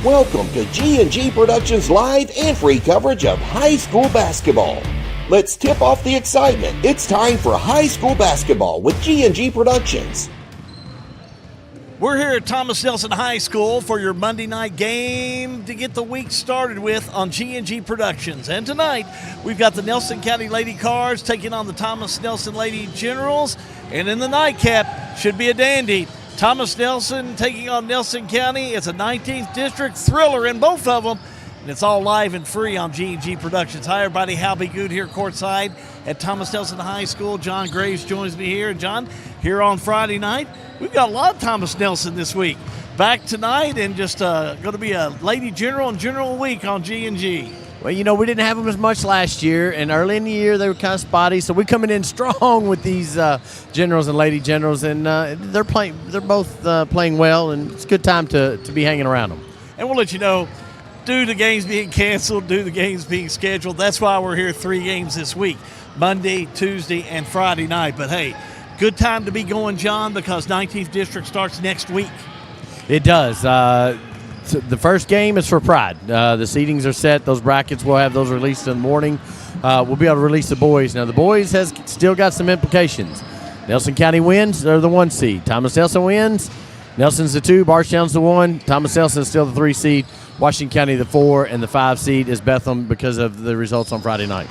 Welcome to G&G Productions live and free coverage of high school basketball. Let's tip off the excitement. It's time for high school basketball with G&G Productions. We're here at Thomas Nelson High School for your Monday night game to get the week started with on G&G Productions. And tonight, we've got the Nelson County Lady Cards taking on the Thomas Nelson Lady Generals. And in the nightcap, should be a dandy. Thomas Nelson taking on Nelson County. It's a 19th District thriller in both of them. And it's all live and free on G&G Productions. Hi, everybody. Hal B. Good here courtside at Thomas Nelson High School. John Graves joins me here. And John, here on Friday night, we've got a lot of Thomas Nelson this week. Back tonight and just going to be a Lady General and General Week on G&G. Well, you know, we didn't have them as much last year, and early in the year they were kind of spotty. So we're coming in strong with these generals and lady generals, and they're both playing well, and it's a good time to be hanging around them. And we'll let you know, due to games being canceled, due to games being scheduled, that's why we're here 3 games this week, Monday, Tuesday, and Friday night. But hey, good time to be going, John, because 19th District starts next week. It does. The first game is for Pride. The seedings are set. Those brackets, we'll have those released in the morning. We'll be able to release the boys. Now, the boys has still got some implications. Nelson County wins, they're the 1 seed. Thomas Nelson wins, Nelson's the 2, Bardstown's the 1. Thomas Nelson's still the 3 seed. Washington County the 4, and the 5 seed is Bethlehem because of the results on Friday night.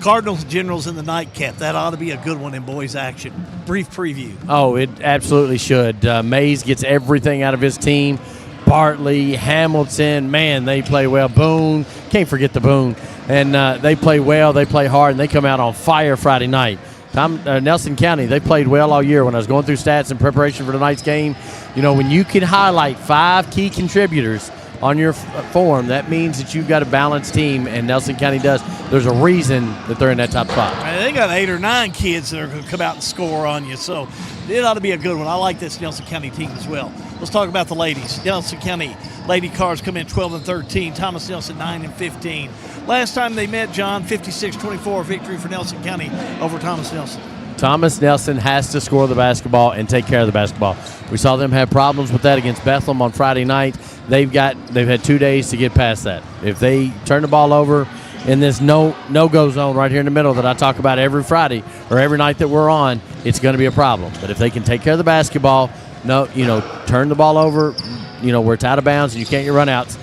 Cardinals Generals in the nightcap. That ought to be a good one in boys action. Brief preview. Oh, it absolutely should. Mays gets everything out of his team. Bartley, Hamilton, man, they play well. Boone, can't forget the Boone. And they play well, they play hard, and they come out on fire Friday night. Nelson County, they played well all year. When I was going through stats in preparation for tonight's game, you know, when you can highlight 5 key contributors on your form, that means that you've got a balanced team, and Nelson County does. There's a reason that they're in that top spot. They got 8 or 9 kids that are going to come out and score on you, so it ought to be a good one. I like this Nelson County team as well. Let's talk about the ladies. Nelson County Lady Cards come in 12-13. Thomas Nelson 9-15. Last time they met, John, 56-24 victory for Nelson County over Thomas Nelson. Thomas Nelson has to score the basketball and take care of the basketball. We saw them have problems with that against Bethlehem on Friday night. They've had 2 days to get past that. If they turn the ball over in this no-go zone right here in the middle that I talk about every Friday or every night that we're on, it's going to be a problem. But if they can take care of the basketball, turn the ball over, where it's out of bounds and you can't get runouts.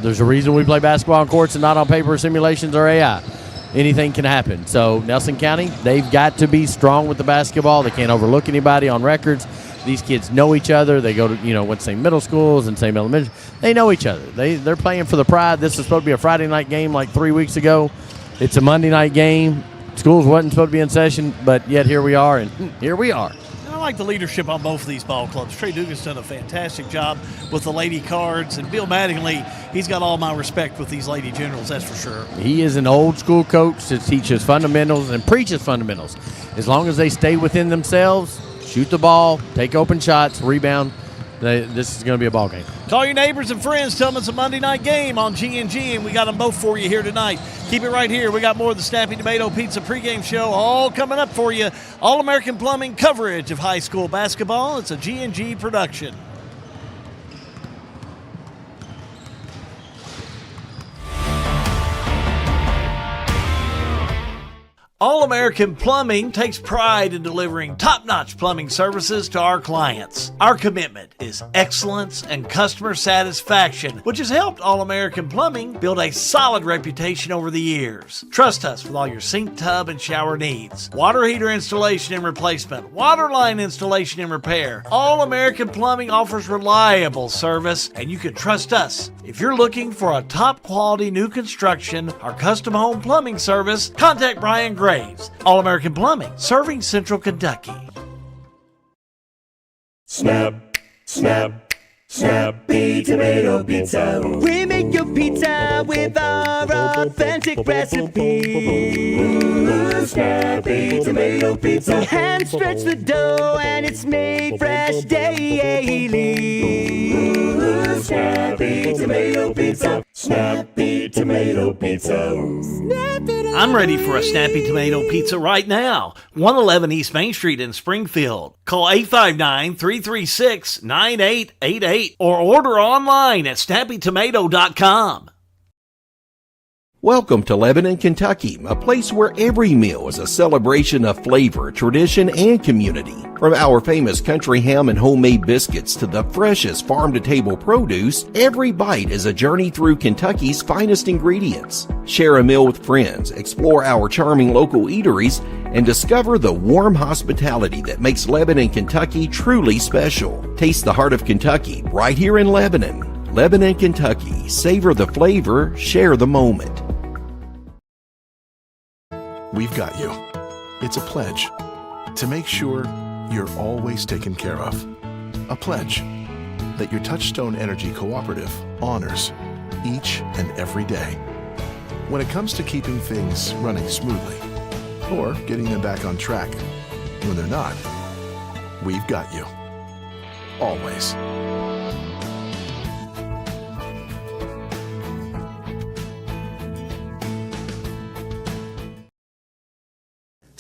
There's a reason we play basketball on courts and not on paper simulations or AI. Anything can happen. So Nelson County, they've got to be strong with the basketball. They can't overlook anybody on records. These kids know each other. They go to, went same middle schools and same elementary. They know each other. They're playing for the Pride. This is supposed to be a Friday night game like 3 weeks ago. It's a Monday night game. Schools wasn't supposed to be in session, but yet here we are, and here we are. I like the leadership on both of these ball clubs. Trey Dugan's done a fantastic job with the Lady Cards, and Bill Mattingly, he's got all my respect with these Lady Generals, that's for sure. He is an old school coach that teaches fundamentals and preaches fundamentals. As long as they stay within themselves, shoot the ball, take open shots, rebound, this is going to be a ball game. Call your neighbors and friends. Tell them it's a Monday night game on G&G, and we got them both for you here tonight. Keep it right here. We got more of the Snappy Tomato Pizza pregame show all coming up for you. All-American Plumbing coverage of high school basketball. It's a G&G production. All-American Plumbing takes pride in delivering top-notch plumbing services to our clients. Our commitment is excellence and customer satisfaction, which has helped All-American Plumbing build a solid reputation over the years. Trust us with all your sink, tub, and shower needs. Water heater installation and replacement, water line installation and repair. All-American Plumbing offers reliable service, and you can trust us. If you're looking for a top-quality new construction or custom home plumbing service, contact Brian Graves. All-American Plumbing, serving Central Kentucky. Snap, snap, Snappy Tomato Pizza. We make your pizza with our authentic recipe. Snappy Tomato Pizza. Hand stretch the dough and it's made fresh daily. Snappy Tomato Pizza. Snappy Tomato Pizza. I'm ready for a Snappy Tomato Pizza right now. 111 East Main Street in Springfield. Call 859-336-9888 or order online at snappytomato.com. Welcome to Lebanon, Kentucky, a place where every meal is a celebration of flavor, tradition, and community. From our famous country ham and homemade biscuits to the freshest farm-to-table produce, every bite is a journey through Kentucky's finest ingredients. Share a meal with friends, explore our charming local eateries, and discover the warm hospitality that makes Lebanon, Kentucky truly special. Taste the heart of Kentucky right here in Lebanon. Lebanon, Kentucky. Savor the flavor, share the moment. We've got you. It's a pledge to make sure you're always taken care of. A pledge that your Touchstone Energy Cooperative honors each and every day. When it comes to keeping things running smoothly or getting them back on track when they're not, we've got you. Always.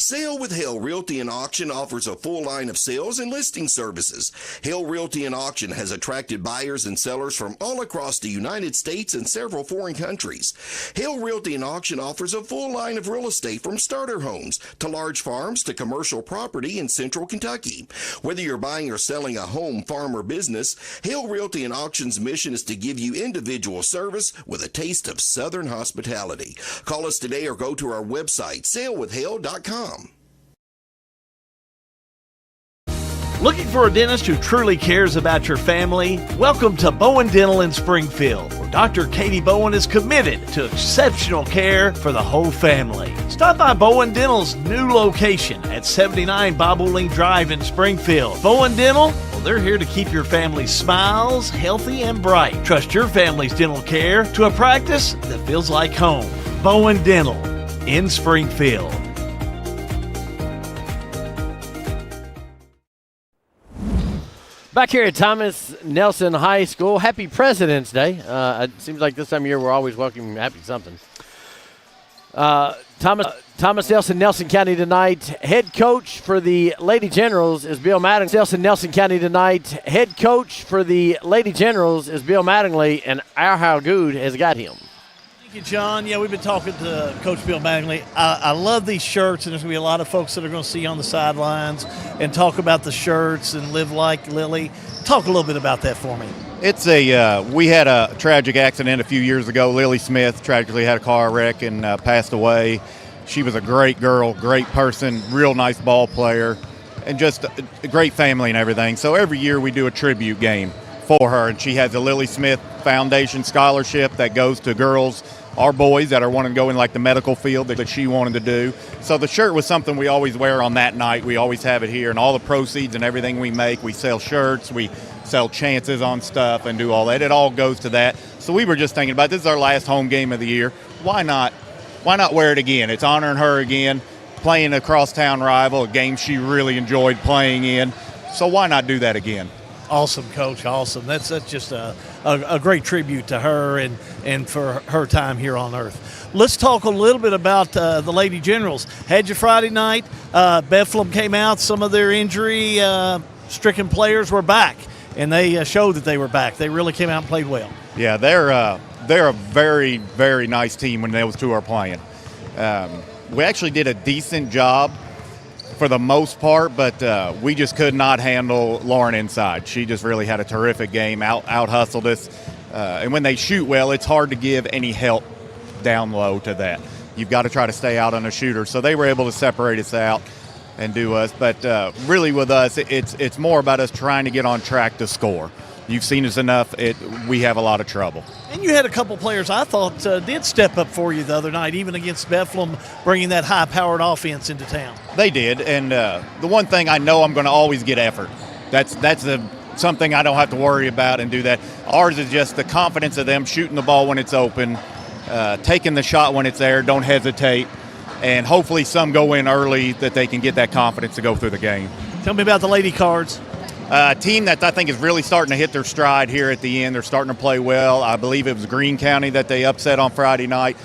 Sale with Hale Realty and Auction offers a full line of sales and listing services. Hale Realty and Auction has attracted buyers and sellers from all across the United States and several foreign countries. Hale Realty and Auction offers a full line of real estate from starter homes to large farms to commercial property in central Kentucky. Whether you're buying or selling a home, farm, or business, Hale Realty and Auction's mission is to give you individual service with a taste of Southern hospitality. Call us today or go to our website, salewithhale.com. Looking for a dentist who truly cares about your family? Welcome to Bowen Dental in Springfield, where Dr. Katie Bowen is committed to exceptional care for the whole family. Stop by Bowen Dental's new location at 79 Bobolink Drive in Springfield. Bowen Dental, well, they're here to keep your family's smiles healthy and bright. Trust your family's dental care to a practice that feels like home. Bowen Dental in Springfield. Back here at Thomas Nelson High School, happy President's Day. It seems like this time of year we're always welcoming happy something. Thomas Nelson County tonight. Head coach for the Lady Generals is Bill Mattingly. Nelson County tonight. Head coach for the Lady Generals is Bill Mattingly, and our Good has got him. Thank you, John. Yeah, we've been talking to Coach Bill Mattingly. I love these shirts, and there's going to be a lot of folks that are going to see you on the sidelines and talk about the shirts and live like Lily. Talk a little bit about that for me. It's we had a tragic accident a few years ago. Lily Smith tragically had a car wreck and passed away. She was a great girl, great person, real nice ball player, and just a great family and everything. So every year we do a tribute game for her, and she has a Lily Smith Foundation scholarship that goes to girls or boys that are wanting to go in like the medical field that she wanted to do. So the shirt was something we always wear on that night. We always have it here, and all the proceeds and everything we make, we sell shirts, we sell chances on stuff and do all that. It all goes to that. So we were just thinking about this is our last home game of the year. Why not wear it again? It's honoring her again, playing a crosstown rival, a game she really enjoyed playing in. So why not do that again? Awesome, Coach. Awesome. That's just a great tribute to her and for her time here on earth. Let's talk a little bit about the Lady Generals. Had your Friday night. Bethlehem came out. Some of their injury-stricken players were back, and they showed that they were back. They really came out and played well. Yeah, they're a very, very nice team when those two are playing. We actually did a decent job for the most part, but we just could not handle Lauren inside. She just really had a terrific game, out hustled us. And when they shoot well, it's hard to give any help down low to that. You've got to try to stay out on a shooter. So they were able to separate us out and do us. But really with us, it's more about us trying to get on track to score. You've seen us enough. We have a lot of trouble. And you had a couple players I thought did step up for you the other night, even against Bethlehem, bringing that high-powered offense into town. They did, and the one thing I know I'm going to always get effort. That's something I don't have to worry about and do that. Ours is just the confidence of them shooting the ball when it's open, taking the shot when it's there, don't hesitate. and hopefully some go in early that they can get that confidence to go through the game. Tell me about the Lady Cards. A team that I think is really starting to hit their stride here at the end. They're starting to play well. I believe it was Greene County that they upset on Friday night.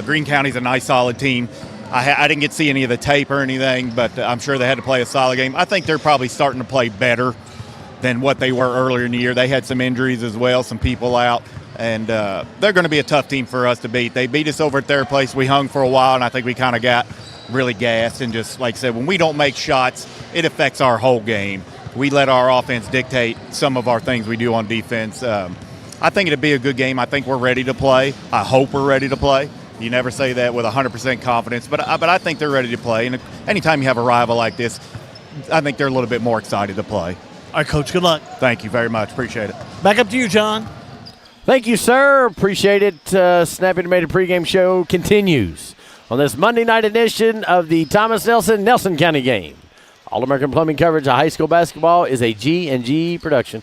Greene County's a nice, solid team. I didn't get to see any of the tape or anything, but I'm sure they had to play a solid game. I think they're probably starting to play better than what they were earlier in the year. They had some injuries as well, some people out, and they're going to be a tough team for us to beat. They beat us over at their place. We hung for a while, and I think we kind of got really gassed. And just like I said, when we don't make shots, it affects our whole game. We let our offense dictate some of our things we do on defense. I think it'll be a good game. I think we're ready to play. I hope we're ready to play. You never say that with 100% confidence, but I think they're ready to play. And anytime you have a rival like this, I think they're a little bit more excited to play. All right, Coach, good luck. Thank you very much. Appreciate it. Back up to you, John. Thank you, sir. Appreciate it. Snappy Tomato pregame show continues on this Monday night edition of the Thomas Nelson County game. All-American Plumbing coverage of high school basketball is a G&G production.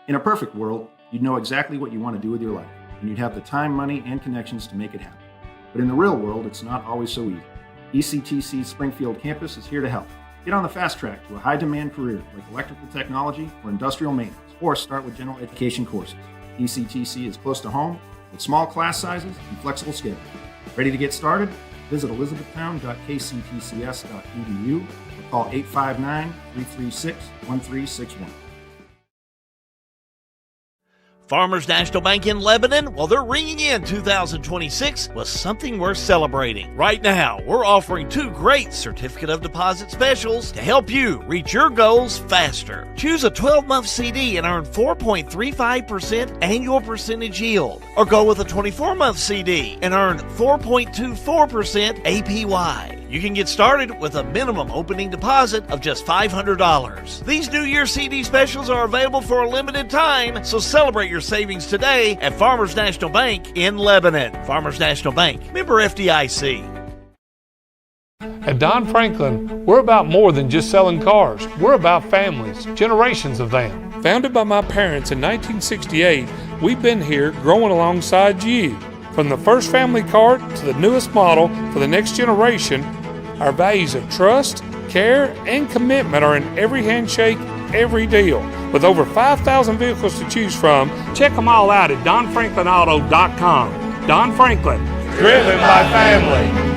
In a perfect world, you'd know exactly what you want to do with your life, and you'd have the time, money, and connections to make it happen. But in the real world, it's not always so easy. ECTC's Springfield campus is here to help. Get on the fast track to a high-demand career like electrical technology or industrial maintenance, or start with general education courses. ECTC is close to home with small class sizes and flexible schedules. Ready to get started? Visit elizabethtown.kctcs.edu or call 859-336-1361. Farmers National Bank in Lebanon, well, they're ringing in 2026 with something worth celebrating. Right now, we're offering 2 great certificate of deposit specials to help you reach your goals faster. Choose a 12-month CD and earn 4.35% annual percentage yield, or go with a 24-month CD and earn 4.24% APY. You can get started with a minimum opening deposit of just $500. These New Year CD specials are available for a limited time, so celebrate your savings today at Farmers National Bank in Lebanon. Farmers National Bank, member FDIC. At Don Franklin, we're about more than just selling cars. We're about families, generations of them. Founded by my parents in 1968, we've been here growing alongside you. From the first family car to the newest model for the next generation, our values of trust, care, and commitment are in every handshake, every deal. With over 5,000 vehicles to choose from, check them all out at DonFranklinAuto.com. Don Franklin, driven by family.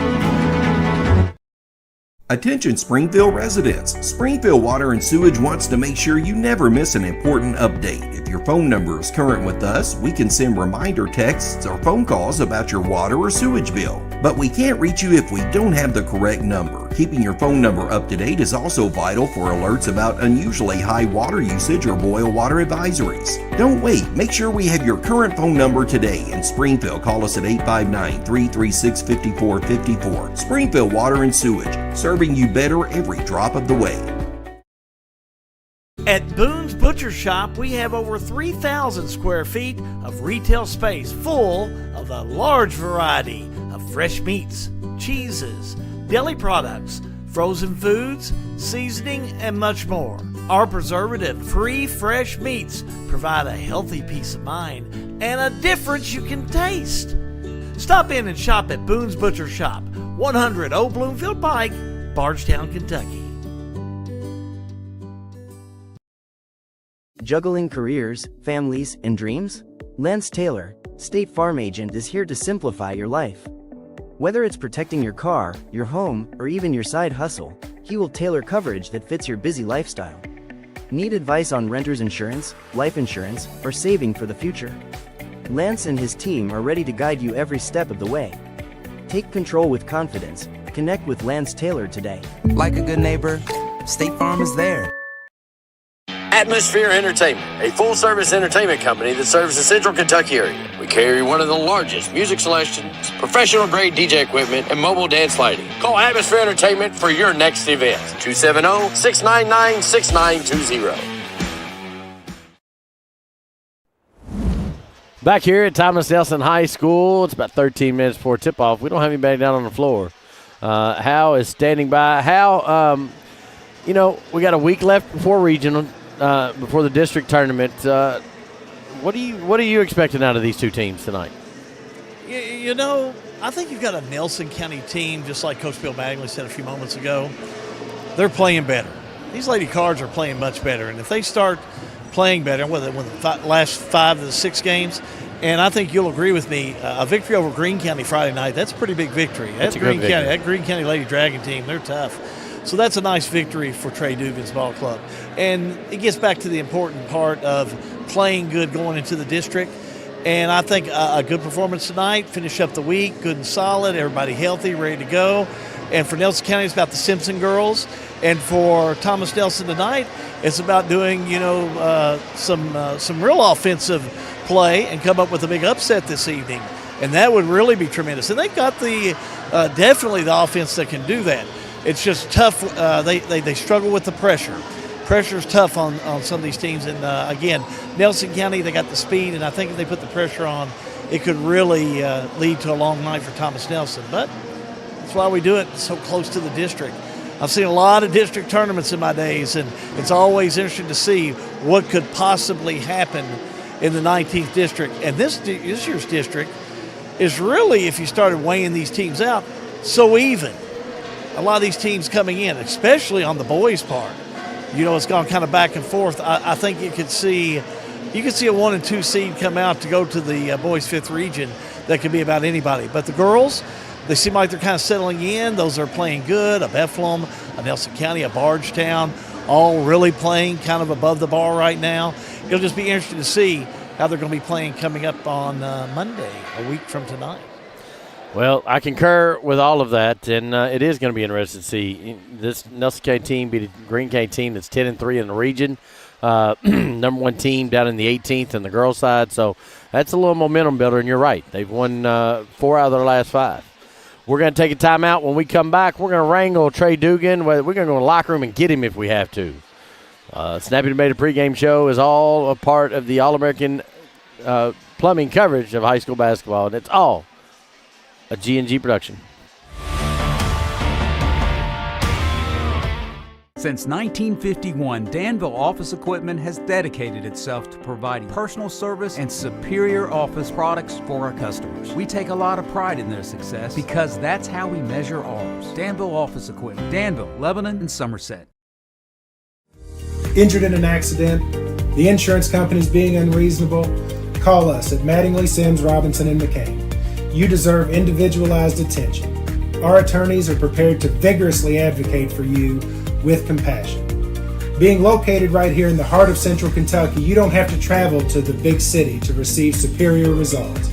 Attention Springfield residents. Springfield Water and Sewage wants to make sure you never miss an important update. If your phone number is current with us, we can send reminder texts or phone calls about your water or sewage bill. But we can't reach you if we don't have the correct number. Keeping your phone number up to date is also vital for alerts about unusually high water usage or boil water advisories. Don't wait. Make sure we have your current phone number today. In Springfield, call us at 859-336-5454. Springfield Water and Sewage, serving you better every drop of the way. At Boone's Butcher Shop, we have over 3,000 square feet of retail space full of a large variety of fresh meats, cheeses, deli products, frozen foods, seasoning, and much more. Our preservative-free fresh meats provide a healthy peace of mind and a difference you can taste. Stop in and shop at Boone's Butcher Shop, 100 Old Bloomfield Pike, Bardstown, Kentucky. Juggling careers, families, and dreams? Lance Taylor, State Farm Agent, is here to simplify your life. Whether it's protecting your car, your home, or even your side hustle, he will tailor coverage that fits your busy lifestyle. Need advice on renter's insurance, life insurance, or saving for the future? Lance and his team are ready to guide you every step of the way. Take control with confidence. Connect with Lance Taylor today. Like a good neighbor, State Farm is there. Atmosphere Entertainment, a full-service entertainment company that serves the Central Kentucky area. We carry one of the largest music selections, professional-grade DJ equipment, and mobile dance lighting. Call Atmosphere Entertainment for your next event. 270-699-6920. Back here at Thomas Nelson High School, it's about 13 minutes before tip-off. We don't have anybody down on the floor. Hal is standing by. Hal, we got a week left before regional, before the district tournament. What are you expecting out of these two teams tonight? You know, I think you've got a Nelson County team, just like Coach Bill Mattingly said a few moments ago. They're playing better. These Lady Cards are playing much better, and if they start playing better, whether the last 5 of the 6 games, and I think you'll agree with me, a victory over Greene County Friday night, that's a pretty big victory. That's a good victory. That Greene County Lady Dragon team, they're tough. So that's a nice victory for Trey Dugan's ball club. And it gets back to the important part of playing good going into the district. And I think a good performance tonight, finish up the week, good and solid, everybody healthy, ready to go. And for Nelson County, it's about the Simpson girls. And for Thomas Nelson tonight, it's about doing, some real offensive play and come up with a big upset this evening. And that would really be tremendous. And they've got definitely the offense that can do that. It's just tough. They struggle with the pressure. Pressure's tough on some of these teams. And, again, Nelson County, they got the speed, and I think if they put the pressure on, it could really lead to a long night for Thomas Nelson. But that's why we do it so close to the district. I've seen a lot of district tournaments in my days, and it's always interesting to see what could possibly happen in the 19th district. And this year's district is really, if you started weighing these teams out, so even. A lot of these teams coming in, especially on the boys' part, it's gone kind of back and forth. I think you could see a 1 and 2 seed come out to go to the boys' 5th region. That could be about anybody. But the girls, they seem like they're kind of settling in. Those are playing good. A Bethlehem, a Nelson County, a Bardstown, all really playing kind of above the bar right now. It'll just be interesting to see how they're going to be playing coming up on Monday, a week from tonight. Well, I concur with all of that, and it is going to be interesting to see this Nelson County team beat a Greene County team that's 10-3 in the region, number 1 team down in the 18th on the girls' side. So that's a little momentum builder, and you're right. They've won 4 out of their last 5. We're going to take a timeout. When we come back, we're going to wrangle Trey Dugan. We're going to go to the locker room and get him if we have to. Snappy Tomato pregame show is all a part of the All-American plumbing coverage of high school basketball, and it's all a G&G production. Since 1951, Danville Office Equipment has dedicated itself to providing personal service and superior office products for our customers. We take a lot of pride in their success because that's how we measure ours. Danville Office Equipment, Danville, Lebanon, and Somerset. Injured in an accident, the insurance company's being unreasonable, call us at Mattingly, Sims, Robinson, and McCain. You deserve individualized attention. Our attorneys are prepared to vigorously advocate for you with compassion. Being located right here in the heart of Central Kentucky, you don't have to travel to the big city to receive superior results.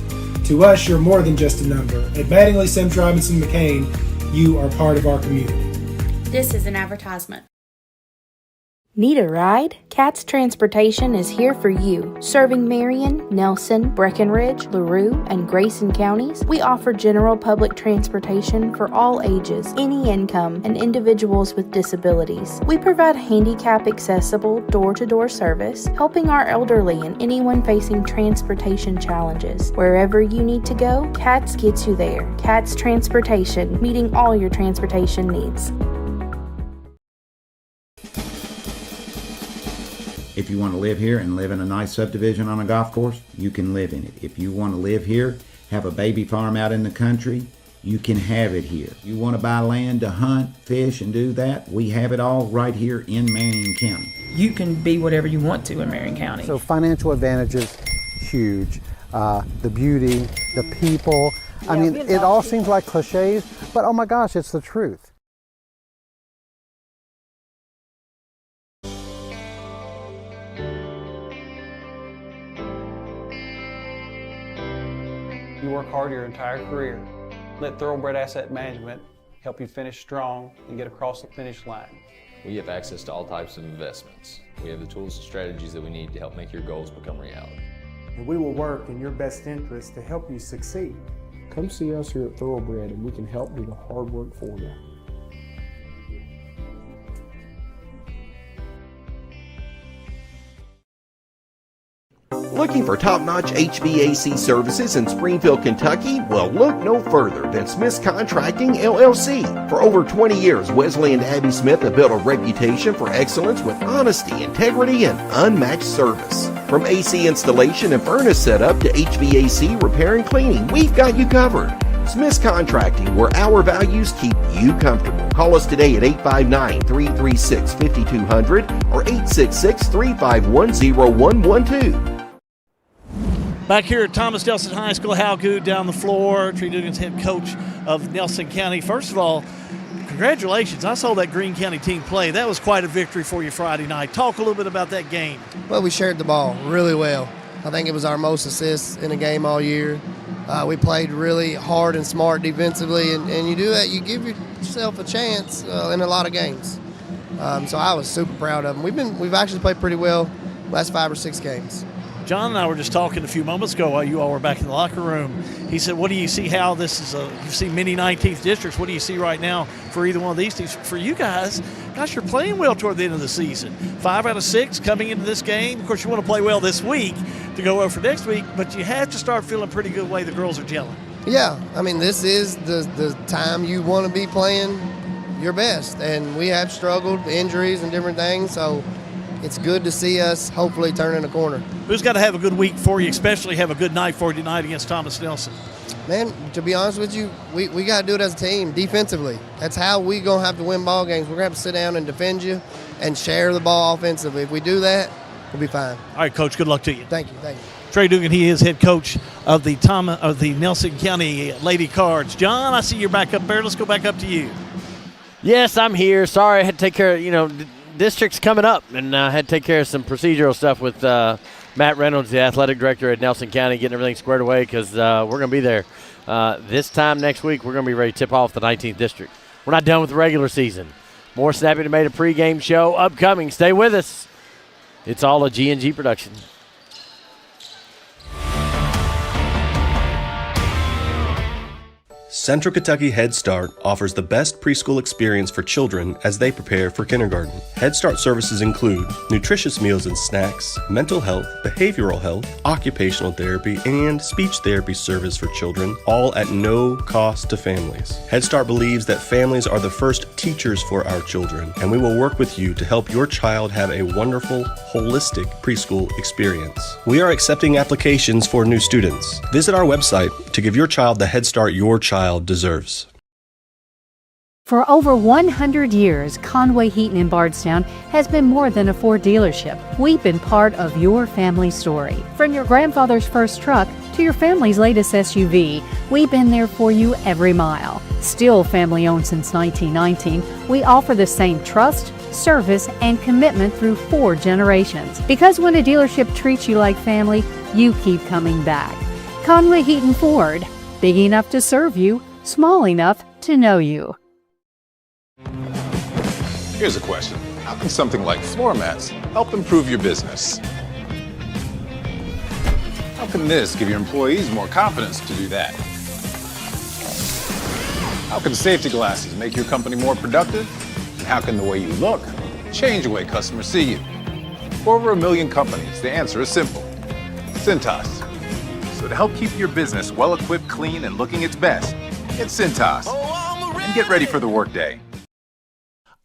To us, you're more than just a number. At Mattingly, Sims, Robinson, McCain, you are part of our community. This is an advertisement. Need a ride? CATS Transportation is here for you. Serving Marion, Nelson, Breckenridge, LaRue, and Grayson counties, we offer general public transportation for all ages, any income, and individuals with disabilities. We provide handicap-accessible, door-to-door service, helping our elderly and anyone facing transportation challenges. Wherever you need to go, CATS gets you there. CATS Transportation, meeting all your transportation needs. If you want to live here and live in a nice subdivision on a golf course, you can live in it. If you want to live here, have a baby farm out in the country, you can have it here. You want to buy land to hunt, fish, and do that, we have it all right here in Marion County. You can be whatever you want to in Marion County. So financial advantages, huge. The beauty, the people. I mean, it all seems like cliches, but oh my gosh, it's the truth. You work hard your entire career. Let Thoroughbred Asset Management help you finish strong and get across the finish line. We have access to all types of investments. We have the tools and strategies that we need to help make your goals become reality. And we will work in your best interest to help you succeed. Come see us here at Thoroughbred and we can help do the hard work for you. Looking for top-notch HVAC services in Springfield, Kentucky? Well, look no further than Smith's Contracting, LLC. For over 20 years, Wesley and Abby Smith have built a reputation for excellence with honesty, integrity, and unmatched service. From AC installation and furnace setup to HVAC repair and cleaning, we've got you covered. Smith's Contracting, where our values keep you comfortable. Call us today at 859-336-5200 or 866-351-0112. Back here at Thomas Nelson High School, Hal Good down the floor, Trey Dugan's head coach of Nelson County. First of all, congratulations. I saw that Greene County team play. That was quite a victory for you Friday night. Talk a little bit about that game. Well, we shared the ball really well. I think it was our most assists in a game all year. We played really hard and smart defensively, and you do that, you give yourself a chance in a lot of games. So I was super proud of them. We've actually played pretty well last 5 or 6 games. John and I were just talking a few moments ago while you all were back in the locker room. He said, what do you see how this is you see many 19th districts. What do you see right now for either one of these teams? For you guys, gosh, you're playing well toward the end of the season. 5 out of 6 coming into this game. Of course, you want to play well this week to go well for next week, but you have to start feeling pretty good the way the girls are gelling. Yeah, I mean, this is the time you want to be playing your best, and we have struggled, injuries and different things, so it's good to see us hopefully turning a corner. Who's got to have a good week for you, especially have a good night for you tonight against Thomas Nelson? Man, to be honest with you, we got to do it as a team defensively. That's how we going to have to win ball games. We're going to have to sit down and defend you and share the ball offensively. If we do that, we'll be fine. All right, Coach, good luck to you. Thank you. Trey Dugan, he is head coach of the Nelson County Lady Cards. John, I see you're back up there. Let's go back up to you. Yes, I'm here. Sorry, I had to take care of, district's coming up, and I had to take care of some procedural stuff with Matt Reynolds, the athletic director at Nelson County, getting everything squared away because we're going to be there. This time next week, we're going to be ready to tip off the 19th district. We're not done with the regular season. More Snappy Tomato pregame show upcoming. Stay with us. It's all a G&G production. Central Kentucky Head Start offers the best preschool experience for children as they prepare for kindergarten. Head Start services include nutritious meals and snacks, mental health, behavioral health, occupational therapy, and speech therapy service for children, all at no cost to families. Head Start believes that families are the first teachers for our children, and we will work with you to help your child have a wonderful, holistic preschool experience. We are accepting applications for new students. Visit our website to give your child the Head Start your child deserves. For over 100 years, Conway Heaton in Bardstown has been more than a Ford dealership. We've been part of your family story. From your grandfather's first truck to your family's latest SUV, we've been there for you every mile. Still family owned since 1919, we offer the same trust, service, and commitment through 4 generations. Because when a dealership treats you like family, you keep coming back. Conway Heaton Ford. Big enough to serve you, small enough to know you. Here's a question. How can something like floor mats help improve your business? How can this give your employees more confidence to do that? How can safety glasses make your company more productive? And how can the way you look change the way customers see you? For over 1 million companies, the answer is simple. Cintas. So to help keep your business well-equipped, clean, and looking its best, get Cintas and get ready for the workday.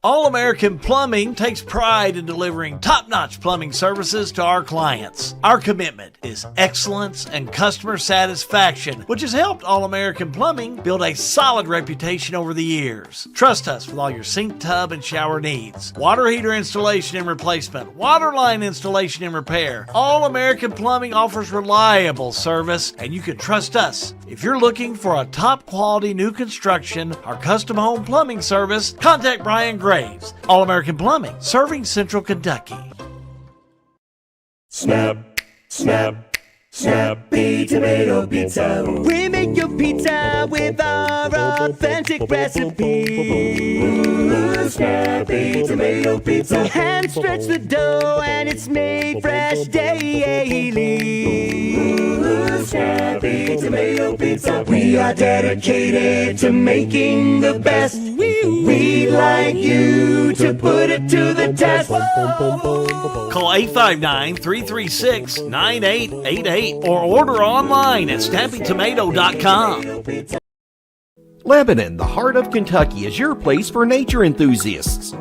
All-American Plumbing takes pride in delivering top-notch plumbing services to our clients. Our commitment is excellence and customer satisfaction, which has helped All-American Plumbing build a solid reputation over the years. Trust us with all your sink, tub, and shower needs. Water heater installation and replacement, water line installation and repair. All-American Plumbing offers reliable service, and you can trust us. If you're looking for a top-quality new construction or custom home plumbing service, contact Brian Graves. All-American Plumbing, serving Central Kentucky. Snap, snap, Snappy Tomato Pizza. We make your pizza with our authentic recipe. Ooh, Snappy Tomato Pizza. Hand stretch the dough and it's made fresh daily. Ooh, Snappy Tomato Pizza. We are dedicated to making the best. We We'd like you to put it to the test. Call 859-336-9888 or order online at snappytomato.com. Lebanon, the heart of Kentucky, is your place for nature enthusiasts.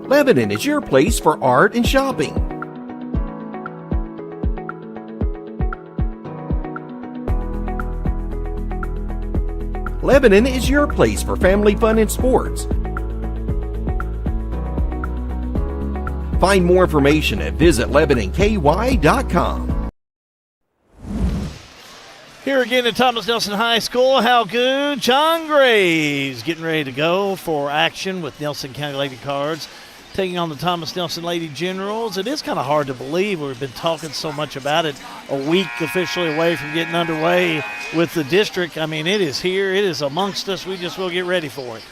Lebanon is your place for art and shopping. Lebanon is your place for family fun and sports. Find more information at visitlebanonky.com. Here again at Thomas Nelson High School, how good. John Gray's getting ready to go for action with Nelson County Lady Cards, taking on the Thomas Nelson Lady Generals. It is kind of hard to believe. We've been talking so much about it, a week officially away from getting underway with the district. I mean, it is here. It is amongst us. We just will get ready for it.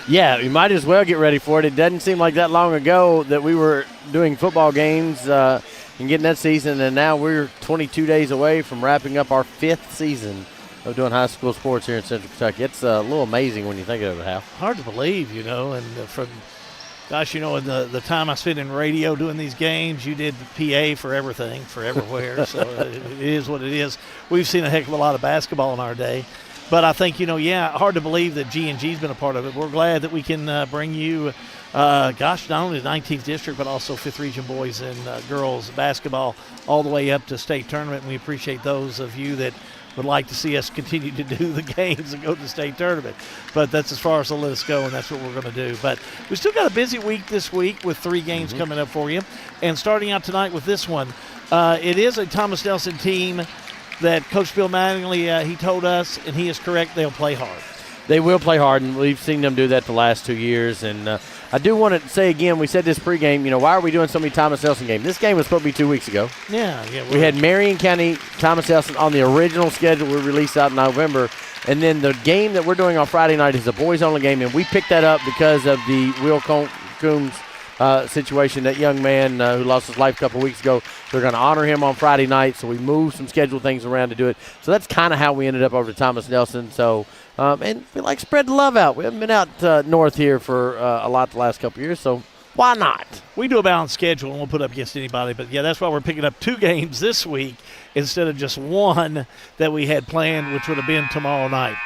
Yeah, we might as well get ready for it. It doesn't seem like that long ago that we were doing football games and getting that season, and now we're 22 days away from wrapping up our 5th season of doing high school sports here in Central Kentucky. It's a little amazing when you think of it, Hal. Hard to believe, you know, and from gosh, you know, in the time I spent in radio doing these games, you did PA for everything, for everywhere. So it is what it is. We've seen a heck of a lot of basketball in our day. But I think, you know, yeah, hard to believe that G&G's been a part of it. We're glad that we can bring you, not only the 19th District, but also 5th Region boys and girls basketball all the way up to state tournament. And we appreciate those of you that would like to see us continue to do the games and go to the state tournament. But that's as far as they'll let us go, and that's what we're going to do. But we still got a busy week this week with 3 games coming up for you. And starting out tonight with this one, it is a Thomas Nelson team that Coach Bill Mattingly, he told us, and he is correct, they'll play hard. They will play hard, and we've seen them do that the last 2 years. And I do want to say again, we said this pregame, you know, why are we doing so many Thomas Nelson games? This game was supposed to be 2 weeks ago. Yeah. We had Marion County, Thomas Nelson on the original schedule we released out in November. And then the game that we're doing on Friday night is a boys-only game, and we picked that up because of the Will Coombs situation, that young man who lost his life a couple weeks ago. They're going to honor him on Friday night, so we moved some scheduled things around to do it. So that's kind of how we ended up over to Thomas Nelson. So, and we like spread the love out. We haven't been out north here for a lot the last couple years, so why not? We do a balanced schedule, and we'll put up against anybody. But, yeah, that's why we're picking up 2 games this week instead of just 1 that we had planned, which would have been tomorrow night.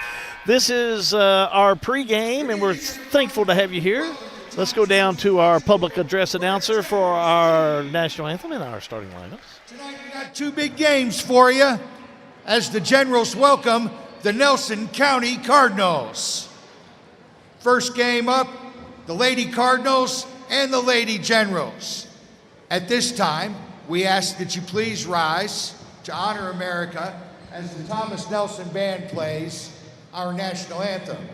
This is our pregame, and we're thankful to have you here. Let's go down to our public address announcer for our national anthem and our starting lineups. Tonight we got 2 big games for you as the Generals welcome the Nelson County Cardinals. First game up, the Lady Cardinals and the Lady Generals. At this time, we ask that you please rise to honor America as the Thomas Nelson Band plays our national anthem.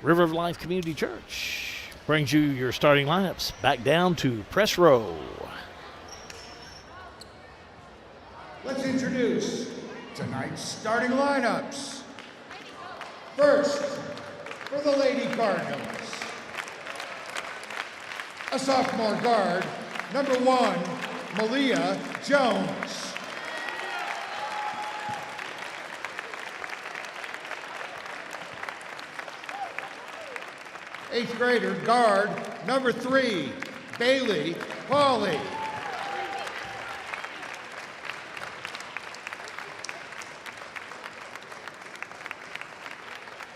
River of Life Community Church brings you your starting lineups back down to press row. Let's introduce tonight's starting lineups. First, for the Lady Cardinals, a sophomore guard, number 1, Malia Jones. 8th grader guard number 3, Bailey Pauley.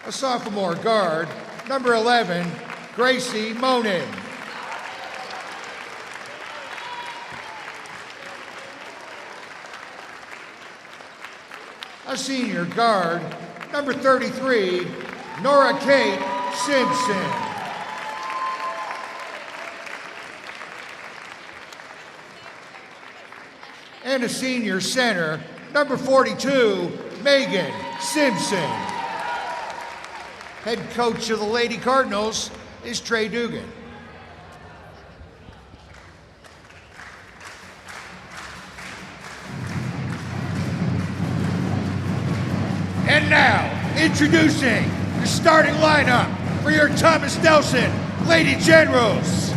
A sophomore guard number 11, Gracie Monin. A senior guard number 33, Nora Kate Simpson. And a senior center, number 42, Megan Simpson. Head coach of the Lady Cardinals is Trey Dugan. And now, introducing the starting lineup for your Thomas Nelson Lady Generals.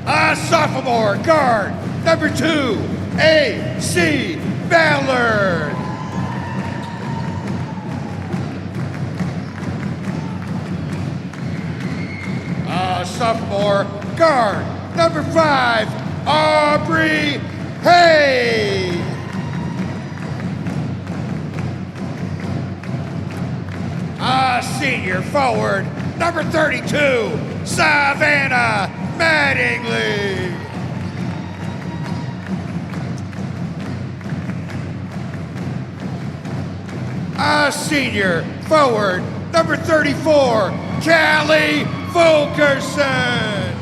A sophomore guard, number 2, A.C. Ballard. A sophomore guard, number 5, Aubrey Hay. A senior forward, number 32, Savannah Mattingly. A senior forward, number 34, Callie Fulkerson.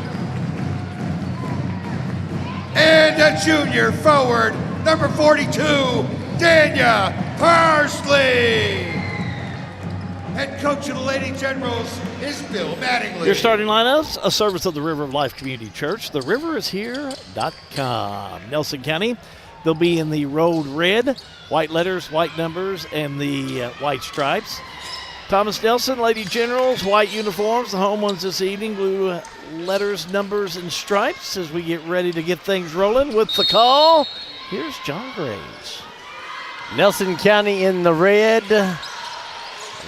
And a junior forward, number 42, Dania Parsley. Head coach of the Lady Generals is Bill Mattingly. Your starting lineups, a service of the River of Life Community Church, theriverishere.com. Nelson County, they'll be in the road red, white letters, white numbers, and the white stripes. Thomas Nelson, Lady Generals, white uniforms, the home ones this evening, blue letters, numbers, and stripes. As we get ready to get things rolling with the call, here's John Graves. Nelson County in the red.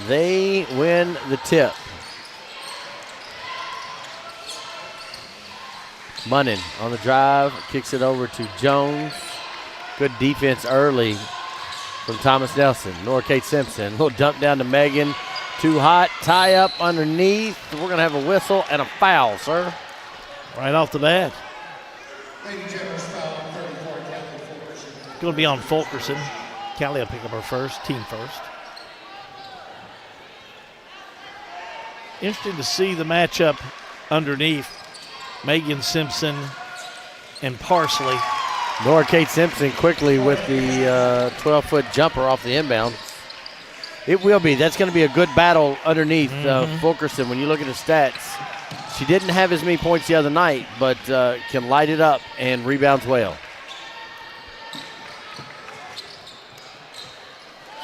They win the tip. Munnin on the drive, kicks it over to Jones. Good defense early from Thomas Nelson. Nora Kate Simpson, little dump down to Megan. Too hot, tie up underneath. We're going to have a whistle and a foul, sir. Right off the bat. Lady Generals foul on 34, Callie Fulkerson. Going to be on Fulkerson. Callie will pick up her first, team first. Interesting to see the matchup underneath. Megan Simpson and Parsley. Nora Kate Simpson quickly with the 12-foot jumper off the inbound. It will be. That's going to be a good battle underneath Fulkerson. When you look at his stats, she didn't have as many points the other night, but can light it up and rebounds well.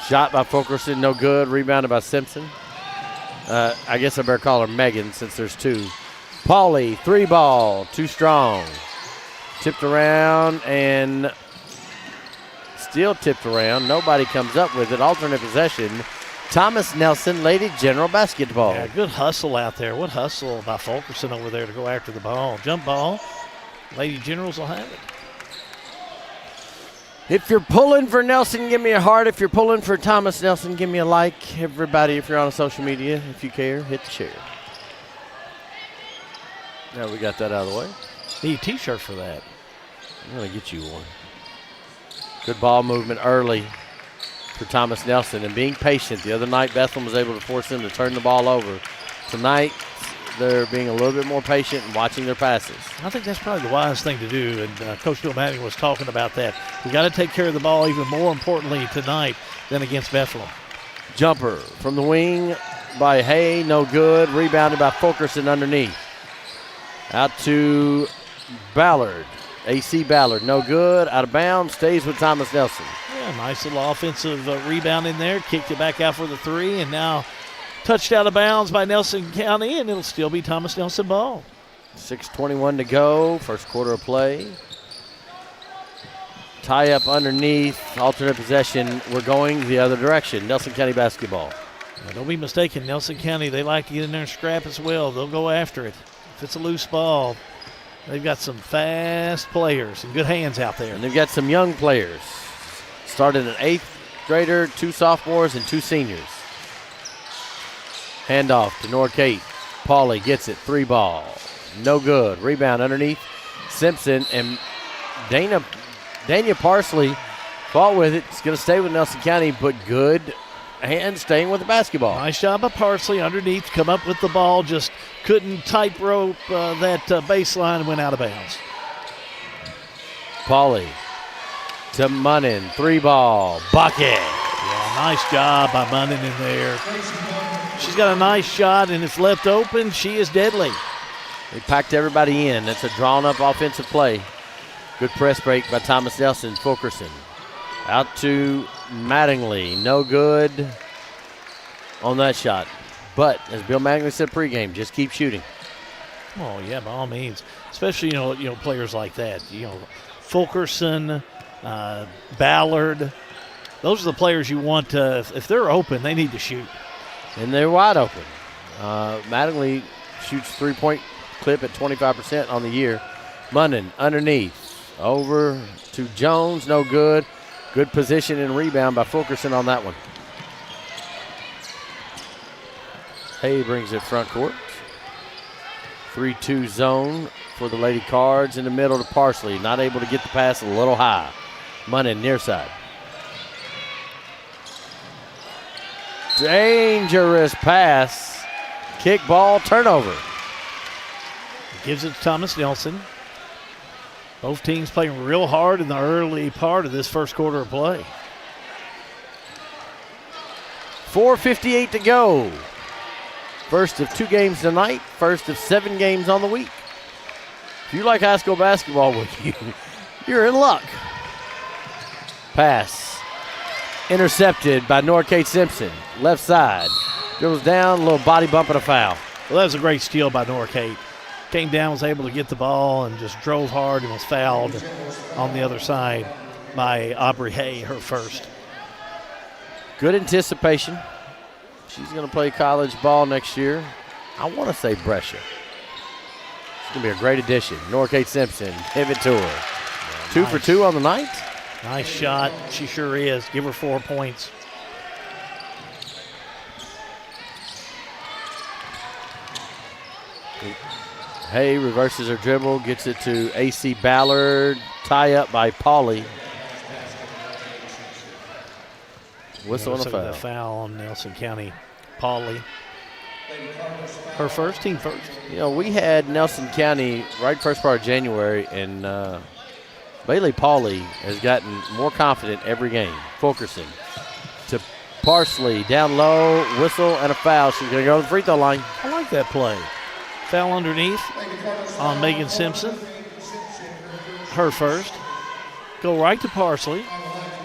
Shot by Fulkerson, no good. Rebounded by Simpson. I guess I better call her Megan since there's two. Pauly, 3 ball, too strong. Tipped around and still tipped around. Nobody comes up with it. Alternate possession. Thomas Nelson, Lady General basketball. Yeah, good hustle out there. What hustle by Fulkerson over there to go after the ball. Jump ball. Lady Generals will have it. If you're pulling for Nelson, give me a heart. If you're pulling for Thomas Nelson, give me a like. Everybody, if you're on social media, if you care, hit the share. Now we got that out of the way. Need a T-shirt for that. I'm going to get you one. Good ball movement early for Thomas Nelson and being patient. The other night, Bethlehem was able to force them to turn the ball over. Tonight, they're being a little bit more patient and watching their passes. I think that's probably the wise thing to do, and Coach Bill Manning was talking about that. We got to take care of the ball even more importantly tonight than against Bethlehem. Jumper from the wing by Hay, no good. Rebounded by Fulkerson underneath. Out to Ballard. A.C. Ballard, no good. Out of bounds, stays with Thomas Nelson. Yeah, nice little offensive rebound in there. Kicked it back out for the 3, and now touched out of bounds by Nelson County, and it'll still be Thomas Nelson ball. 6:21 to go, first quarter of play. Tie up underneath, alternate possession. We're going the other direction. Nelson County basketball. Now, don't be mistaken, Nelson County, they like to get in there and scrap as well. They'll go after it. If it's a loose ball, they've got some fast players and good hands out there. And they've got some young players. Started an 8th grader, 2 sophomores, and 2 seniors. Handoff to Norcate. Pauly gets it, 3 ball. No good. Rebound underneath Simpson, and Dania Parsley fought with it. It's going to stay with Nelson County, but good hand staying with the basketball. Nice job by Parsley underneath, come up with the ball, just couldn't tightrope that baseline and went out of bounds. Pauly to Munnin, 3 ball, bucket. Yeah, nice job by Munnin in there. She's got a nice shot, and it's left open. She is deadly. They packed everybody in. That's a drawn-up offensive play. Good press break by Thomas Nelson. Fulkerson out to Mattingly. No good on that shot. But as Bill Mattingly said pregame, just keep shooting. Oh yeah, by all means. Especially you know players like that. Fulkerson, Ballard. Those are the players you want to. If they're open, they need to shoot. And they're wide open. Mattingly shoots 3-point clip at 25% on the year. Munnin underneath. Over to Jones. No good. Good position and rebound by Fulkerson on that one. Hay brings it front court. 3-2 zone for the Lady Cards in the middle to Parsley. Not able to get the pass a little high. Munnin near side. Dangerous pass. Kick ball, turnover. Gives it to Thomas Nelson. Both teams playing real hard in the early part of this first quarter of play. 4:58 to go. First of 2 games tonight, first of 7 games on the week. If you like high school basketball, you're in luck. Pass. Intercepted by Norcate Simpson. Left side. Goes down, a little body bump and a foul. Well, that was a great steal by Norcate. Came down, was able to get the ball, and just drove hard and was fouled on the other side by Aubrey Hay, her first. Good anticipation. She's going to play college ball next year. I want to say Brescia. It's going to be a great addition. Norcate Simpson, pivot to her. Yeah, 2 for 2 on the night. Nice shot. She sure is. Give her 4 points. Hay reverses her dribble, gets it to A.C. Ballard. Tie up by Pauly. Whistle and a foul. The foul on Nelson County. Pauly. Her first, team first. We had Nelson County right first part of January, and Bailey Pauly has gotten more confident every game. Fulkerson to Parsley, down low, whistle and a foul. She's going to go to the free throw line. I like that play. Foul underneath on Megan Simpson. Her first. Go right to Parsley.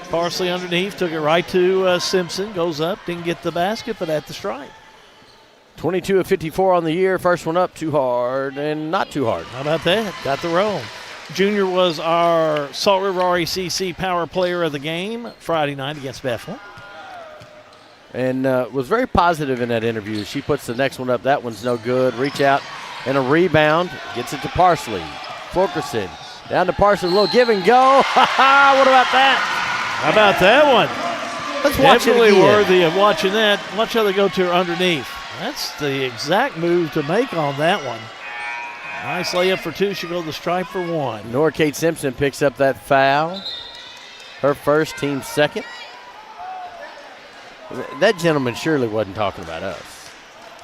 Parsley underneath, took it right to Simpson. Goes up, didn't get the basket, but at the stripe. 22 of 54 on the year. First one up, too hard and not too hard. How about that? Got the roll. Junior was our Salt River RECC Power Player of the game Friday night against Bethlehem. And was very positive in that interview. She puts the next one up. That one's no good. Reach out and a rebound. Gets it to Parsley. Fulkerson down to Parsley. A little give and go. What about that? How about that one? Let's watch Definitely it again. worthy of watching that. Watch how they go to her underneath. That's the exact move to make on that one. Nice layup for 2. She'll go to the stripe for 1. Norcate Simpson picks up that foul. Her first, team second. That gentleman surely wasn't talking about us.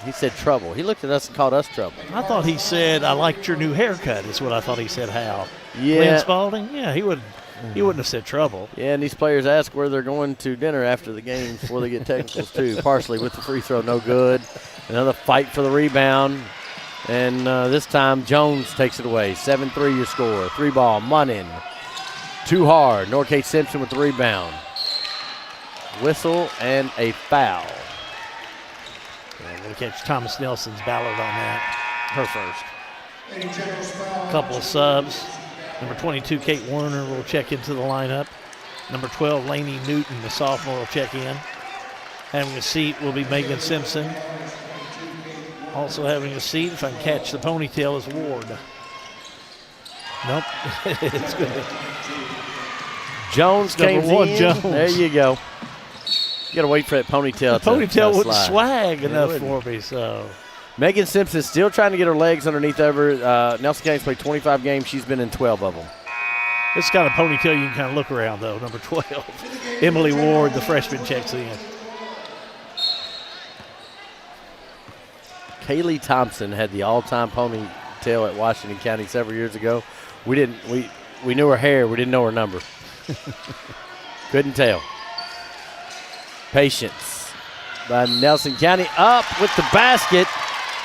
He said trouble. He looked at us and called us trouble. I thought he said, "I liked your new haircut," is what I thought he said, Hal. Yeah. Lynn Spalding? Yeah, he wouldn't have said trouble. Yeah, and these players ask where they're going to dinner after the game before they get technicals, too. Parsley with the free throw, no good. Another fight for the rebound. And this time, Jones takes it away. 7-3 your score. 3 ball, Munnin. Too hard. Norcate Simpson with the rebound. Whistle and a foul. Yeah, going to catch Thomas Nelson's Ballard on that. Her first. A couple of subs. Number 22, Kate Warner, will check into the lineup. Number 12, Lainey Newton, the sophomore, will check in. Having a seat will be Megan Simpson. Also having a seat, if I can catch the ponytail, is Ward. Nope. It's good. Jones Number came one, in. Jones. There you go. You got to wait for that ponytail. The ponytail to wouldn't slide. swag enough It for me, so. Megan Simpson still trying to get her legs underneath her. Nelson County's played 25 games. She's been in 12 of them. This kind of ponytail you can kind of look around, though. Number 12. Emily Ward, the freshman, checks in. Kaylee Thompson had the all-time ponytail at Washington County several years ago. We knew her hair. We didn't know her number. Couldn't tell. Patience by Nelson County. Up with the basket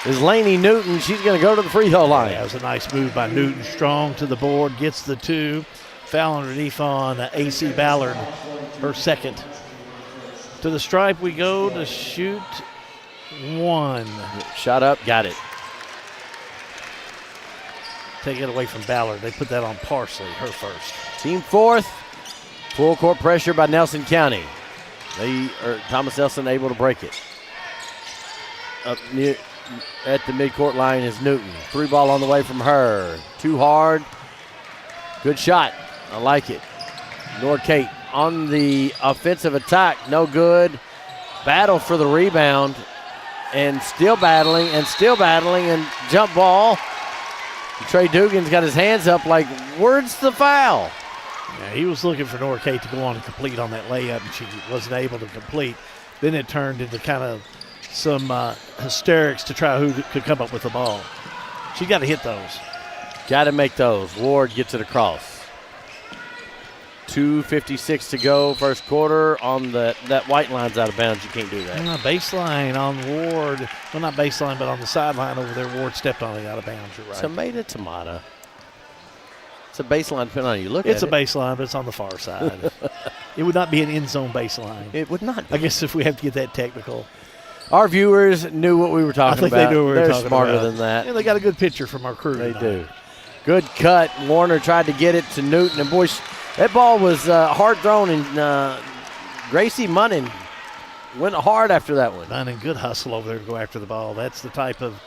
is Lainey Newton. She's going to go to the free throw line. That was a nice move by Newton. Strong to the board, gets the 2. Foul underneath on A.C. Ballard, her second. To the stripe we go to shoot 1. Shot up, got it. Take it away from Ballard. They put that on Parsley, her first. Team fourth. Full court pressure by Nelson County. Thomas Nelson able to break it. Up near at the midcourt line is Newton. 3 ball on the way from her. Too hard. Good shot. I like it. Norkate on the offensive attack. No good. Battle for the rebound. And still battling and jump ball. Trey Dugan's got his hands up like, where's the foul? Yeah, he was looking for Norkate to go on and complete on that layup, and she wasn't able to complete. Then it turned into kind of some hysterics to try who could come up with the ball. She got to hit those. Got to make those. Ward gets it across. 2:56 to go, first quarter. On that white line's out of bounds. You can't do that. Baseline on Ward. Well, not baseline, but on the sideline over there. Ward stepped on it out of bounds. You're right. Tomato. It's a baseline depending on how you look at it. It's a baseline, but it's on the far side. It would not be an end zone baseline. It would not be. I guess if we have to get that technical. Our viewers knew what we were talking about. I think they knew what we were talking about. They're smarter than that. Yeah, they got a good picture from our crew. They do. Good cut. Warner tried to get it to Newton. And, boy, that ball was hard thrown. And Gracie Munnin went hard after that one. Munnin, good hustle over there to go after the ball. That's the type of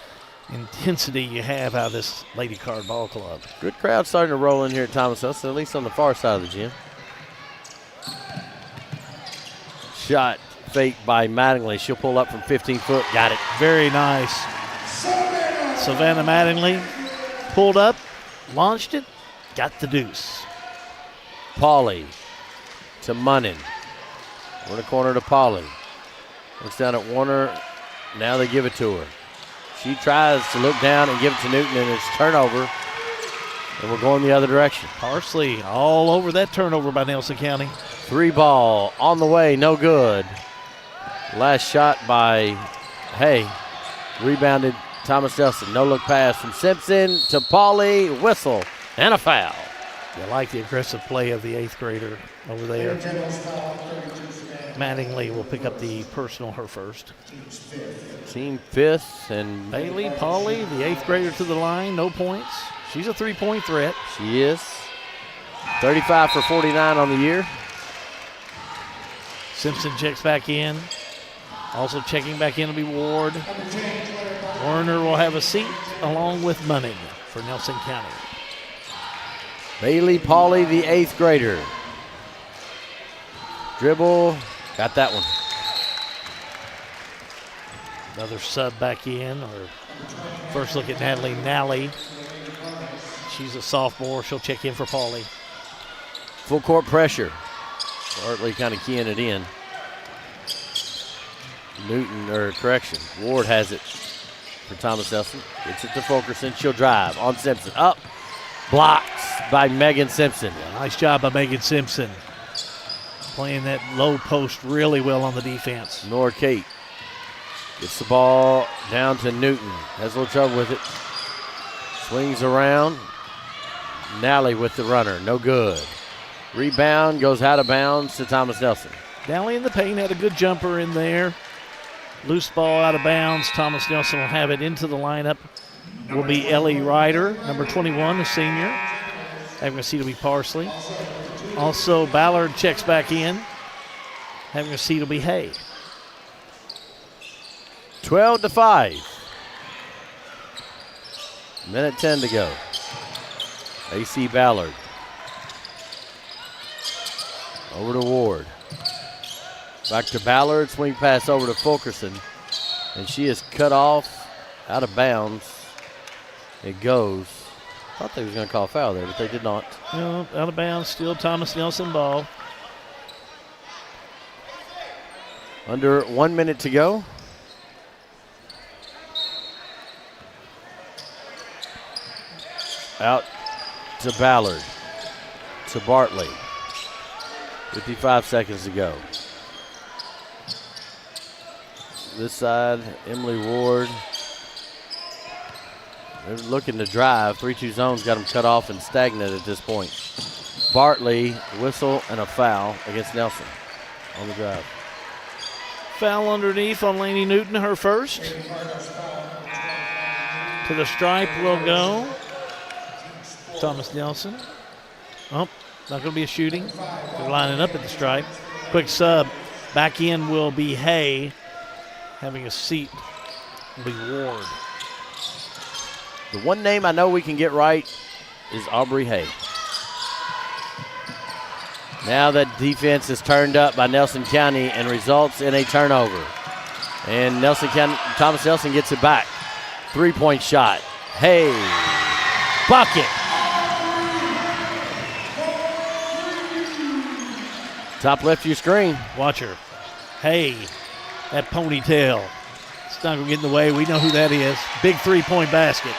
intensity you have out of this Lady Card Ball Club. Good crowd starting to roll in here at Thomas Nelson, at least on the far side of the gym. Shot fake by Mattingly. She'll pull up from 15 foot. Got it. Very nice. Savannah Mattingly pulled up, launched it, got the deuce. Pauly to Munnin. Warner corner to Pauly. Looks down at Warner. Now they give it to her. She tries to look down and give it to Newton, and it's turnover. And we're going the other direction. Parsley all over that turnover by Nelson County. 3 ball on the way, no good. Last shot by Hay. Rebounded Thomas Nelson. No look pass from Simpson to Pauly. Whistle and a foul. I like the aggressive play of the 8th grader over there. Mattingly will pick up the personal, her first. Team 5th, and Bailey Pauly, the 8th grader, to the line, no points. She's a 3-point threat. She is. 35 for 49 on the year. Simpson checks back in. Also checking back in will be Ward. Warner will have a seat along with Munning for Nelson County. Bailey Pauly, the 8th grader. Dribble, got that one. Another sub back in, or first look at Natalie Nally. She's a sophomore. She'll check in for Pauly. Full court pressure. Bartley kind of keying it in. Ward has it for Thomas Nelson. Gets it to Fulkerson. She'll drive on Simpson. Up. Blocks by Megan Simpson. Yeah, nice job by Megan Simpson. Playing that low post really well on the defense. Norkate gets the ball down to Newton. Has a little trouble with it. Swings around. Nally with the runner. No good. Rebound goes out of bounds to Thomas Nelson. Nally in the paint had a good jumper in there. Loose ball out of bounds. Thomas Nelson will have it into the lineup. Will be Ellie Ryder, number 21, the senior. Having a seat will be Parsley. Also, Ballard checks back in. Having a seat will be Hay. 12-5. Minute 10 to go. AC Ballard. Over to Ward. Back to Ballard. Swing pass over to Fulkerson. And she is cut off out of bounds. It goes. I thought they was going to call a foul there, but they did not. No, out of bounds. Still Thomas Nelson ball. Under 1 minute to go. Out to Ballard. To Bartley. 55 seconds to go. This side, Emily Ward. They're looking to drive. 3-2 zone's got them cut off and stagnant at this point. Bartley, whistle, and a foul against Nelson on the drive. Foul underneath on Lainey Newton, her first. To the stripe will go Thomas Nelson. Oh, not going to be a shooting. They're lining up at the stripe. Quick sub. Back in will be Hay. Having a seat will be Ward. The one name I know we can get right is Aubrey Hay. Now that defense is turned up by Nelson County and results in a turnover. And Nelson County, Thomas Nelson gets it back. 3-point shot. Hay. Bucket. Top left of your screen. Watch her. Hay. That ponytail. It's not going to get in the way. We know who that is. Big 3-point basket.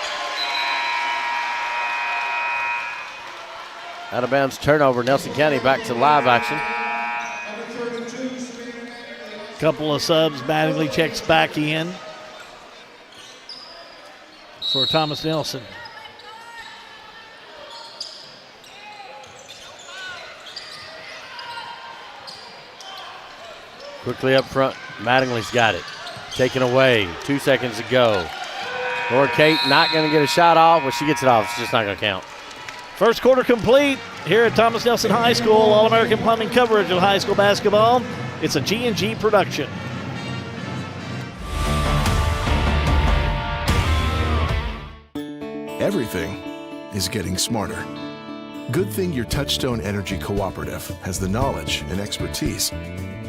Out of bounds turnover. Nelson County back to live action. Couple of subs. Mattingly checks back in for Thomas Nelson. Quickly up front, Mattingly's got it. Taken away, 2 seconds to go. Laura Kate not going to get a shot off, but she gets it off. It's just not going to count. First quarter complete here at Thomas Nelson High School. All-American Plumbing coverage of high school basketball. It's a G&G production. Everything is getting smarter. Good thing your Touchstone Energy Cooperative has the knowledge and expertise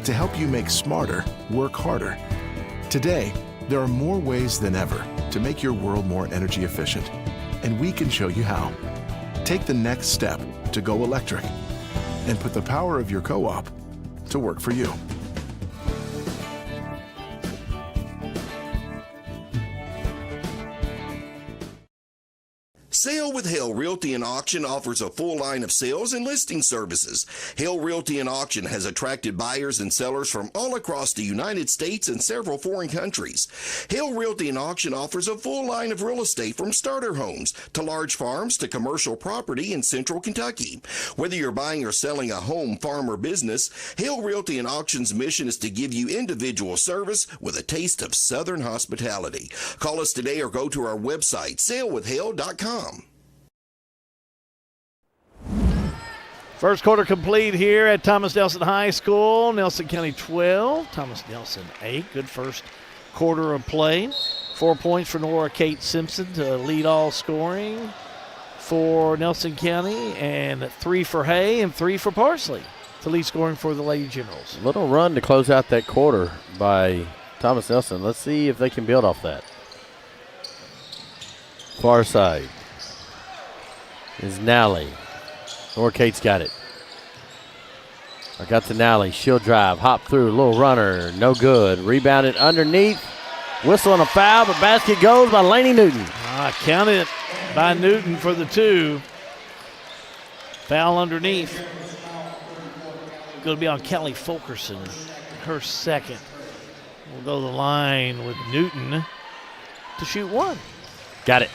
to help you make smarter work harder. Today, there are more ways than ever to make your world more energy efficient, and we can show you how. Take the next step to go electric and put the power of your co-op to work for you. Sale with Hale Realty and Auction offers a full line of sales and listing services. Hale Realty and Auction has attracted buyers and sellers from all across the United States and several foreign countries. Hale Realty and Auction offers a full line of real estate from starter homes to large farms to commercial property in central Kentucky. Whether you're buying or selling a home, farm, or business, Hale Realty and Auction's mission is to give you individual service with a taste of Southern hospitality. Call us today or go to our website, salewithhale.com. First quarter complete here at Thomas Nelson High School. Nelson County 12, Thomas Nelson 8. Good first quarter of play. 4 points for Nora Kate Simpson to lead all scoring for Nelson County, and 3 for Hay and 3 for Parsley to lead scoring for the Lady Generals. Little run to close out that quarter by Thomas Nelson. Let's see if they can build off that. Far side is Nally. Nora Kate's got it. I got to Nally. She'll drive. Hop through. Little runner. No good. Rebounded underneath. Whistle and a foul, but basket goes by Lainey Newton. Counted by Newton for the 2. Foul underneath. Going to be on Kelly Fulkerson. Her second. We'll go to the line with Newton to shoot 1. Got it.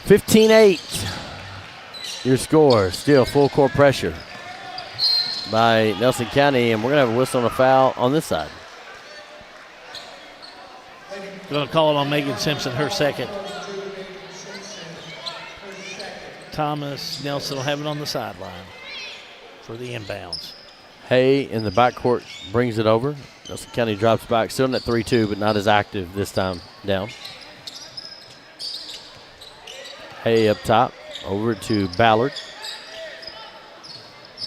15-8. Your score. Still full court pressure by Nelson County, and we're going to have a whistle and a foul on this side. Going to call it on Megan Simpson, her second. Thomas Nelson will have it on the sideline for the inbounds. Hay in the backcourt brings it over. Nelson County drops back, still in at 3-2, but not as active this time down. Hay up top, over to Ballard.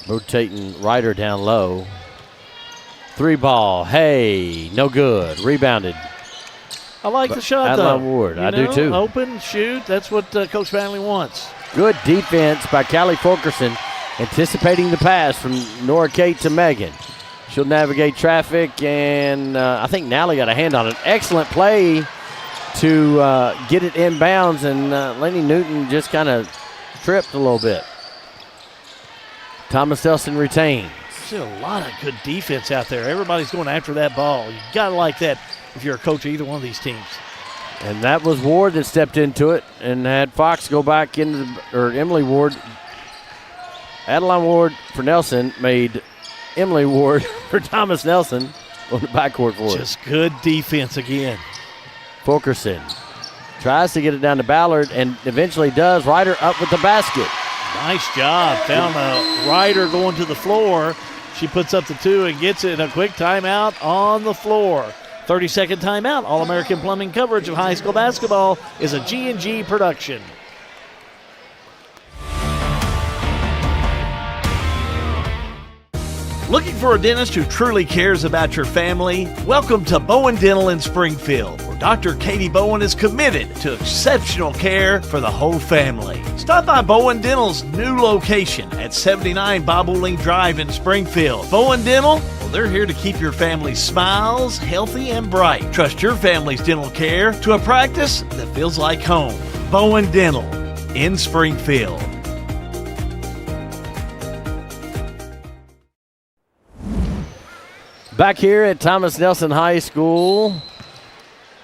Rotating Ryder down low. 3 ball, Hay, no good, rebounded. I like the shot, though. Adeline Ward, I do too. Open, shoot, that's what Coach Manley wants. Good defense by Callie Fulkerson, anticipating the pass from Nora Kate to Megan. She'll navigate traffic, and I think Nally got a hand on it. Excellent play to get it inbounds, and Lenny Newton just kind of tripped a little bit. Thomas Nelson retains. There's a lot of good defense out there. Everybody's going after that ball. You got to like that if you're a coach of either one of these teams. And that was Ward that stepped into it and had Fox go back into or Emily Ward. Adeline Ward for Nelson made Emily Ward for Thomas Nelson on the backcourt for it. Just good defense again. Fulkerson tries to get it down to Ballard and eventually does. Ryder up with the basket. Nice job. Found a Ryder going to the floor. She puts up the 2 and gets it. A quick timeout on the floor. 30-second timeout. All-American Plumbing coverage of high school basketball is a G&G production. Looking for a dentist who truly cares about your family? Welcome to Bowen Dental in Springfield, where Dr. Katie Bowen is committed to exceptional care for the whole family. Stop by Bowen Dental's new location at 79 Bobolink Drive in Springfield. Bowen Dental, well, they're here to keep your family's smiles healthy and bright. Trust your family's dental care to a practice that feels like home. Bowen Dental in Springfield. Back here at Thomas Nelson High School,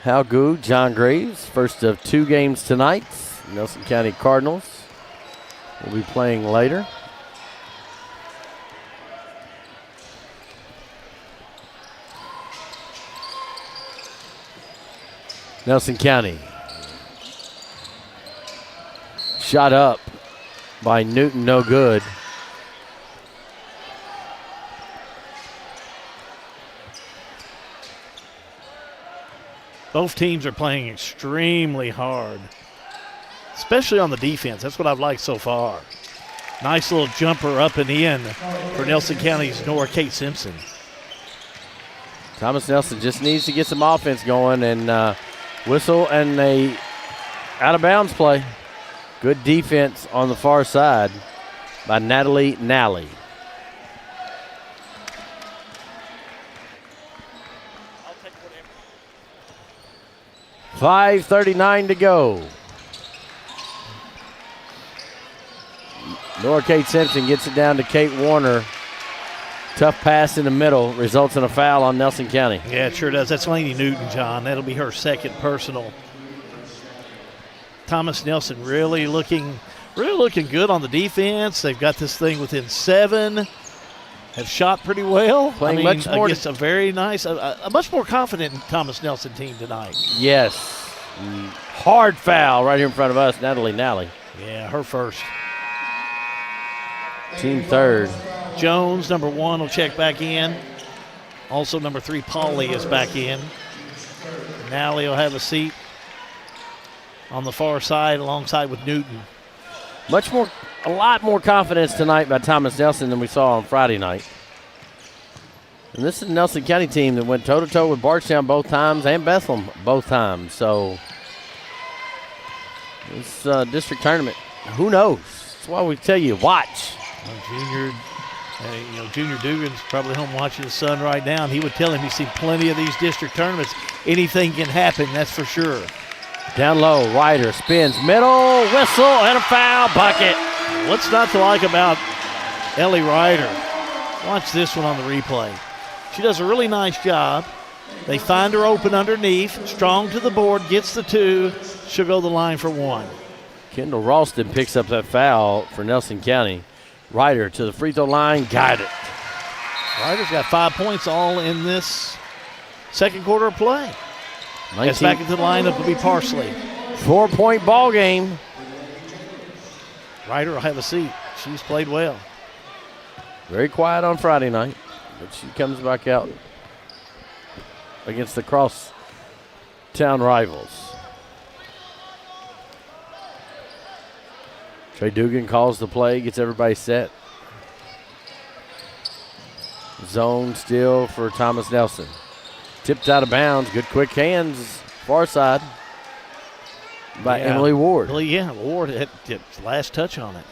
Hal Goog, John Graves, first of 2 games tonight. Nelson County Cardinals will be playing later. Nelson County. Shot up by Newton, no good. Both teams are playing extremely hard, especially on the defense. That's what I've liked so far. Nice little jumper up and in for Nelson County's Nora Kate Simpson. Thomas Nelson just needs to get some offense going and whistle and a out-of-bounds play. Good defense on the far side by Natalie Nally. 5:39 to go. Nora Kate Simpson gets it down to Kate Warner. Tough pass in the middle results in a foul on Nelson County. Yeah, it sure does. That's Lainey Newton, John. That'll be her second personal. Thomas Nelson really looking good on the defense. They've got this thing within 7. Have shot pretty well. Playing much more against a very nice, a much more confident Thomas Nelson team tonight. Yes. Hard foul right here in front of us, Natalie Nally. Yeah, her first. Team third. Jones, number 1, will check back in. Also, number 3, Pauly is back in. Nally will have a seat on the far side alongside with Newton. A lot more confidence tonight by Thomas Nelson than we saw on Friday night. And this is a Nelson County team that went toe-to-toe with Bardstown both times and Bethlehem both times. So this district tournament, who knows? That's why we tell you, watch. Junior Dugan's probably home watching his son right now, and he would tell him he's seen plenty of these district tournaments. Anything can happen, that's for sure. Down low, Ryder spins, middle, whistle, and a foul, bucket. What's not to like about Ellie Ryder? Watch this one on the replay. She does a really nice job. They find her open underneath, strong to the board, gets the 2. She'll go the line for 1. Kendall Ralston picks up that foul for Nelson County. Ryder to the free throw line, got it. Ryder's got 5 points all in this second quarter of play. Gets back into the lineup will be Parsley. 4-point ball game. Ryder will have a seat. She's played well. Very quiet on Friday night. but she comes back out against the cross-town rivals. Trey Dugan calls the play, gets everybody set. Zone still for Thomas Nelson. Tipped out of bounds. Good quick hands. Far side by Emily Ward. Ward had last touch on it.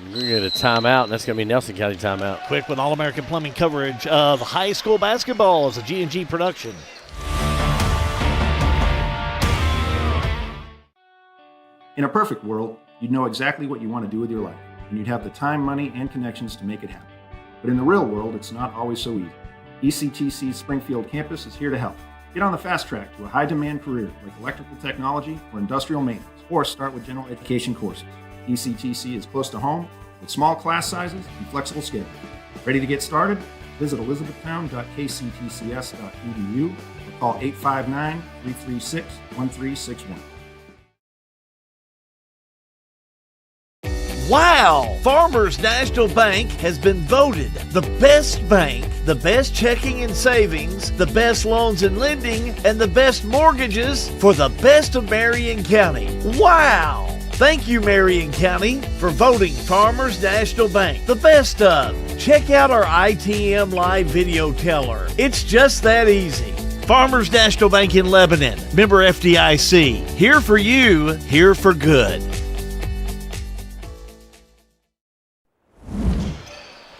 We're going to get a timeout, and that's going to be Nelson County timeout. Quick with All-American Plumbing coverage of high school basketball as a G&G production. In a perfect world, you'd know exactly what you want to do with your life, and you'd have the time, money, and connections to make it happen. But in the real world, it's not always so easy. ECTC's Springfield campus is here to help. Get on the fast track to a high-demand career like electrical technology or industrial maintenance, or start with general education courses. ECTC is close to home with small class sizes and flexible schedules. Ready to get started? Visit elizabethtown.kctcs.edu or call 859-336-1361. Wow! Farmers National Bank has been voted the best bank, the best checking and savings, the best loans and lending, and the best mortgages for the best of Marion County. Wow! Thank you, Marion County, for voting Farmers National Bank the best of. Check out our ITM live video teller. It's just that easy. Farmers National Bank in Lebanon, member FDIC. Here for you, here for good.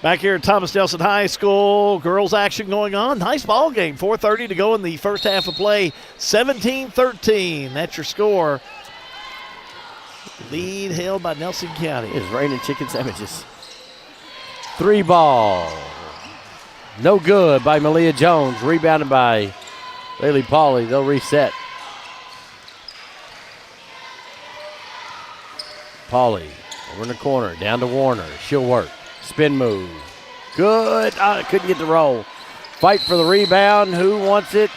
Back here at Thomas Nelson High School, girls action going on. Nice ball game. 4:30 to go in the first half of play. 17-13. That's your score. Lead held by Nelson County. It's raining chicken sandwiches. 3 ball. No good by Malia Jones. Rebounded by Bailey Pauley. They'll reset. Pauley over in the corner. Down to Warner. She'll work. Spin move. Good. Couldn't get the roll. Fight for the rebound. Who wants it?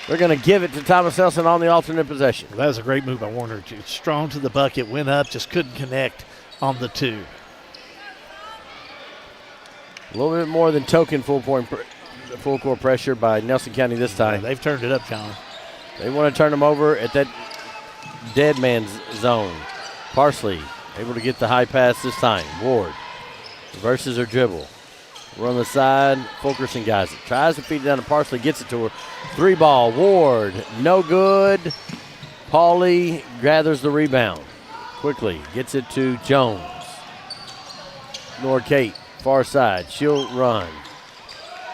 They're going to give it to Thomas Nelson on the alternate possession. That was a great move by Warner. Strong to the bucket. Went up. Just couldn't connect on the 2. A little bit more than token full court pressure by Nelson County this time. Yeah, they've turned it up, John. They want to turn them over at that dead man's zone. Parsley able to get the high pass this time. Ward reverses her dribble. Run the side. Fulkerson guys it. Tries to feed it down to Parsley. Gets it to her. 3 ball. Ward. No good. Pauley gathers the rebound. Quickly. Gets it to Jones. Nord Kate. Far side. She'll run.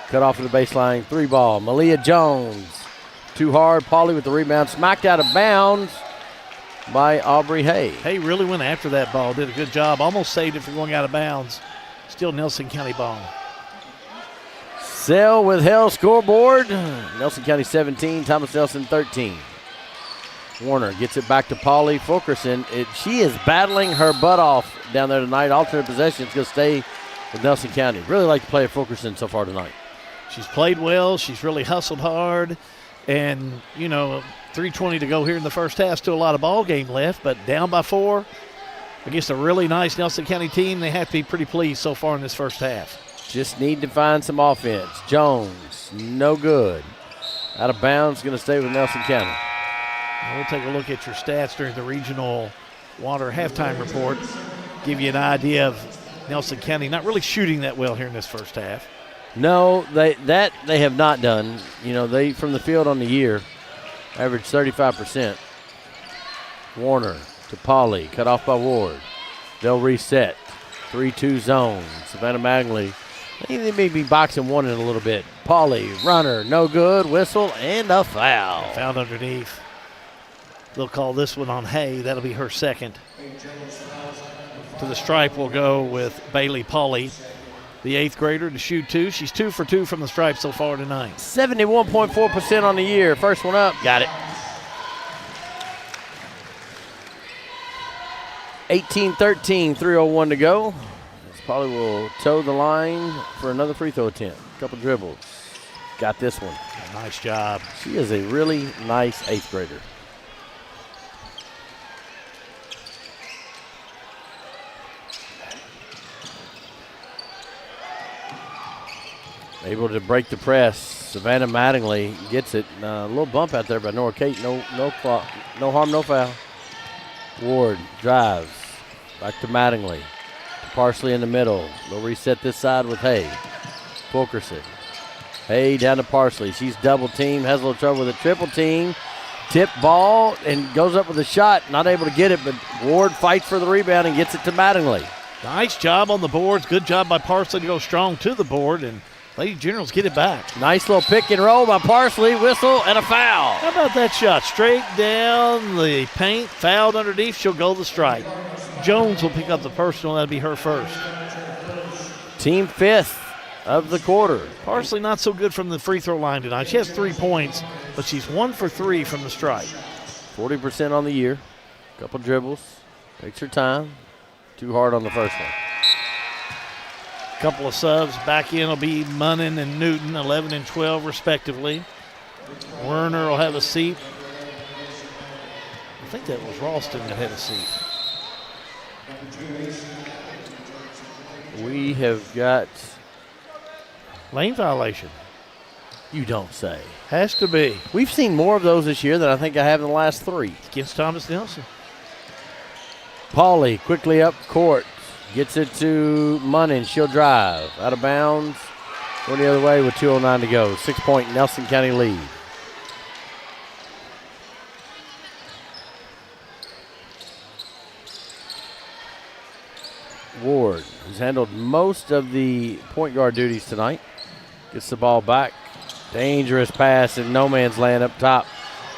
Cut off of the baseline. 3 ball. Malia Jones. Too hard. Pauley with the rebound. Smacked out of bounds by Aubrey Hay. Hay really went after that ball. Did a good job. Almost saved it from going out of bounds. Still Nelson County ball. Sell with Hell scoreboard. Nelson County 17, Thomas Nelson 13. Warner gets it back to Pauley Fulkerson. She is battling her butt off down there tonight. Alternate possession is going to stay with Nelson County. Really like to play at Fulkerson so far tonight. She's played well. She's really hustled hard. And, 3:20 to go here in the first half. Still a lot of ball game left, but down by 4 against a really nice Nelson County team. They have to be pretty pleased so far in this first half. Just need to find some offense. Jones, no good. Out of bounds, going to stay with Nelson County. We'll take a look at your stats during the regional water halftime report. Give you an idea of Nelson County not really shooting that well here in this first half. No, they have not done. They from the field on the year average 35%. Warner to Pauley, cut off by Ward. They'll reset. 3-2 zone. Savannah Magley, they may be boxing one in a little bit. Pauley, runner, no good. Whistle and a foul. Fouled underneath. They'll call this one on Hay. That'll be her second. To the stripe will go with Bailey Pauley, the 8th grader, to shoot 2. She's 2 for 2 from the stripe so far tonight. 71.4% on the year. First one up. Got it. 18-13, 3:01 to go. Pauley will toe the line for another free throw attempt. Couple dribbles. Got this one. Nice job. She is a really nice 8th grader. able to break the press. Savannah Mattingly gets it. A little bump out there by Nora Kate. No harm, no foul. Ward drives. Back to Mattingly. Parsley in the middle. They'll reset this side with Hay. Fulkerson. Hay down to Parsley. She's double teamed. Has a little trouble with a triple team. Tip ball and goes up with a shot. Not able to get it, but Ward fights for the rebound and gets it to Mattingly. Nice job on the boards. Good job by Parsley to go strong to the board, and Lady Generals get it back. Nice little pick and roll by Parsley. Whistle and a foul. How about that shot? Straight down the paint, fouled underneath. She'll go the strike. Jones will pick up the personal. That'll be her first. Team fifth of the quarter. Parsley not so good from the free throw line tonight. She has 3 points, but she's 1 for 3 from the strike. 40% on the year. Couple dribbles. Takes her time. Too hard on the first one. Couple of subs. Back in will be Munnin and Newton, 11 and 12 respectively. Werner will have a seat. I think that was Ralston that had a seat. We have got lane violation. You don't say. Has to be. We've seen more of those this year than I think I have in the last 3. Against Thomas Nelson. Pauly quickly up court. Gets it to Munnin. She'll drive. Out of bounds. Going the other way with 2:09 to go. 6-point Nelson County lead. Ward has handled most of the point guard duties tonight. Gets the ball back. Dangerous pass in no man's land up top.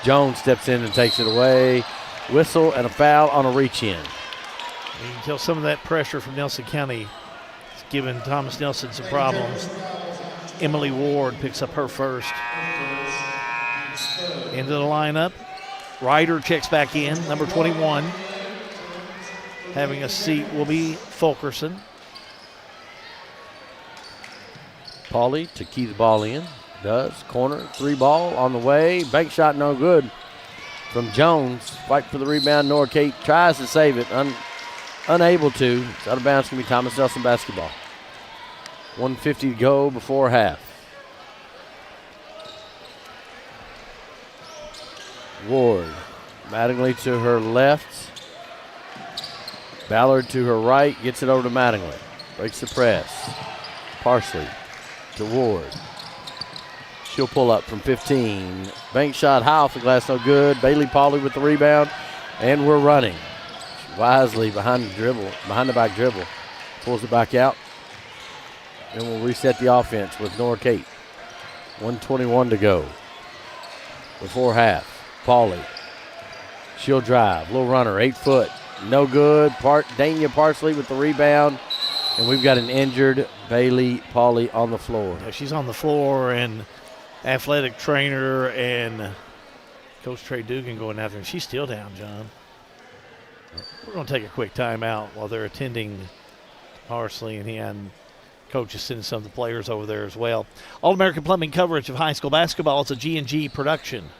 Jones steps in and takes it away. Whistle and a foul on a reach in. You can tell some of that pressure from Nelson County is giving Thomas Nelson some problems. Emily Ward picks up her first. Into the lineup. Ryder checks back in, number 21. Having a seat will be Fulkerson. Pauly to key the ball in. Does. Corner. 3 ball on the way. Bank shot no good from Jones. Fight for the rebound. Nora Kate tries to save it. Unable to. It's out of bounds. It's going to be Thomas Nelson basketball. 1:50 to go before half. Ward. Mattingly to her left. Ballard to her right. Gets it over to Mattingly. Breaks the press. Parsley to Ward. She'll pull up from 15. Bank shot high off the glass, no good. Bailey Pauly with the rebound. And we're running. Wisely behind the back dribble. Pulls it back out. And we'll reset the offense with Nora Kate. 1:21 to go before half. Pauly. She'll drive. Little runner, 8 foot. No good. Dania Parsley with the rebound. And we've got an injured Bailey Pauly on the floor. Yeah, she's on the floor, and athletic trainer and Coach Trey Dugan going after her. She's still down, John. We're going to take a quick timeout while they're attending Parsley, and Coach is sending some of the players over there as well. All-American Plumbing coverage of high school basketball. It's a G&G production.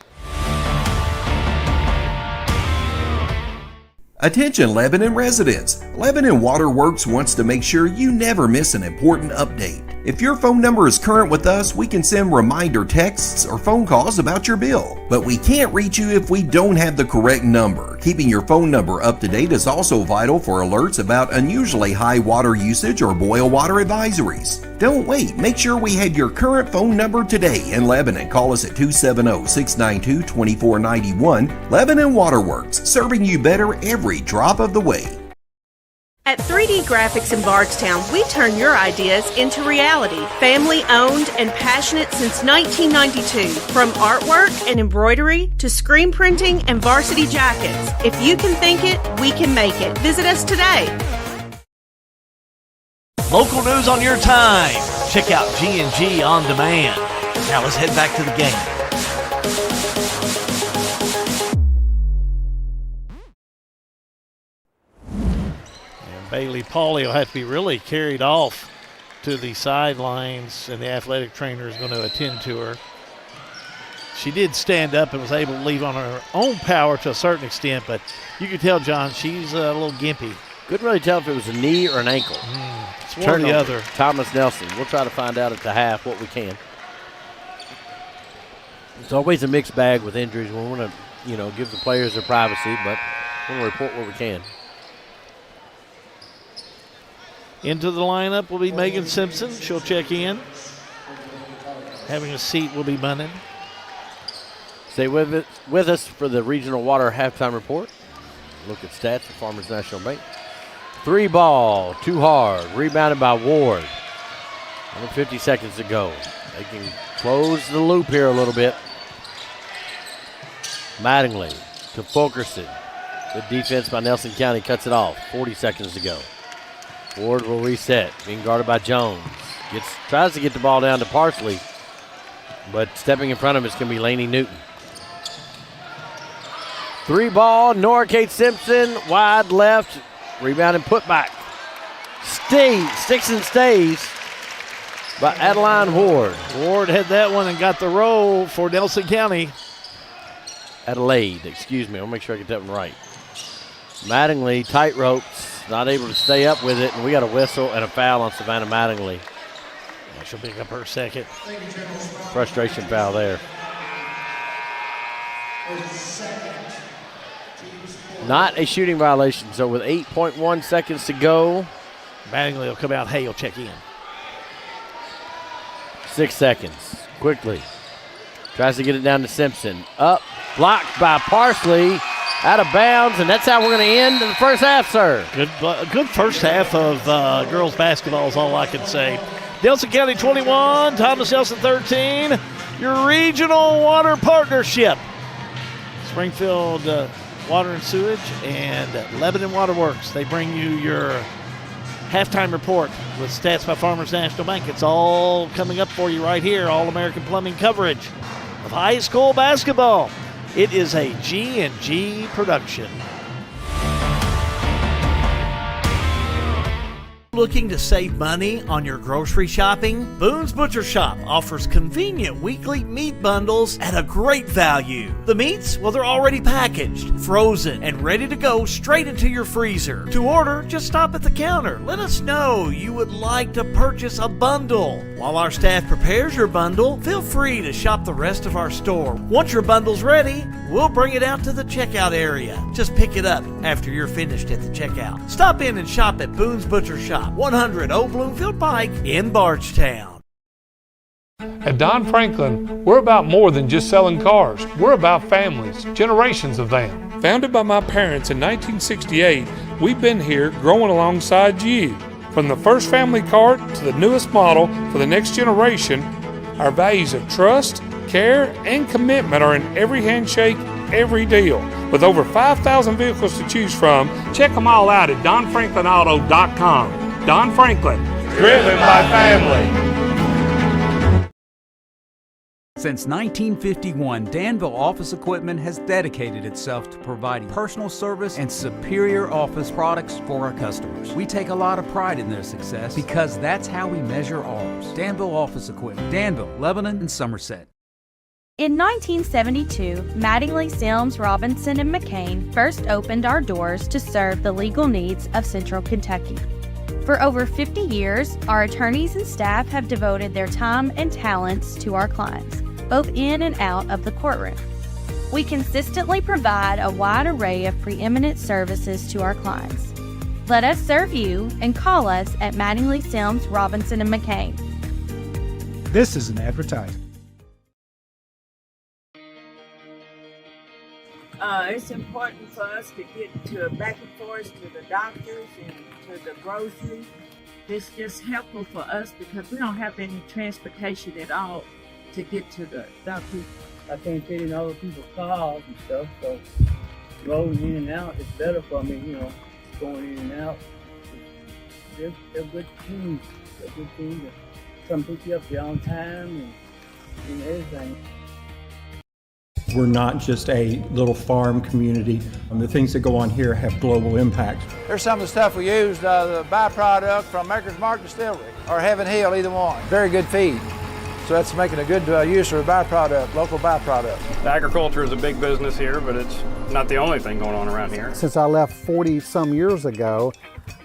Attention Lebanon residents. Lebanon Waterworks wants to make sure you never miss an important update. If your phone number is current with us, we can send reminder texts or phone calls about your bill. But we can't reach you if we don't have the correct number. Keeping your phone number up to date is also vital for alerts about unusually high water usage or boil water advisories. Don't wait. Make sure we have your current phone number today in Lebanon. Call us at 270-692-2491. Lebanon Waterworks, serving you better every drop of the way. At 3D Graphics in Bardstown, we turn your ideas into reality. Family owned and passionate since 1992. From artwork and embroidery to screen printing and varsity jackets. If you can think it, we can make it. Visit us today. Local news on your time. Check out G&G On Demand. Now let's head back to the game. Bailey Pauly will have to be really carried off to the sidelines, and the athletic trainer is going to attend to her. She did stand up and was able to leave on her own power to a certain extent, but you could tell, John, she's a little gimpy. Couldn't really tell if it was a knee or an ankle. It's It's one or the other. Thomas Nelson. We'll try to find out at the half what we can. It's always a mixed bag with injuries. We want to, give the players their privacy, but we'll report what we can. Into the lineup will be Megan Simpson. She'll check in. Having a seat will be Bunnan. Stay with us for the Regional Water halftime report. Look at stats for Farmers National Bank. 3 ball, too hard, rebounded by Ward. Under 50 seconds to go. They can close the loop here a little bit. Mattingly to Fulkerson. Good defense by Nelson County, cuts it off. 40 seconds to go. Ward will reset, being guarded by Jones. Tries to get the ball down to Parsley, but stepping in front of him is going to be Laney Newton. 3 ball, Nora Kate Simpson, wide left, rebound and put back. Sticks and stays by Adeline Ward. Ward had that one and got the roll for Nelson County. Adelaide, excuse me. I'll make sure I get that one right. Mattingly, tight ropes, not able to stay up with it, and we got a whistle and a foul on Savannah Mattingly. Yeah, she'll pick up her second. Frustration foul there. Not a shooting violation, so with 8.1 seconds to go. Mattingly will come out. Hay will check in. 6 seconds, quickly. Tries to get it down to Simpson. Up, blocked by Parsley. Out of bounds, and that's how we're going to end the first half, sir. Good first half of girls basketball is all I can say. Nelson County 21, Thomas Nelson 13. Your regional water partnership. Springfield Water and Sewage and Lebanon Water Works. They bring you your halftime report with stats by Farmers National Bank. It's all coming up for you right here. All-American Plumbing coverage of high school basketball. It is a G&G production. Looking to save money on your grocery shopping? Boone's Butcher Shop offers convenient weekly meat bundles at a great value. The meats, well, they're already packaged, frozen, and ready to go straight into your freezer. To order, just stop at the counter. Let us know you would like to purchase a bundle. While our staff prepares your bundle, feel free to shop the rest of our store. Once your bundle's ready, we'll bring it out to the checkout area. Just pick it up after you're finished at the checkout. Stop in and shop at Boone's Butcher Shop, 100 Old Bloomfield Pike in Bardstown. At Don Franklin, we're about more than just selling cars. We're about families, generations of them. Founded by my parents in 1968, we've been here growing alongside you. From the first family car to the newest model for the next generation, our values of trust, care, and commitment are in every handshake, every deal. With over 5,000 vehicles to choose from, check them all out at DonFranklinAuto.com. Don Franklin, driven by family. Since 1951, Danville Office Equipment has dedicated itself to providing personal service and superior office products for our customers. We take a lot of pride in their success because that's how we measure ours. Danville Office Equipment, Danville, Lebanon, and Somerset. In 1972, Mattingly, Sims, Robinson, and McCain first opened our doors to serve the legal needs of Central Kentucky. For over 50 years, our attorneys and staff have devoted their time and talents to our clients, both in and out of the courtroom. We consistently provide a wide array of preeminent services to our clients. Let us serve you and call us at Mattingly, Sims, Robinson, and McCain. This is an advertisement. It's important for us to get to back and forth to the doctors and to the grocery. It's just helpful for us because we don't have any transportation at all to get to the doctors. I can't fit in other people's cars and stuff, so rolling in and out is better for me, going in and out. They're good teams. They're good teams that come pick you up there on time and everything. We're not just a little farm community. The things that go on here have global impact. There's some of the stuff we used, the byproduct from Maker's Mark Distillery or Heaven Hill, either one. Very good feed. So that's making a good use of a byproduct, local byproduct. Agriculture is a big business here, but it's not the only thing going on around here. Since I left 40 some years ago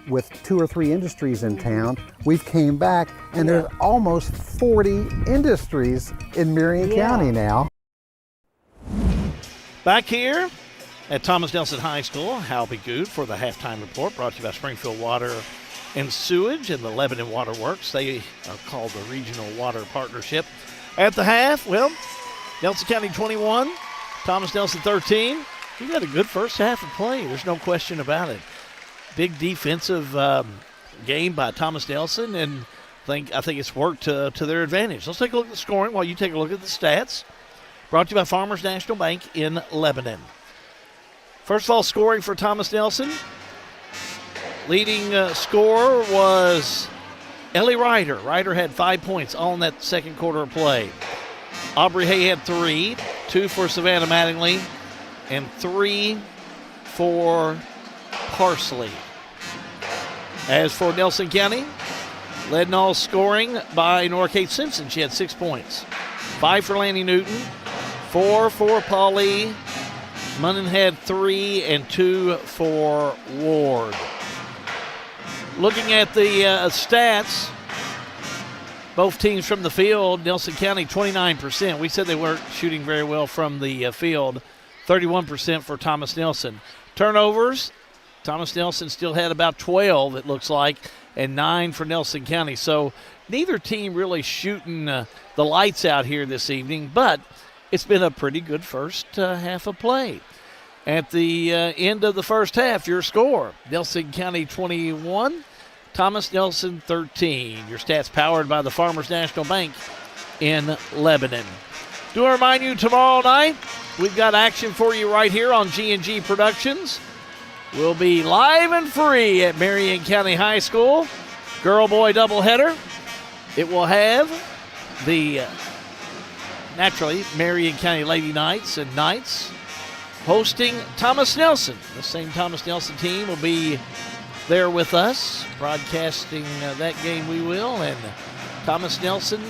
with 2 or 3 industries in town, we've came back and there's almost 40 industries in Marion County now. Back here at Thomas Nelson High School, Hal Good for the halftime report, brought to you by Springfield Water and Sewage and the Lebanon Water Works. They are called the Regional Water Partnership. At the half, well, Nelson County 21, Thomas Nelson 13. We've had a good first half of play. There's no question about it. Big defensive game by Thomas Nelson, and I think it's worked to their advantage. Let's take a look at the scoring while you take a look at the stats. Brought to you by Farmers National Bank in Lebanon. First of all, scoring for Thomas Nelson. Leading scorer was Ellie Ryder. Ryder had 5 points all in that second quarter of play. Aubrey Hay had 3, 2 for Savannah Mattingly, and 3 for Parsley. As for Nelson County, led in all scoring by Nora Kate Simpson. She had 6 points. 5 for Lanny Newton, 4 for Paulie. Munnan had 3 and 2 for Ward. Looking at the stats, both teams from the field, Nelson County 29%. We said they weren't shooting very well from the field. 31% for Thomas Nelson. Turnovers, Thomas Nelson still had about 12, it looks like, and 9 for Nelson County. So neither team really shooting the lights out here this evening, but it's been a pretty good first half of play. At the end of the first half, your score, Nelson County 21, Thomas Nelson 13. Your stats powered by the Farmers National Bank in Lebanon. Do I remind you, tomorrow night, we've got action for you right here on G&G Productions. We'll be live and free at Marion County High School. Girl-boy doubleheader. It will have the, naturally, Marion County Lady Knights and Knights hosting Thomas Nelson. The same Thomas Nelson team will be there with us, broadcasting that game we will, and Thomas Nelson,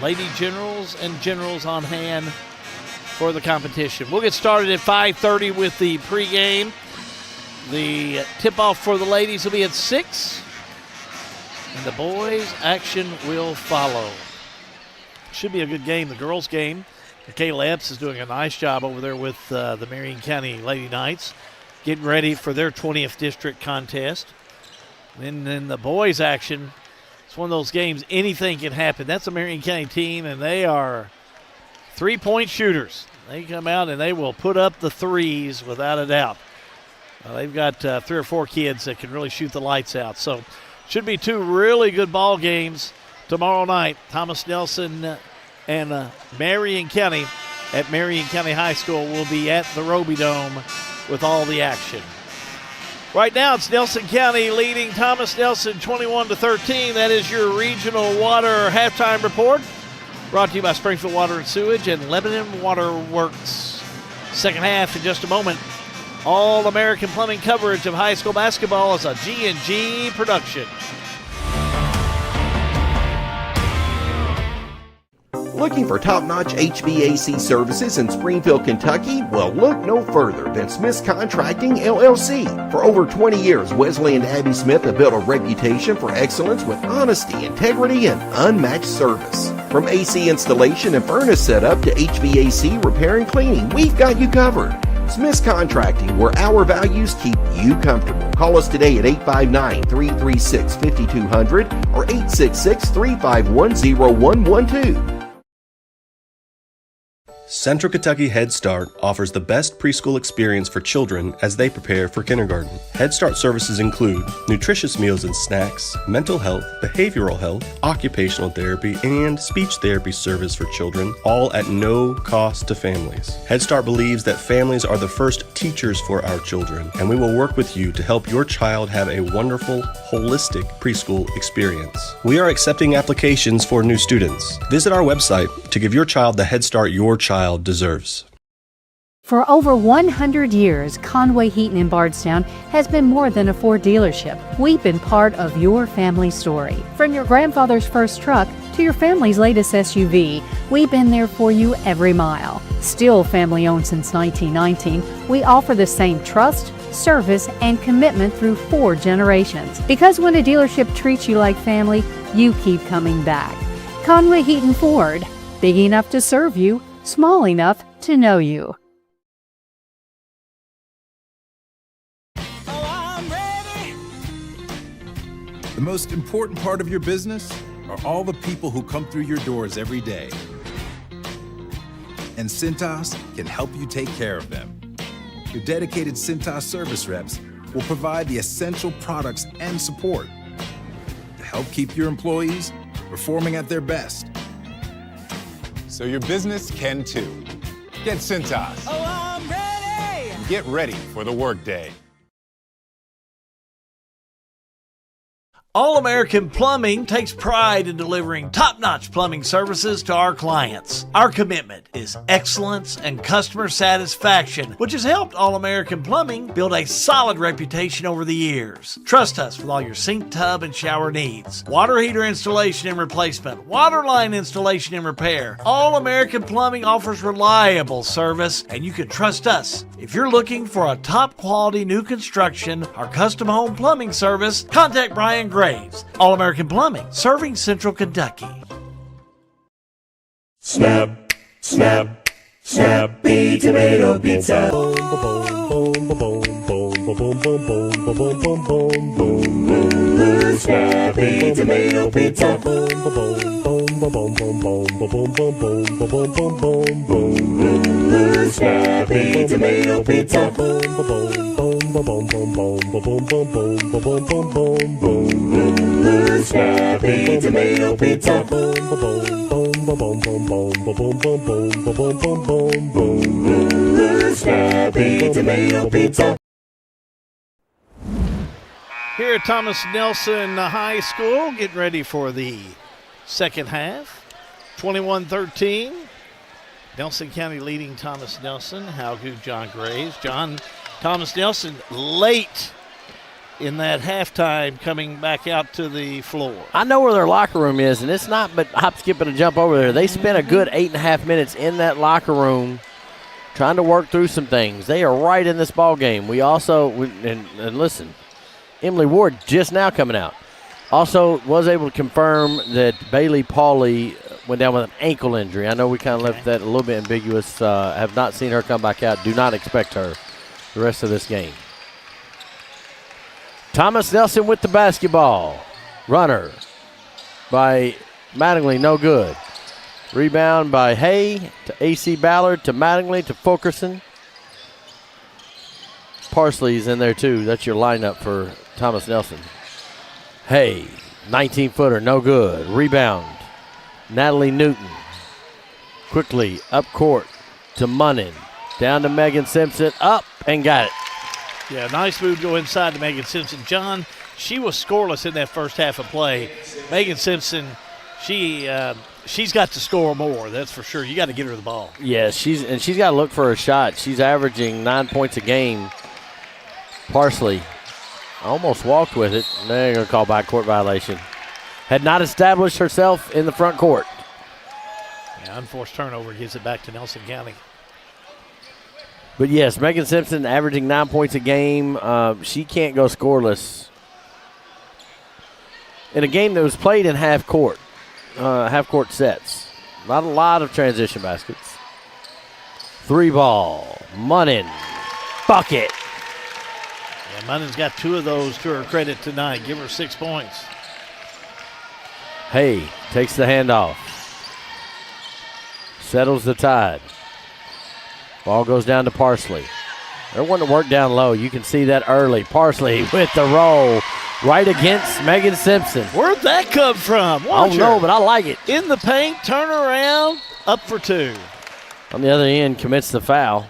Lady Generals, and Generals on hand for the competition. We'll get started at 5:30 with the pregame. The tip-off for the ladies will be at 6, and the boys' action will follow. Should be a good game. The girls' game, Michaela Epps is doing a nice job over there with the Marion County Lady Knights, getting ready for their 20th district contest. And then the boys' action, it's one of those games, anything can happen. That's a Marion County team, and they are three-point shooters. They come out and they will put up the threes without a doubt. They've got 3 or 4 kids that can really shoot the lights out. So should be 2 really good ball games tomorrow night. Thomas Nelson and Marion County at Marion County High School will be at the Roby Dome with all the action. Right now it's Nelson County leading Thomas Nelson 21-13. That is your Regional Water halftime report, brought to you by Springfield Water and Sewage and Lebanon Water Works. Second half in just a moment. All-American Plumbing coverage of high school basketball is a G&G production. Looking for top-notch HVAC services in Springfield, Kentucky? Well, look no further than Smith's Contracting, LLC. For over 20 years, Wesley and Abby Smith have built a reputation for excellence with honesty, integrity, and unmatched service. From AC installation and furnace setup to HVAC repair and cleaning, we've got you covered. Smith's Contracting, where our values keep you comfortable. Call us today at 859-336-5200 or 866-351-0112. Central Kentucky Head Start offers the best preschool experience for children as they prepare for kindergarten. Head Start services include nutritious meals and snacks, mental health, behavioral health, occupational therapy, and speech therapy service for children, all at no cost to families. Head Start believes that families are the first teachers for our children, and we will work with you to help your child have a wonderful, holistic preschool experience. We are accepting applications for new students. Visit our website to give your child the Head Start your child deserves. For over 100 years, Conway Heaton in Bardstown has been more than a Ford dealership. We've been part of your family story. From your grandfather's first truck to your family's latest SUV, we've been there for you every mile. Still family owned since 1919, we offer the same trust, service, and commitment through 4 generations. Because when a dealership treats you like family, you keep coming back. Conway Heaton Ford, big enough to serve you, small enough to know you. The most important part of your business are all the people who come through your doors every day. And Cintas can help you take care of them. Your dedicated Cintas service reps will provide the essential products and support to help keep your employees performing at their best. So your business can too. Get Cintas. Oh, I'm ready! Get ready for the workday. All-American Plumbing takes pride in delivering top-notch plumbing services to our clients. Our commitment is excellence and customer satisfaction, which has helped All-American Plumbing build a solid reputation over the years. Trust us with all your sink, tub, and shower needs. Water heater installation and replacement, water line installation and repair. All-American Plumbing offers reliable service, and you can trust us. If you're looking for a top-quality new construction or custom home plumbing service, contact Brian Graves. All-American Plumbing, serving Central Kentucky. Snap, snap, Snappy Tomato Pizza. Snappy Tomato Pizza. Snappy Tomato Pizza. Snappy Tomato Pizza. Snappy Tomato Pizza. Here at Thomas Nelson High School, getting ready for the second half. 21-13. Nelson County leading Thomas Nelson. How good John Graves. Thomas Nelson late in that halftime coming back out to the floor. I know where their locker room is, and it's not but hop, skip, and a jump over there. They spent a good 8.5 minutes in that locker room trying to work through some things. They are right in this ball game. We also, and listen, Emily Ward just now coming out. Also was able to confirm that Bailey Pauley went down with an ankle injury. I know we kind of left that a little bit ambiguous. Have not seen her come back out. Do not expect her the rest of this game. Thomas Nelson with the basketball. Runner by Mattingly, no good. Rebound by Hay to A.C. Ballard to Mattingly to Fulkerson. Parsley's in there too. That's your lineup for Thomas Nelson. Hay, 19-footer, no good. Rebound, Natalie Newton. Quickly up court to Munnin. Down to Megan Simpson, up and got it. Yeah, nice move to go inside to Megan Simpson. John, she was scoreless in that first half of play. Megan Simpson, she's got to score more, that's for sure. You got to get her the ball. Yeah, she's got to look for a shot. She's averaging 9 points a game. Parsley almost walked with it. They're going to call backcourt violation. Had not established herself in the front court. Yeah, unforced turnover gives it back to Nelson County. But yes, Megan Simpson averaging 9 points a game. She can't go scoreless in a game that was played in half court sets. Not a lot of transition baskets. 3 ball, Munnin, bucket. Yeah, Munnin's got 2 of those to her credit tonight. Give her 6 points. Hay takes the handoff. Settles the tide. Ball goes down to Parsley. They're wanting to work down low. You can see that early. Parsley with the roll right against Megan Simpson. Where'd that come from? I don't know, but I like it. In the paint, turn around, up for 2. On the other end, commits the foul.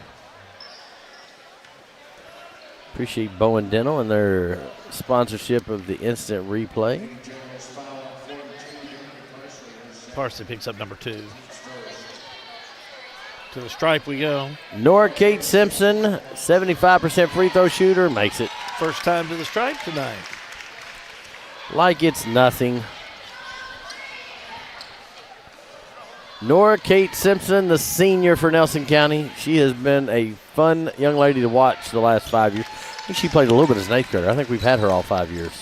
Appreciate Bowen Dental and their sponsorship of the instant replay. Parsley picks up number 2. To the stripe we go. Nora Kate Simpson, 75% free throw shooter, makes it. First time to the stripe tonight. Like it's nothing. Nora Kate Simpson, the senior for Nelson County. She has been a fun young lady to watch the last 5 years. I think she played a little bit as an 8th grader. I think we've had her all 5 years.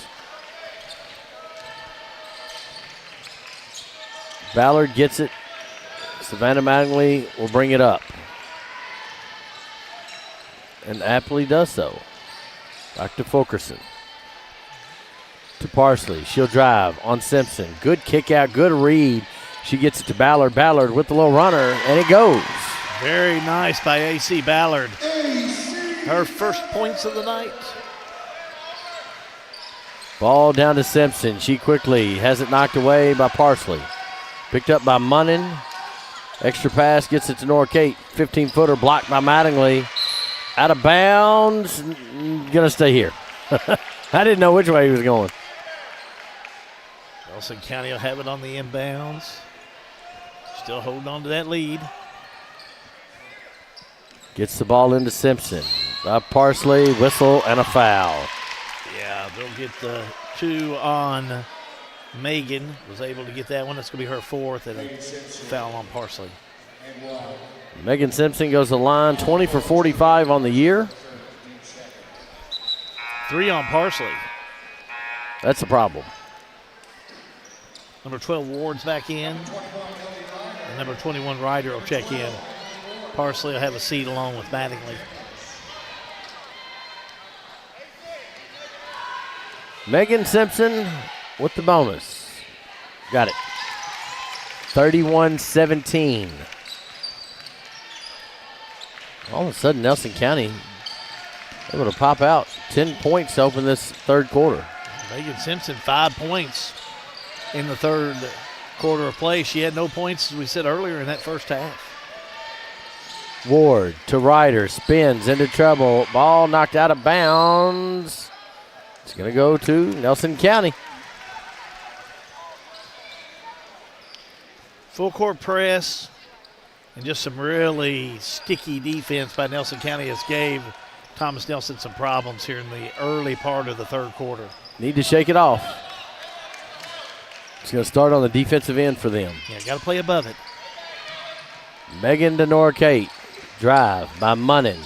Ballard gets it. Savannah Mattingly will bring it up. And aptly does so. Back to Fulkerson. To Parsley. She'll drive on Simpson. Good kick out, good read. She gets it to Ballard. Ballard with the little runner, and it goes. Very nice by A.C. Ballard. Her first points of the night. Ball down to Simpson. She quickly has it knocked away by Parsley. Picked up by Munnin. Extra pass gets it to Nora Kate. 15-footer blocked by Mattingly. Out of bounds. Gonna stay here. I didn't know which way he was going. Nelson County will have it on the inbounds. Still holding on to that lead. Gets the ball into Simpson. Parsley, whistle, and a foul. Yeah, they'll get the 2 on Megan. Was able to get that one. That's going to be her 4th, and a foul on Parsley. Megan Simpson goes to the line, 20 for 45 on the year. 3 on Parsley. That's a problem. Number 12, Ward's back in. And number 21, Ryder will check in. Parsley will have a seat along with Mattingly. Megan Simpson with the bonus. Got it. 31-17. All of a sudden, Nelson County able to pop out 10 points to open this third quarter. Megan Simpson, 5 points in the third quarter of play. She had no points, as we said earlier, in that first half. Ward to Ryder, spins into trouble. Ball knocked out of bounds. It's going to go to Nelson County. Full court press and just some really sticky defense by Nelson County has gave Thomas Nelson some problems here in the early part of the third quarter. Need to shake it off. It's going to start on the defensive end for them. Yeah, got to play above it. Megan to Nora Kate. Drive by Munnin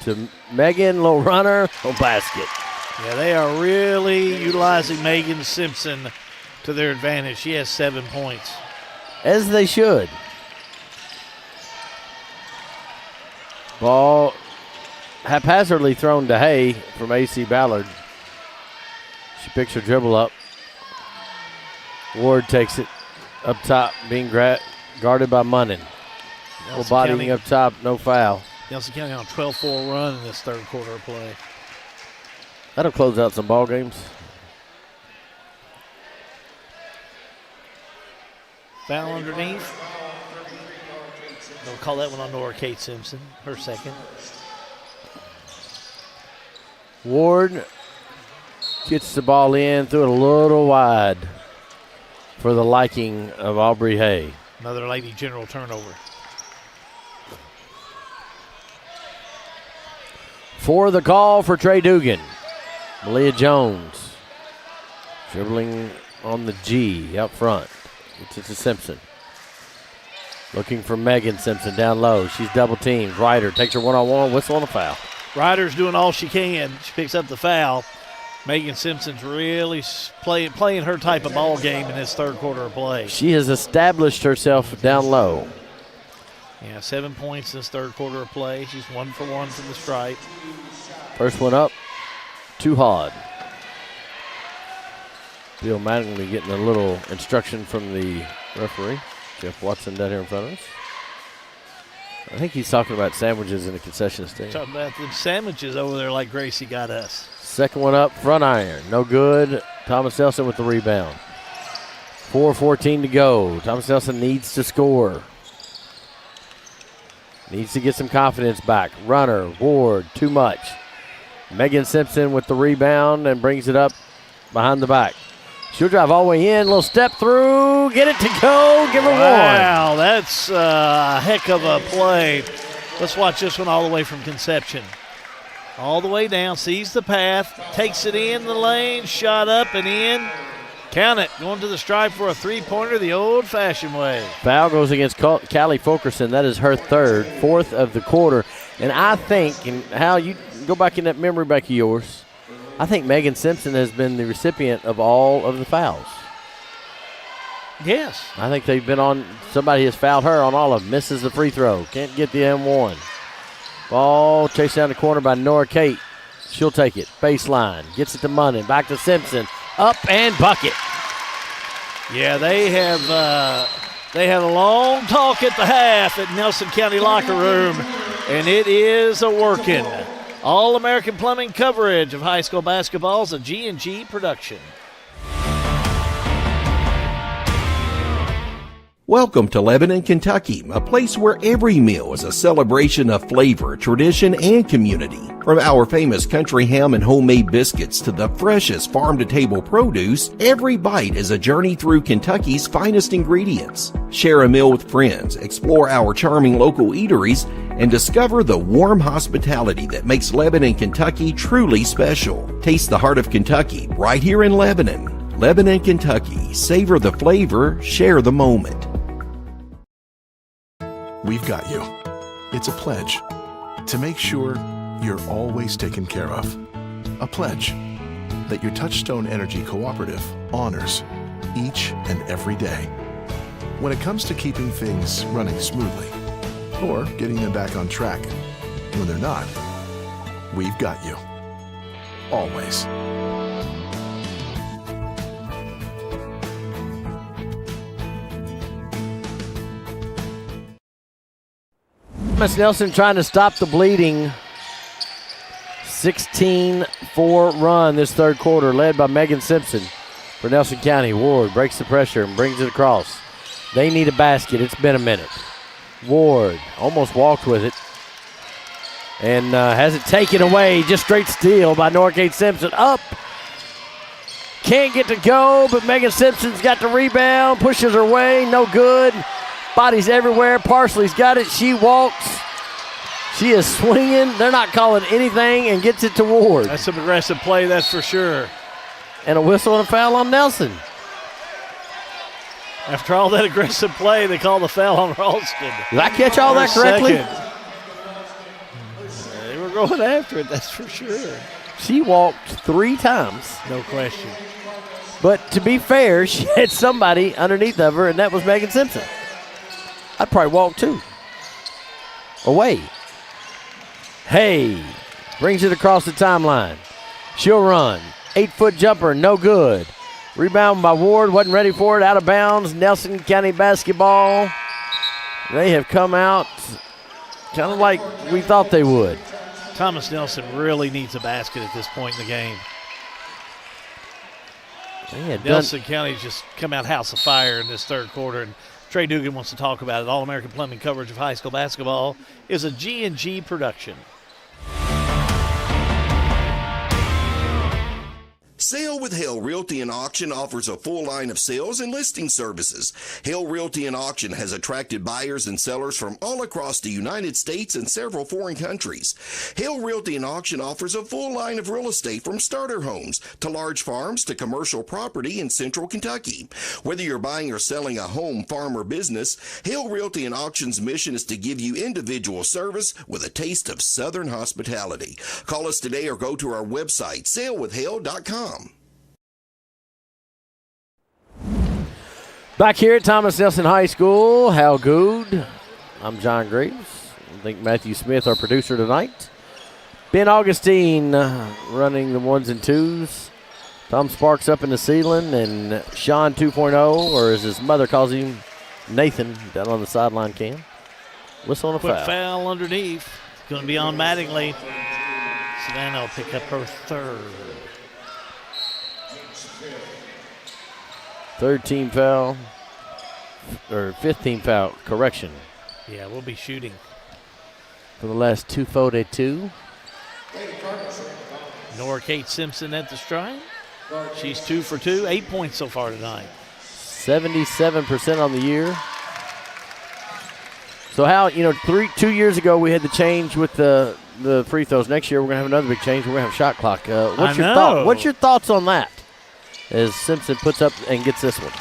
to Megan, little runner, little basket. Yeah, they are really utilizing Megan Simpson to their advantage. She has 7 points. As they should. Ball haphazardly thrown to Hay from A.C. Ballard. She picks her dribble up. Ward takes it up top, being guarded by Munnin. Little bodying up top, no foul. Nelson County on a 12-4 run in this third quarter of play. That'll close out some ball games. Foul underneath. They'll call that one on Nora Kate Simpson, her second. Ward gets the ball in, threw it a little wide for the liking of Aubrey Hay. Another Lady General turnover. For the call for Trey Dugan, Malia Jones dribbling on the G out front. Gets it to Simpson. Looking for Megan Simpson down low. She's double teamed. Ryder takes her one-on-one, whistle on a foul. Ryder's doing all she can. She picks up the foul. Megan Simpson's really playing her type of ball game in this third quarter of play. She has established herself down low. Yeah, 7 points in this third quarter of play. She's 1 for 1 from the stripe. First one up, too hard. Bill Mattingly getting a little instruction from the referee. Jeff Watson down here in front of us. I think he's talking about sandwiches in the concession stand. Talking about the sandwiches over there like Gracie got us. Second one up, front iron. No good. Thomas Nelson with the rebound. 4:14 to go. Thomas Nelson needs to score. Needs to get some confidence back. Runner, Ward, too much. Megan Simpson with the rebound and brings it up behind the back. She'll drive all the way in, little step through, get it to go, give her one. Wow, that's a heck of a play. Let's watch this one all the way from Conception. All the way down, sees the path, takes it in the lane, shot up and in. Count it, going to the stripe for a three-pointer the old-fashioned way. Foul goes against Callie Fulkerson. That is her fourth of the quarter. And I think, and Hal, you go back in that memory bank of yours, I think Megan Simpson has been the recipient of all of the fouls. Yes. I think they've been on, somebody has fouled her on all of them. Misses the free throw. Can't get the M1. Ball chased down the corner by Nora Kate. She'll take it. Baseline. Gets it to Munnin. Back to Simpson. Up and bucket. Yeah, they have a long talk at the half at Nelson County locker room, and it is a working. All-American Plumbing coverage of high school basketball is a G&G production. Welcome to Lebanon, Kentucky, a place where every meal is a celebration of flavor, tradition, and community. From our famous country ham and homemade biscuits to the freshest farm-to-table produce, every bite is a journey through Kentucky's finest ingredients. Share a meal with friends, explore our charming local eateries, and discover the warm hospitality that makes Lebanon, Kentucky truly special. Taste the heart of Kentucky right here in Lebanon. Lebanon, Kentucky. Savor the flavor, share the moment. We've got you. It's a pledge to make sure you're always taken care of. A pledge that your Touchstone Energy Cooperative honors each and every day. When it comes to keeping things running smoothly or getting them back on track when they're not, we've got you. Always. Miss Nelson trying to stop the bleeding. 16-4 run this third quarter, led by Megan Simpson for Nelson County. Ward breaks the pressure and brings it across. They need a basket. It's been a minute. Ward almost walked with it and has it taken away. Just straight steal by Norcade Simpson. Up. Can't get to go, but Megan Simpson's got the rebound. Pushes her way. No good. Bodies everywhere. Parsley's got it. She walks. She is swinging. They're not calling anything and gets it to Ward. That's some aggressive play, that's for sure. And a whistle and a foul on Nelson. After all that aggressive play, they call the foul on Ralston. Did I catch all that correctly? They were going after it, that's for sure. She walked 3 times. No question. But to be fair, she had somebody underneath of her, and that was Megan Simpson. I'd probably walk 2. Away. Hey, brings it across the timeline. She'll run. 8-foot jumper, no good. Rebound by Ward, wasn't ready for it, out of bounds. Nelson County basketball. They have come out kind of like we thought they would. Thomas Nelson really needs a basket at this point in the game. Nelson County's just come out house of fire in this third quarter, and Trey Dugan wants to talk about it. All-American Plumbing coverage of high school basketball is a G&G production. Sale with Hale Realty and Auction offers a full line of sales and listing services. Hale Realty and Auction has attracted buyers and sellers from all across the United States and several foreign countries. Hale Realty and Auction offers a full line of real estate from starter homes to large farms to commercial property in central Kentucky. Whether you're buying or selling a home, farm, or business, Hale Realty and Auction's mission is to give you individual service with a taste of Southern hospitality. Call us today or go to our website, salewithhale.com. Back here at Thomas Nelson High School, Hal Good. I'm John Graves. I think Matthew Smith, our producer tonight. Ben Augustine running the 1s and 2s. Tom Sparks up in the ceiling, and Sean 2.0, or as his mother calls him, Nathan, down on the sideline cam. Whistle and a Quick foul. foul underneath. Going to be on Mattingly. Savannah will pick up her third. Third team foul, or 15 foul, correction. Yeah, we'll be shooting. For the last 2-42. Nora Kate Simpson at the strike. She's 2 for 2, 8 points so far tonight. 77% on the year. So how, 2 years ago we had the change with the free throws. Next year we're going to have another big change. We're going to have a shot clock. What's your thoughts on that as Simpson puts up and gets this one?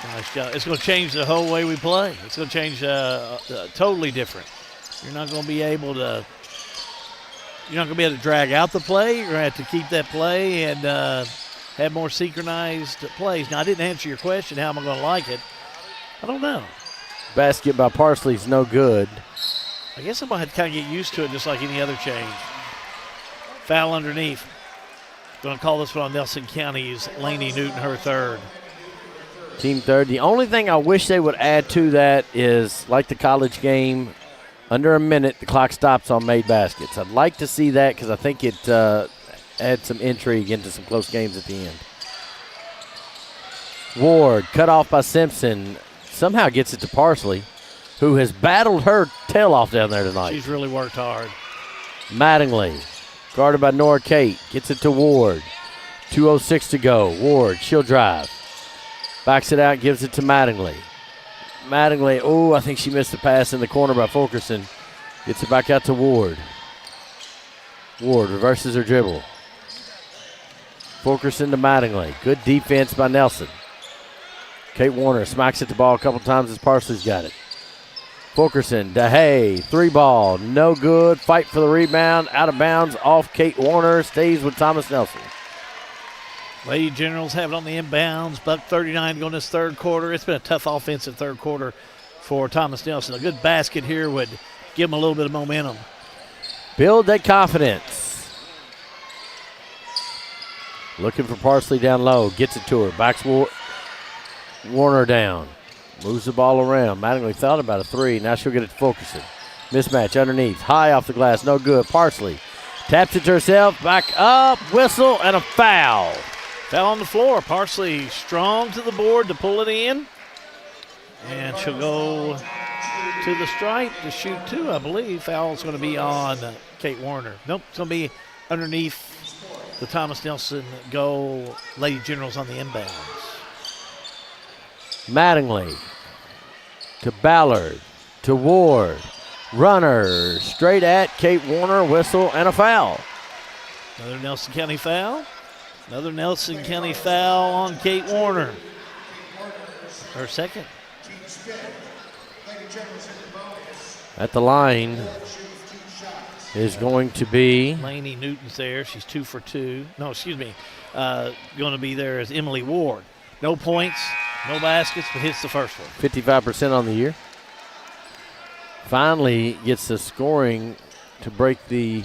It's going to change the whole way we play. It's going to change totally different. You're not going to be able to drag out the play. You're going to have to keep that play and have more synchronized plays. Now, I didn't answer your question, how am I going to like it? I don't know. Basket by Parsley's no good. I guess I'm going to have to kind of get used to it just like any other change. Foul underneath. Going to call this one on Nelson County's Lainey Newton, her third. Team third. The only thing I wish they would add to that is, like the college game, under a minute, the clock stops on made baskets. I'd like to see that because I think it adds some intrigue into some close games at the end. Ward, cut off by Simpson, somehow gets it to Parsley, who has battled her tail off down there tonight. She's really worked hard. Mattingly, guarded by Nora Kate, gets it to Ward. 2:06 to go. Ward, she'll drive. Backs it out, gives it to Mattingly. Mattingly, I think she missed the pass in the corner by Fulkerson. Gets it back out to Ward. Ward reverses her dribble. Fulkerson to Mattingly. Good defense by Nelson. Kate Warner smacks at the ball a couple times as Parsley's got it. Fulkerson, DeHay, 3 ball, no good. Fight for the rebound, out of bounds, off Kate Warner, stays with Thomas Nelson. Lady Generals have it on the inbounds. Buck 39 going this third quarter. It's been a tough offensive third quarter for Thomas Nelson. A good basket here would give them a little bit of momentum. Build that confidence. Looking for Parsley down low. Gets it to her. Backs Warner down. Moves the ball around. Mattingly thought about a 3. Now she'll get it to Fulkerson. Mismatch underneath. High off the glass. No good. Parsley taps it to herself. Back up. Whistle and a foul. Foul on the floor. Parsley strong to the board to pull it in. And she'll go to the stripe to shoot 2, I believe. Foul's going to be on Kate Warner. Nope, it's going to be underneath the Thomas Nelson goal. Lady Generals on the inbounds. Mattingly to Ballard to Ward. Runner straight at Kate Warner. Whistle and a foul. Another Nelson County foul. Another Nelson County foul on Kate Warner. Her second. At the line is going to be Lainey Newton's there. She's 2 for 2. No, excuse me. Going to be there is Emily Ward. No points, no baskets, but hits the first one. 55% on the year. Finally gets the scoring to break the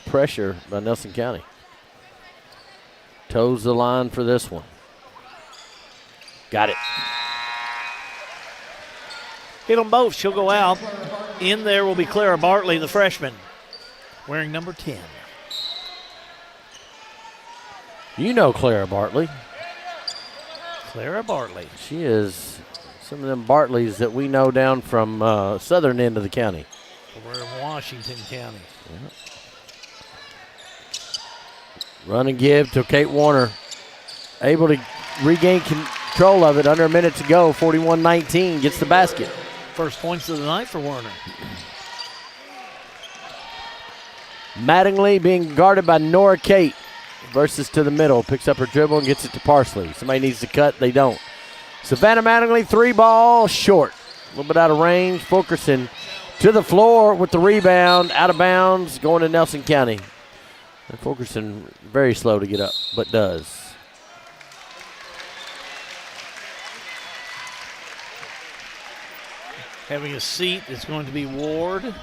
pressure by Nelson County. Toes the line for this one. Got it. Hit them both. She'll go out. In there will be Clara Bartley, the freshman, wearing number 10. You know Clara Bartley. Clara Bartley. She is some of them Bartleys that we know down from southern end of the county. We're in Washington County. Yeah. Run and give to Kate Warner. Able to regain control of it. Under a minute to go. 41-19. Gets the basket. First points of the night for Warner. Mattingly being guarded by Nora Kate. Versus to the middle. Picks up her dribble and gets it to Parsley. Somebody needs to cut. They don't. Savannah Mattingly, 3 ball. Short. A little bit out of range. Fulkerson to the floor with the rebound. Out of bounds. Going to Nelson County. And Fulkerson very slow to get up, but does. Having a seat is going to be Ward.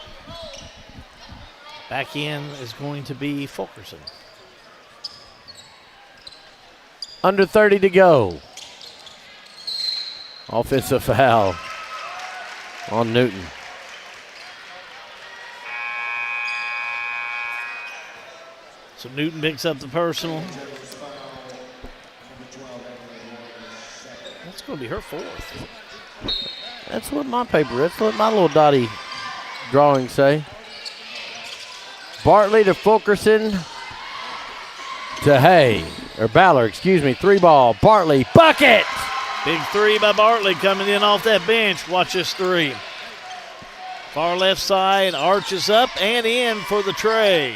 Back in is going to be Fulkerson. Under 30 to go. Offensive foul on Newton. So Newton picks up the personal. That's going to be her 4th. That's what my that's what my little dotty drawings say. Bartley to Fulkerson to Hay. Ballard, 3 ball. Bartley, bucket! Big three by Bartley coming in off that bench. Watch this three. Far left side, arches up and in for the tray.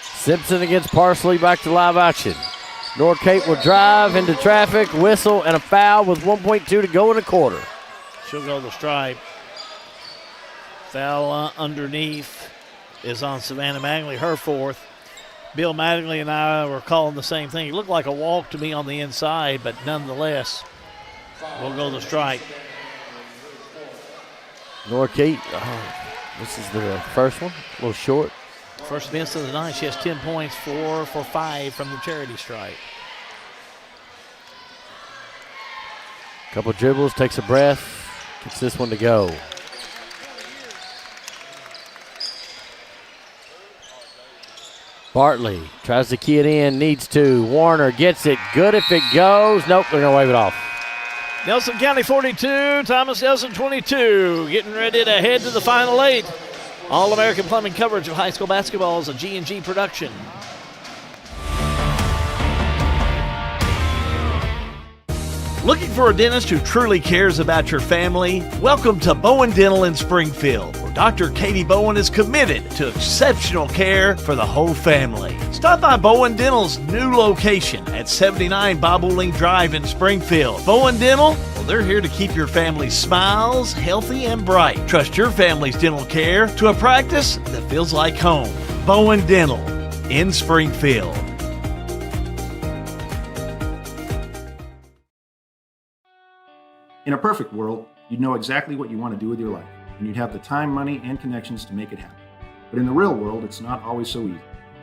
Simpson against Parsley, back to live action. Norcate will drive into traffic, whistle, and a foul with 1.2 to go in a quarter. She'll go the stripe. Foul underneath is on Savannah Magley, her fourth. Bill Mattingly and I were calling the same thing. It looked like a walk to me on the inside, but nonetheless, we'll go the strike. Norcate, this is the first one, a little short. First miss of the night. She has 10 points, 4 for 5 from the charity stripe. Couple dribbles, takes a breath, gets this one to go. Bartley tries to key it in, needs to. Warner gets it, good if it goes. Nope, they're going to wave it off. Nelson County 42, Thomas Nelson 22. Getting ready to head to the Final 8. All-American Plumbing coverage of high school basketball is a G&G production. Looking for a dentist who truly cares about your family? Welcome to Bowen Dental in Springfield, where Dr. Katie Bowen is committed to exceptional care for the whole family. Stop by Bowen Dental's new location at 79 Bobolink Drive in Springfield. Bowen Dental, well, they're here to keep your family's smiles healthy and bright. Trust your family's dental care to a practice that feels like home. Bowen Dental in Springfield. In a perfect world, you'd know exactly what you want to do with your life, and you'd have the time, money, and connections to make it happen. But in the real world, it's not always so easy.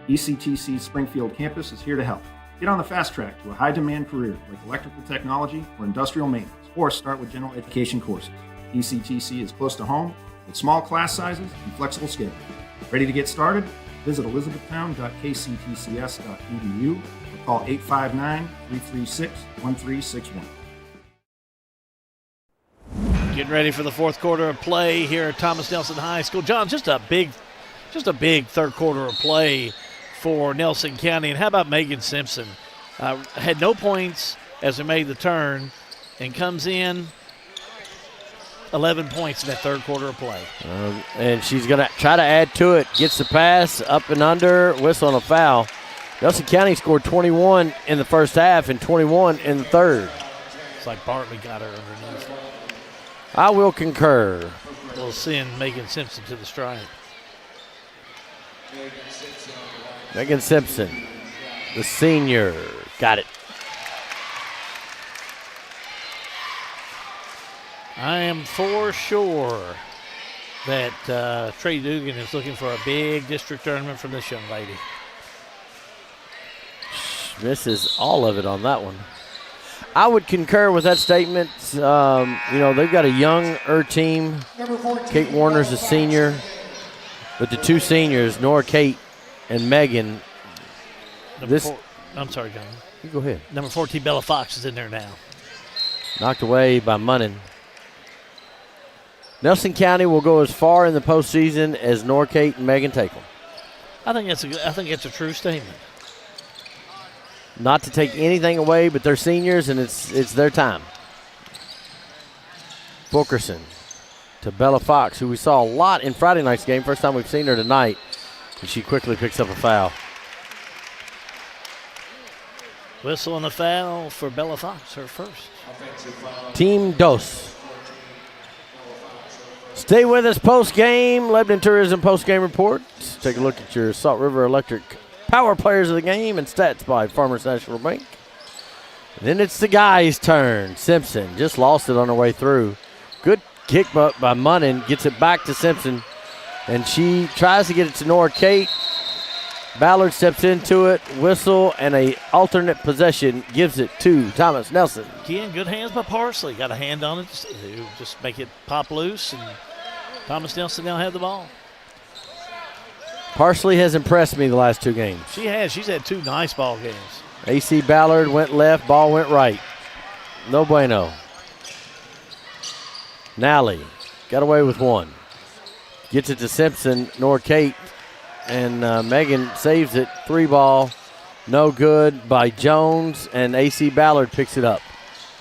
ECTC's Springfield campus is here to help. Get on the fast track to a high-demand career like electrical technology or industrial maintenance, or start with general education courses. ECTC is close to home with small class sizes and flexible schedules. Ready to get started? Visit elizabethtown.kctcs.edu or call 859-336-1361. Getting ready for the fourth quarter of play here at Thomas Nelson High School. John, just a big third quarter of play for Nelson County. And how about Megan Simpson? Had no points as they made the turn and comes in 11 points in that third quarter of play. And she's going to try to add to it. Gets the pass, up and under, whistle on a foul. Nelson County scored 21 in the first half and 21 in the third. It's like Bartley got her underneath. I will concur. We'll send Megan Simpson to the stripe. Megan Simpson, the senior, got it. I am for sure that Trey Dugan is looking for a big district tournament from this young lady. Misses all of it on that one. I would concur with that statement. They've got a younger team. Kate Warner's a senior. But the two seniors, Nora Kate and Megan. I'm sorry, John. You go ahead. Number 14, Bella Fox, is in there now. Knocked away by Munnin. Nelson County will go as far in the postseason as Nora Kate and Megan take them. I think it's a true statement. Not to take anything away, but they're seniors, and it's their time. Fulkerson to Bella Fox, who we saw a lot in Friday night's game. First time we've seen her tonight, and she quickly picks up a foul. Whistle and a foul for Bella Fox, her first. Team Dos. Stay with us post-game. Lebanon Tourism post-game report. Take a look at your Salt River Electric power players of the game and stats by Farmers National Bank. Then it's the guys' turn. Simpson just lost it on her way through. Good kick by Munnin. Gets it back to Simpson. And she tries to get it to Nora Kate. Ballard steps into it. Whistle and a alternate possession gives it to Thomas Nelson. Again, good hands by Parsley. Got a hand on it. Just make it pop loose. And Thomas Nelson now have the ball. Parsley has impressed me the last two games. She has. She's had two nice ball games. AC Ballard went left, ball went right. No bueno. Nally got away with one. Gets it to Simpson, Nora Kate, and Megan saves it. 3 ball, No good by Jones, and A.C. Ballard picks it up.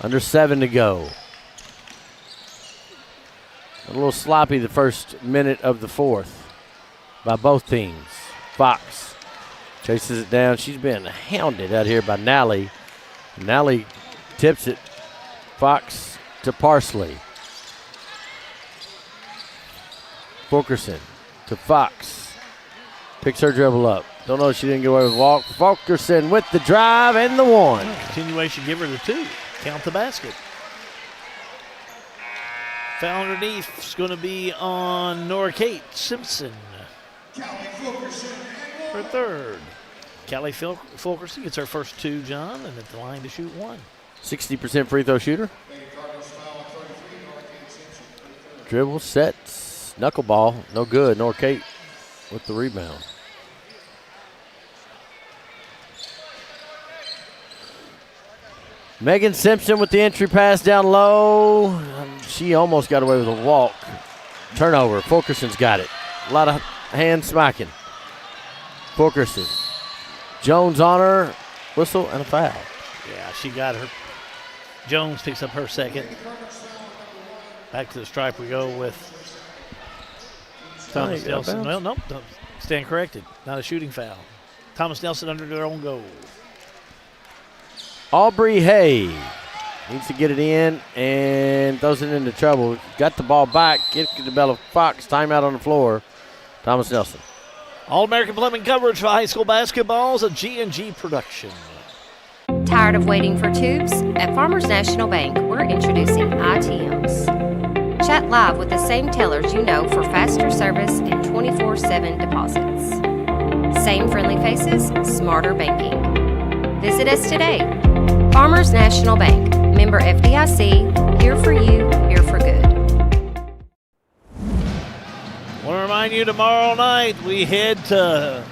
Under 7 to go. A little sloppy the first minute of the fourth by both teams. Fox chases it down. She's been hounded out here by Nally. Nally tips it. Fox to Parsley. Fulkerson to Fox. Picks her dribble up. Don't know if she didn't get away with a walk. Fulkerson with the drive and the one. Continuation, give her the 2. Count the basket. Foul underneath is going to be on Nora Kate Simpson. Her third. Callie Fulkerson gets her first 2, John, and at the line to shoot 1. 60% free throw shooter. Dribble, sets, knuckleball, no good. Nora Kate with the rebound. Megan Simpson with the entry pass down low. She almost got away with a walk. Turnover. Fulkerson's got it. A lot of hand smacking. Fulkerson. Jones on her. Whistle and a foul. Yeah, she got her. Jones picks up her second. Back to the stripe we go with Thomas Nelson. Well, nope. Stand corrected. Not a shooting foul. Thomas Nelson under their own goal. Aubrey Hay needs to get it in and throws it into trouble. Got the ball back. Get to Bella Fox. Timeout on the floor. Thomas Nelson. All-American Plumbing coverage for high school basketball is a G&G production. Tired of waiting for tubes? At Farmers National Bank, we're introducing ITMs. Chat live with the same tellers you know for faster service and 24/7 deposits. Same friendly faces, smarter banking. Visit us today. Farmers National Bank, member FDIC, here for you, here for good. Want to remind you, tomorrow night we head to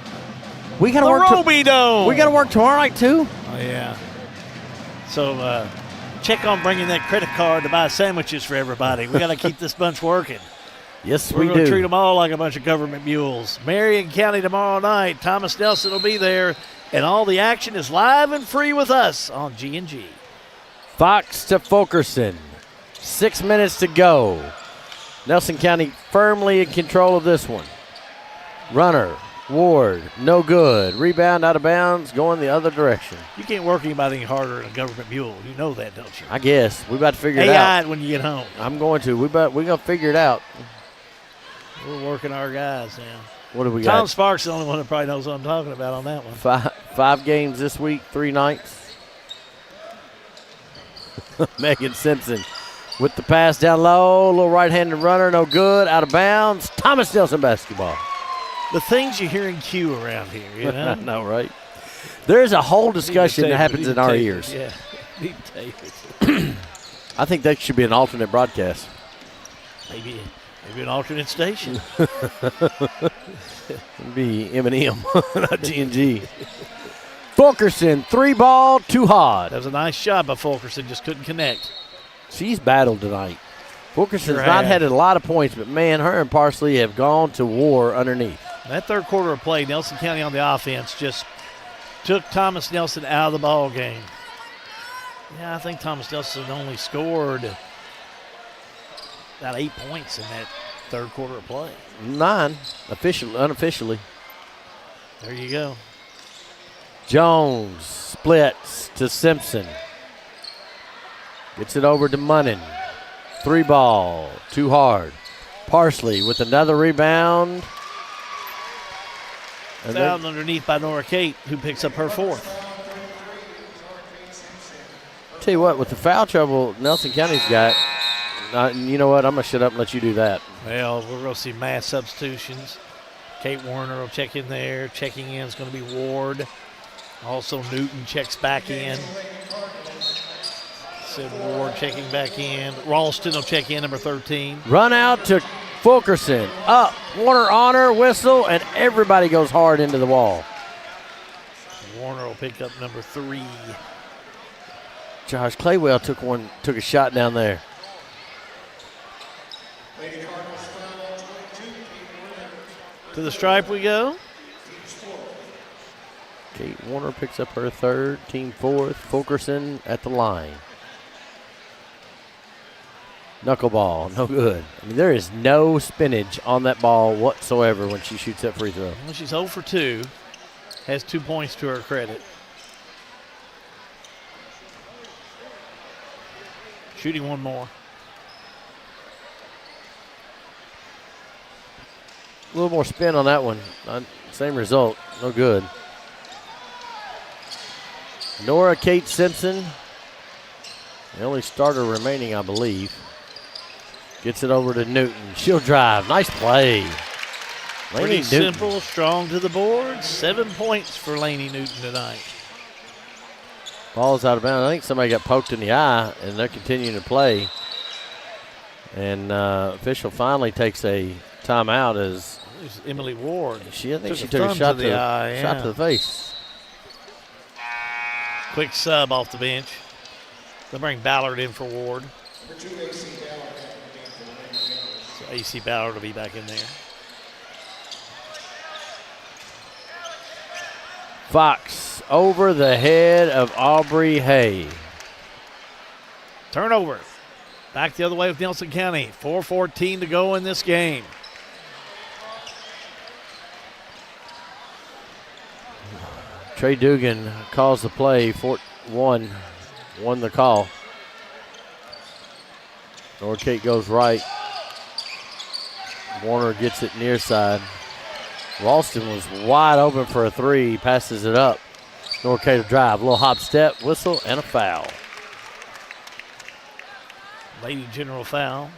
we gotta the work Roby Dome. We got to work tomorrow night too. Oh yeah. So check on bringing that credit card to buy sandwiches for everybody. We got to keep this bunch working. Yes, We're going to treat them all like a bunch of government mules. Marion County tomorrow night. Thomas Nelson will be there. And all the action is live and free with us on G&G. Fox to Fulkerson. 6 minutes to go. Nelson County firmly in control of this one. Runner, Ward, no good. Rebound out of bounds, going the other direction. You can't work anybody any harder than a government mule. You know that, don't you? I guess. We about to figure it AI out. it when you get home. I'm going to. We're going to figure it out. We're working our guys now. What do we got? Tom Sparks is the only one that probably knows what I'm talking about on that one. Five games this week, 3 nights. Megan Simpson with the pass down low. Little right-handed runner, no good. Out of bounds. Thomas Nelson basketball. The things you hear in Q around here, you know? I know, right? There's a whole discussion that happens in our ears. Yeah, need to tape it. I think that should be an alternate broadcast. Maybe an alternate station. It'd be M&M, not G&G. Fulkerson, 3-ball, too hard. That was a nice shot by Fulkerson, just couldn't connect. She's battled tonight. Fulkerson's Sure not has. had a lot of points, but, man, her and Parsley have gone to war underneath. That third quarter of play, Nelson County on the offense just took Thomas Nelson out of the ball game. Yeah, I think Thomas Nelson only scored about 8 points in that third quarter of play. 9, unofficially. There you go. Jones splits to Simpson. Gets it over to Munnin. 3-ball, too hard. Parsley with another rebound. And Fouled underneath by Nora Kate, who picks up her fourth. Tell you what, with the foul trouble Nelson County's got, you know what? I'm going to shut up and let you do that. Well, we're going to see mass substitutions. Kate Warner will check in there. Checking in is going to be Ward. Also, Newton checks back in. Sid Ward checking back in. Ralston will check in, number 13. Run out to Fulkerson. Up. Warner on her, whistle, and everybody goes hard into the wall. Warner will pick up number 3. Josh Claywell took a shot down there. To the stripe we go. Kate Warner picks up her third, team fourth. Fulkerson at the line. Knuckleball, no good. I mean, there is no spinach on that ball whatsoever when she shoots that free throw. Well, she's 0 for 2. Has 2 points to her credit. Shooting one more. A little more spin on that one. Same result, no good. Nora Kate Simpson, the only starter remaining, I believe. Gets it over to Newton. She'll drive. Nice play. Pretty simple, strong to the board. 7 points for Lainey Newton tonight. Ball's out of bounds. I think somebody got poked in the eye, and they're continuing to play. And official finally takes a timeout as Emily Ward. I think she took a shot to the eye, shot to the face. Quick sub off the bench. They'll bring Ballard in for Ward. So AC Ballard will be back in there. Fox over the head of Aubrey Hay. Turnover. Back the other way with Nelson County. 4:14 to go in this game. Trey Dugan calls the play. 1 won the call. North goes right. Warner gets it near side. Ralston was wide open for a three. Passes it up. North to drive. A little hop step, whistle, and a foul. Lady General foul.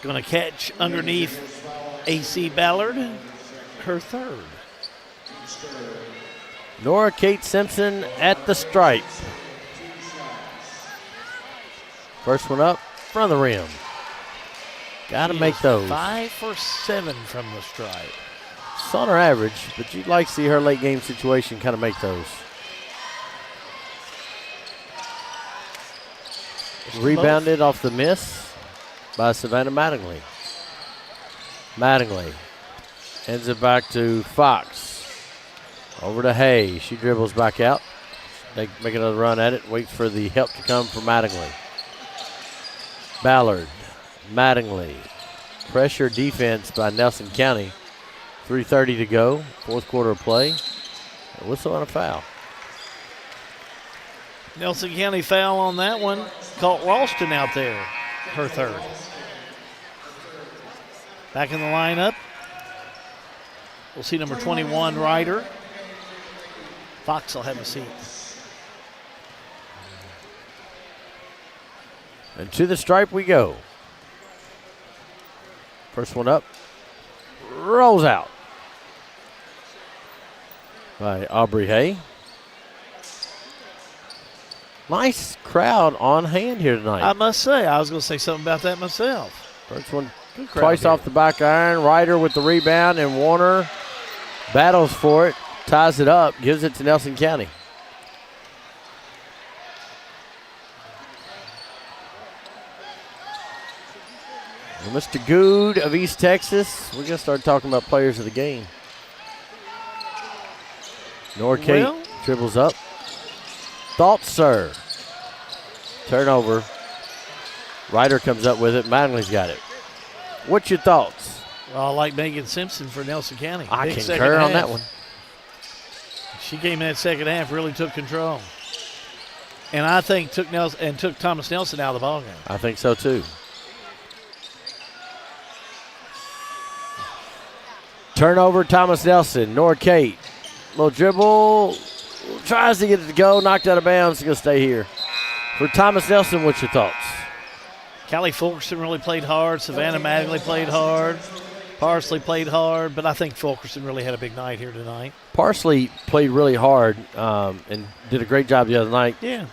Going to catch underneath AC Ballard. Her third. Nora Kate Simpson at the stripe. First one up, front of the rim. Got to make those. 5 for 7 from the stripe. It's on her average, but you'd like to see her late game situation kind of make those. Rebounded off the miss by Savannah Mattingly. Mattingly hands it back to Fox. Over to Hay. She dribbles back out. They make another run at it. Waits for the help to come from Mattingly. Ballard. Mattingly. Pressure defense by Nelson County. 3:30 to go. Fourth quarter of play. A whistle and a foul. Nelson County foul on that one. Caught Ralston out there. Her third. Back in the lineup. We'll see number 21, Ryder. Fox will have a seat. And to the stripe we go. First one up. Rolls out. By Aubrey Hay. Nice crowd on hand here tonight. I must say, I was going to say something about that myself. First one twice off the back iron. Ryder with the rebound, and Warner battles for it. Ties it up, gives it to Nelson County. And Mr. Good of East Texas, we're going to start talking about players of the game. Norkate dribbles up. Thoughts, sir? Turnover. Ryder comes up with it. Mattingly's got it. What's your thoughts? Well, I like Megan Simpson for Nelson County. I concur on that one. She came in that second half, really took control. And I think took Thomas Nelson out of the ballgame. I think so too. Turnover, Thomas Nelson. Norkate. Little dribble. Tries to get it to go. Knocked out of bounds. Going to stay here. For Thomas Nelson, what's your thoughts? Callie Fulkerson really played hard. Savannah Mattingly played hard. Parsley played hard, but I think Fulkerson really had a big night here tonight. Parsley played really hard and did a great job the other night. Yeah.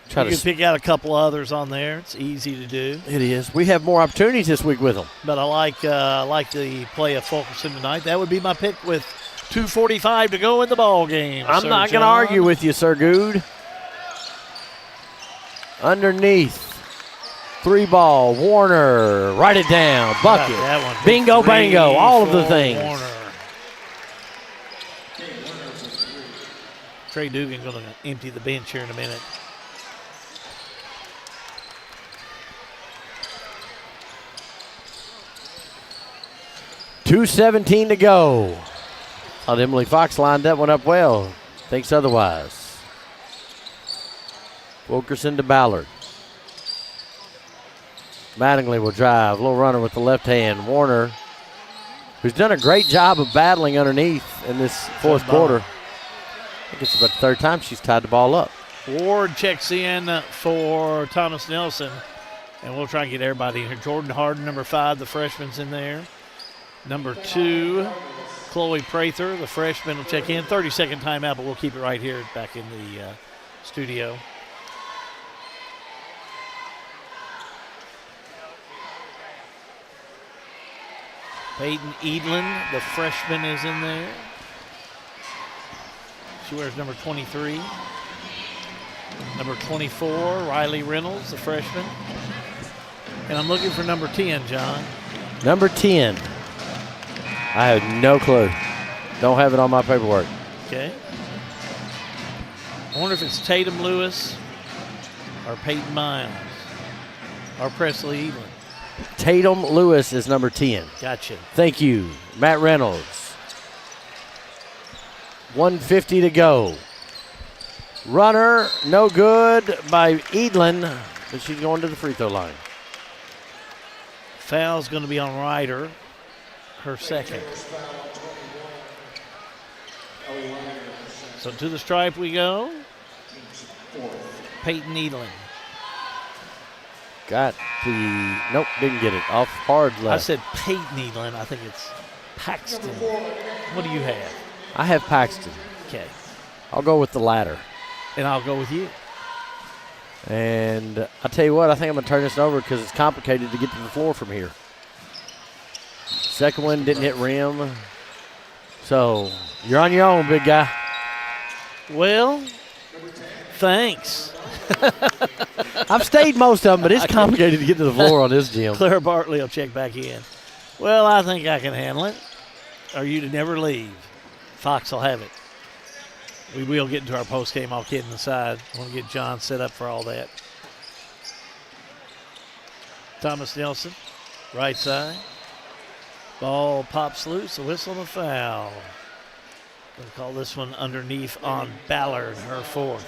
You can pick out a couple others on there. It's easy to do. It is. We have more opportunities this week with them. But I like the play of Fulkerson tonight. That would be my pick with 2:45 to go in the ball game. I'm not going to argue with you, Sir Good. Underneath. 3 ball. Warner. Write it down. Bucket. Bingo, bango. All of the things. Warner. Trey Dugan going to empty the bench here in a minute. .217 to go. Thought Emily Fox lined that one up well. Thinks otherwise. Wilkerson to Ballard. Mattingly will drive. Little runner with the left hand. Warner, who's done a great job of battling underneath in this fourth quarter. I think it's about the third time she's tied the ball up. Ward checks in for Thomas Nelson, and we'll try and get everybody in here. Jordan Harden, number 5, the freshman's in there. Number 2, Chloe Prather, the freshman, will check in. 30-second timeout, but we'll keep it right here back in the studio. Peyton Edlin, the freshman, is in there. She wears number 23. Number 24, Riley Reynolds, the freshman. And I'm looking for number 10, John. Number 10. I have no clue. Don't have it on my paperwork. Okay. I wonder if it's Tatum Lewis or Peyton Miles or Presley Edlin. Tatum Lewis is number 10. Gotcha. Thank you, Matt Reynolds. 1:50 to go. Runner, no good by Edlin, but she's going to the free throw line. Foul's going to be on Ryder, her second. So to the stripe we go. Peyton Edlin. Got the, nope, didn't get it. Off hard left. I said Peyton Edlin. I think it's Paxton. What do you have? I have Paxton. Okay. I'll go with the latter. And I'll go with you. And I'll tell you what, I think I'm going to turn this over because it's complicated to get to the floor from here. Second one didn't hit rim. So you're on your own, big guy. Well, thanks. I've stayed most of them, but it's complicated to get to the floor on this gym. Claire Bartley will check back in. Well, I think I can handle it. Or you to never leave. Fox will have it. We will get into our post game, all kidding aside. I want to get John set up for all that. Thomas Nelson, right side. Ball pops loose, a whistle and a foul. Going to call this one underneath on Ballard, her fourth.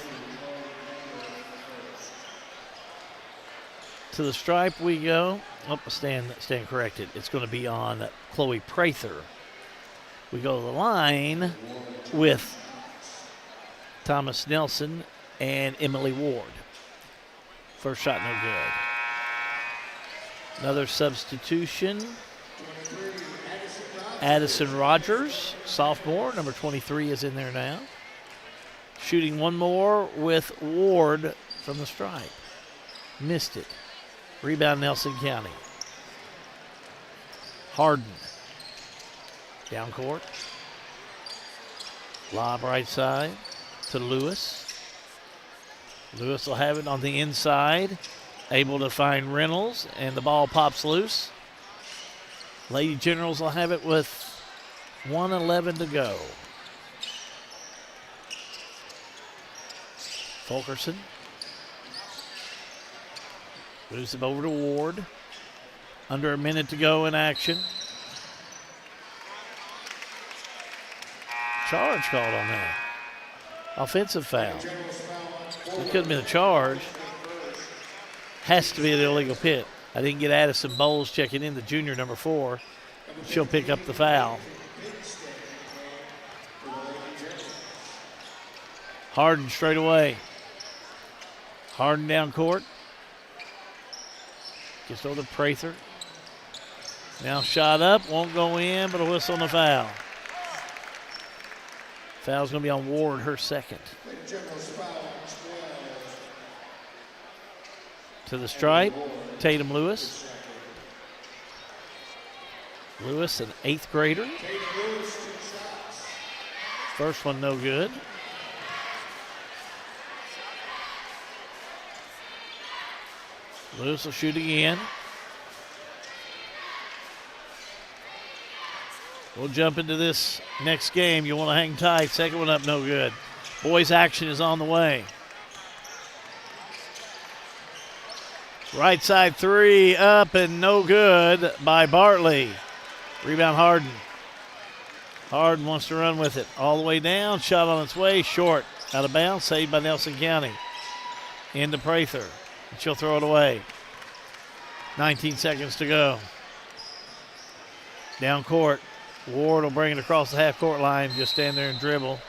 To the stripe we go. Oh, stand corrected. It's going to be on Chloe Prather. We go to the line with Thomas Nelson and Emily Ward. First shot, no good. Another substitution. Addison Rogers, sophomore, number 23 is in there now. Shooting one more with Ward from the stripe. Missed it. Rebound Nelson County. Harden. Down court. Lob right side to Lewis. Lewis will have it on the inside. Able to find Reynolds, and the ball pops loose. Lady Generals will have it with 1:11 to go. Fulkerson. Moves him over to Ward. Under a minute to go in action. Charge called on that. Offensive foul. It couldn't be a charge. Has to be an illegal pit. I didn't get Addison Bowles checking in, the junior, number 4. She'll pick up the foul. Harden straight away. Harden down court. Gets over to Prather. Now shot up, won't go in, but a whistle and a foul. Foul's going to be on Ward, her second. To the stripe, Tatum Lewis. Lewis, an 8th grader. First one no good. Lewis will shoot again. We'll jump into this next game. You want to hang tight. Second one up, no good. Boys action is on the way. Right side three up and no good by Bartley. Rebound Harden. Harden wants to run with it all the way down. Shot on its way, short. Out of bounds, saved by Nelson County. Into Prather. And she'll throw it away. 19 seconds to go. Down court. Ward will bring it across the half-court line. Just stand there and dribble.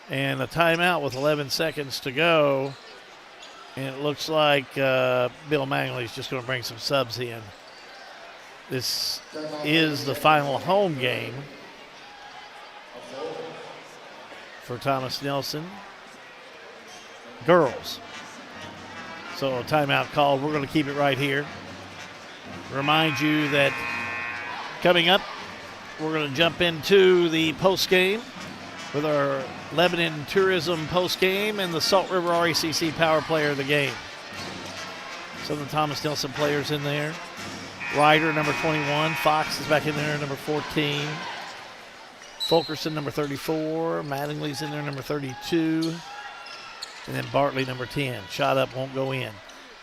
And a timeout with 11 seconds to go. And it looks like Bill Mangley's just going to bring some subs in. This is the final home game for Thomas Nelson girls. So a timeout called. We're going to keep it right here. Remind you that coming up, we're going to jump into the post game with our Lebanon Tourism post game and the Salt River RECC Power Player of the game. Some of the Thomas Nelson players in there. Ryder, number 21. Fox is back in there, number 14. Fulkerson, number 34. Mattingly's in there, number 32. And then Bartley, number 10. Shot up, won't go in.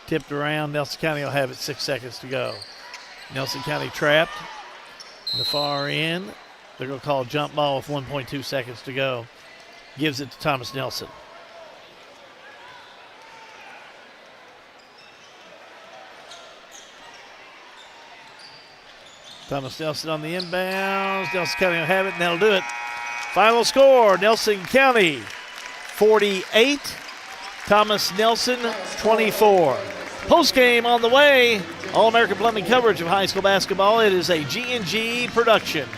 Tipped around. Nelson County will have it 6 seconds to go. Nelson County trapped. In the far end. They're going to call a jump ball with 1.2 seconds to go. Gives it to Thomas Nelson. Thomas Nelson on the inbounds. Nelson County will have it, and that'll do it. Final score, Nelson County 48, Thomas Nelson 24. Post-game on the way. All-American Plumbing coverage of high school basketball. It is a G&G production.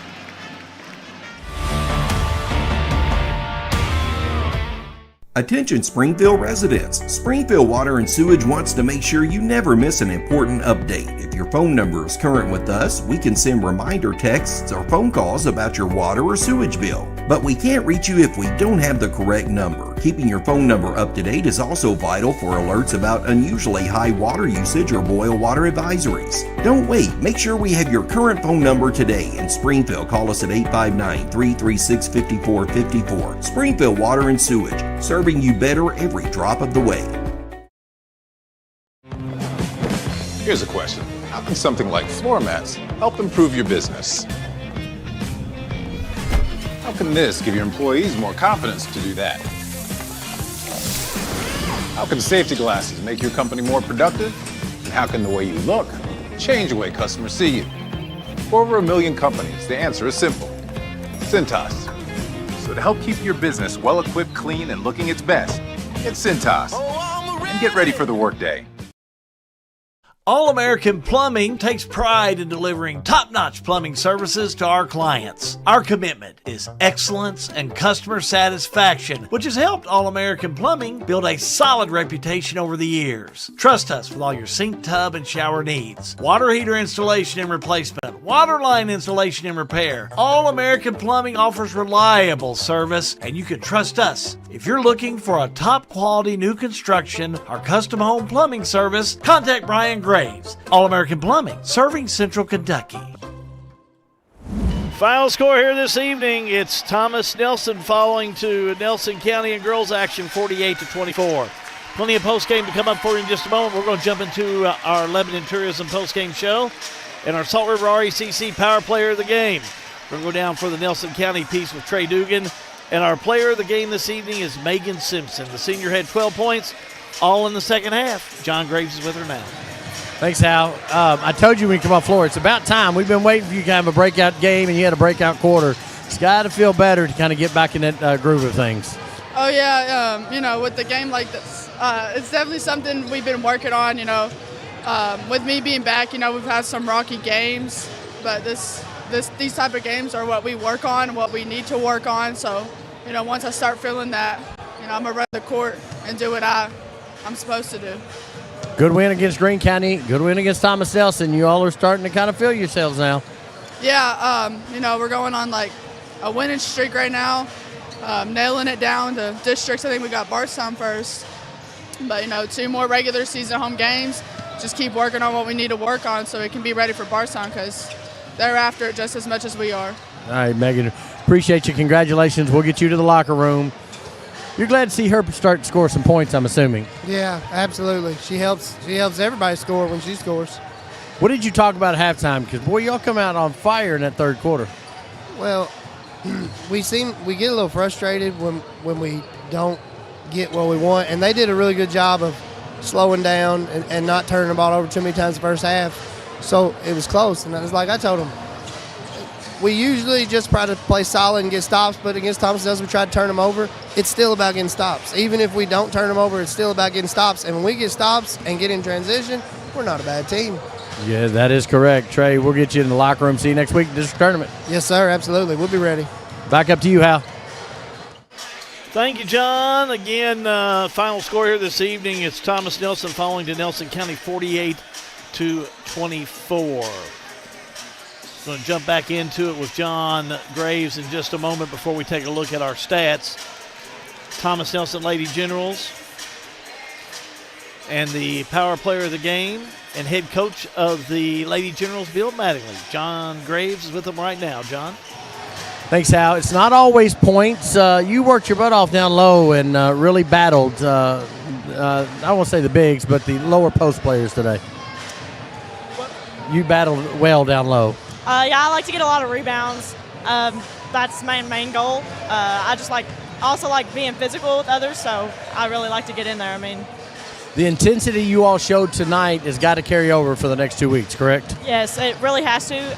Attention Springfield residents. Springfield Water and Sewage wants to make sure you never miss an important update. If your phone number is current with us, we can send reminder texts or phone calls about your water or sewage bill. But we can't reach you if we don't have the correct number. Keeping your phone number up to date is also vital for alerts about unusually high water usage or boil water advisories. Don't wait. Make sure we have your current phone number today. In Springfield, call us at 859-336-5454. Springfield Water and Sewage, serving you better every drop of the way. Here's a question. How can something like floor mats help improve your business? How can this give your employees more confidence to do that? How can safety glasses make your company more productive? And how can the way you look change the way customers see you? For over 1 million companies, the answer is simple. Cintas. So to help keep your business well-equipped, clean, and looking its best, get Cintas. And get ready for the workday. All-American Plumbing takes pride in delivering top-notch plumbing services to our clients. Our commitment is excellence and customer satisfaction, which has helped All-American Plumbing build a solid reputation over the years. Trust us with all your sink, tub, and shower needs. Water heater installation and replacement, water line installation and repair. All-American Plumbing offers reliable service, and you can trust us. If you're looking for a top-quality new construction or custom home plumbing service, contact Brian Graves. All-American Plumbing, serving Central Kentucky. Final score here this evening, it's Thomas Nelson following to Nelson County and girls action 48-24. Plenty of post-game to come up for you in just a moment. We're going to jump into our Lebanon Tourism post-game show and our Salt River RECC Power Player of the Game. We're going to go down for the Nelson County piece with Trey Dugan. And our player of the game this evening is Megan Simpson. The senior had 12 points, all in the second half. John Graves is with her now. Thanks, Hal. I told you when you come off floor, it's about time. We've been waiting for you to have a breakout game, and you had a breakout quarter. It's got to feel better to kind of get back in that groove of things. Oh, yeah. With the game like this, it's definitely something we've been working on, With me being back, we've had some rocky games, but these type of games are what we work on, what we need to work on. So, once I start feeling that, I'm going to run the court and do what I'm supposed to do. Good win against Greene County. Good win against Thomas Nelson. You all are starting to kind of feel yourselves now. Yeah, we're going on like a winning streak right now, nailing it down to districts. I think we got Bardstown first. But, 2 more regular season home games. Just keep working on what we need to work on so it can be ready for Bardstown because they're after it just as much as we are. All right, Megan. Appreciate you. Congratulations. We'll get you to the locker room. You're glad to see her start to score some points, I'm assuming. Yeah, absolutely. She helps everybody score when she scores. What did you talk about at halftime? Because, boy, y'all come out on fire in that third quarter. Well, we get a little frustrated when we don't get what we want, and they did a really good job of slowing down and not turning the ball over too many times the first half. So it was close, and it was like I told them, we usually just try to play solid and get stops, but against Thomas Nelson, we try to turn them over. It's still about getting stops. Even if we don't turn them over, it's still about getting stops. And when we get stops and get in transition, we're not a bad team. Yeah, that is correct. Trey, we'll get you in the locker room. See you next week at the district tournament. Yes, sir, absolutely. We'll be ready. Back up to you, Hal. Thank you, John. Again, final score here this evening. It's Thomas Nelson falling to Nelson County 48-24. Going to jump back into it with John Graves in just a moment before we take a look at our stats. Thomas Nelson Lady Generals and the power player of the game and head coach of the Lady Generals, Bill Mattingly. John Graves is with them right now. John? Thanks, Hal. It's not always points. You worked your butt off down low and really battled, I won't say the bigs, but the lower post players today. You battled well down low. Yeah, I like to get a lot of rebounds. That's my main goal. I just also like being physical with others, so I really like to get in there. I mean, the intensity you all showed tonight has got to carry over for the next 2 weeks, correct? yes, it really has to.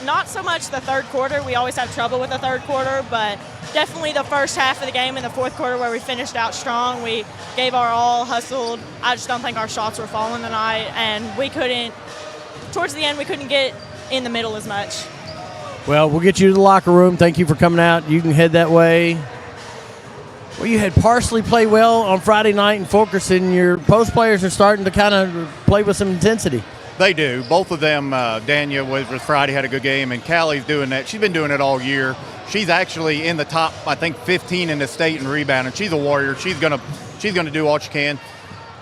Not so much the third quarter. We always have trouble with the third quarter, but definitely the first half of the game in the fourth quarter where we finished out strong. We gave our all, hustled. I just don't think our shots were falling tonight, and we couldn't, towards the end, we couldn't get in the middle as much. Well, we'll get you to the locker room. Thank you for coming out. You can head that way. Well, you had Parsley play well on Friday night in Fulkerson. Your post players are starting to kind of play with some intensity. They do. Both of them, Dania was Friday, had a good game, and Callie's doing that. She's been doing it all year. She's actually in the top, I think, 15 in the state in rebounding. She's a warrior. She's gonna do all she can.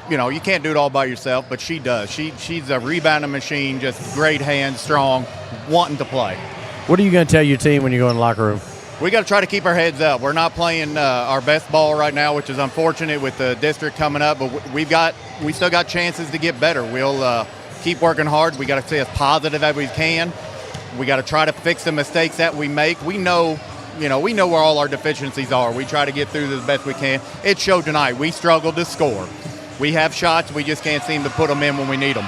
You know, you can't do it all by yourself, but she does. She's a rebounding machine, just great hands, strong, wanting to play. What are you going to tell your team when you go in the locker room? We got to try to keep our heads up. We're not playing our best ball right now, which is unfortunate with the district coming up, but we still got chances to get better. We'll keep working hard. We got to stay as positive as we can. We got to try to fix the mistakes that we make. We know where all our deficiencies are. We try to get through this as best we can. It showed tonight. We struggled to score. We have shots. We just can't seem to put them in when we need them.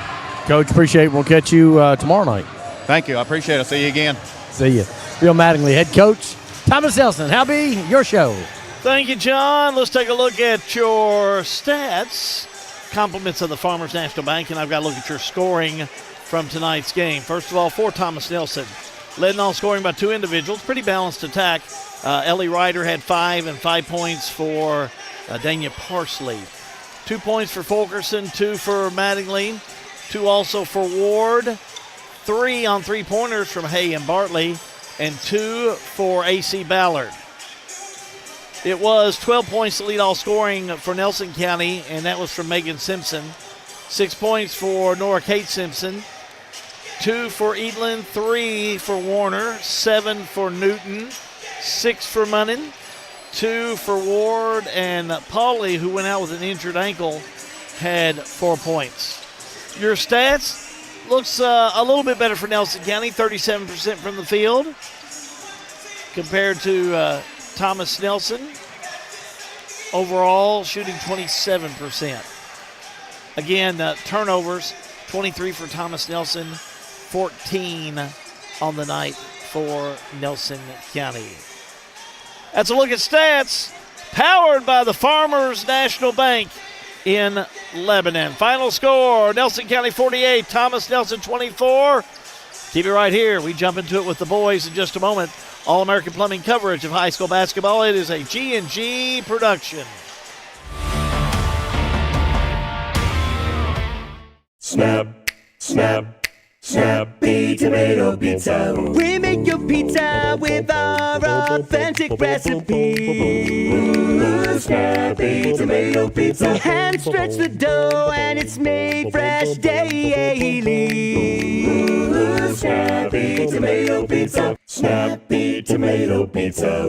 Coach, appreciate it. We'll catch you tomorrow night. Thank you. I appreciate it. I'll see you again. See you. Bill Mattingly, head coach. Thomas Nelson, Halby, your show. Thank you, John. Let's take a look at your stats. Compliments of the Farmers National Bank, and I've got to look at your scoring from tonight's game. First of all, for Thomas Nelson, led in all scoring by two individuals. Pretty balanced attack. Ellie Ryder had 5 and 5 points for Dania Parsley. 2 points for Fulkerson, 2 for Mattingly, 2 also for Ward, 3 on three-pointers from Hay and Bartley, and 2 for A.C. Ballard. It was 12 points to lead all scoring for Nelson County, and that was from Megan Simpson. 6 points for Nora Kate Simpson, 2 for Edlin, 3 for Warner, 7 for Newton, 6 for Munnin, 2 for Ward, and Pauly, who went out with an injured ankle, had 4 points. Your stats looks a little bit better for Nelson County, 37% from the field compared to Thomas Nelson. Overall, shooting 27%. Again, turnovers, 23 for Thomas Nelson, 14 on the night for Nelson County. That's a look at stats, powered by the Farmers National Bank in Lebanon. Final score, Nelson County 48, Thomas Nelson 24. Keep it right here. We jump into it with the boys in just a moment. All-American Plumbing coverage of high school basketball. It is a G&G production. Snap, snap, Snappy Tomato Pizza. We make your pizza with our authentic recipe. Ooh, Snappy Tomato Pizza. Hand stretch the dough and it's made fresh daily. Ooh, Snappy Tomato Pizza. Snappy Tomato Pizza.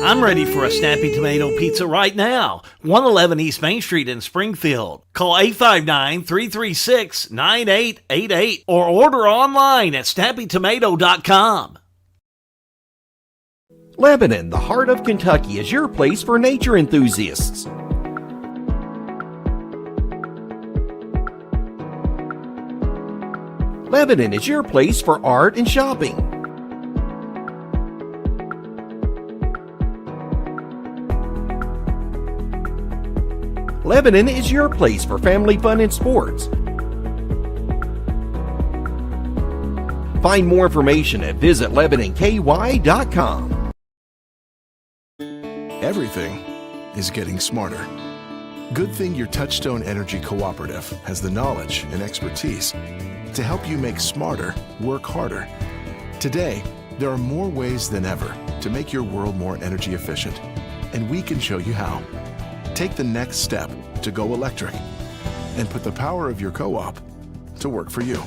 I'm ready for a Snappy Tomato Pizza right now. 111 East Main Street in Springfield. Call 859-336-9888 or order online at snappytomato.com. Lebanon, the heart of Kentucky, is your place for nature enthusiasts. Lebanon is your place for art and shopping. Lebanon is your place for family fun and sports. Find more information at visitlebanonky.com. Everything is getting smarter. Good thing your Touchstone Energy Cooperative has the knowledge and expertise to help you make smarter, work harder. Today, there are more ways than ever to make your world more energy efficient, and we can show you how. Take the next step to go electric and put the power of your co-op to work for you.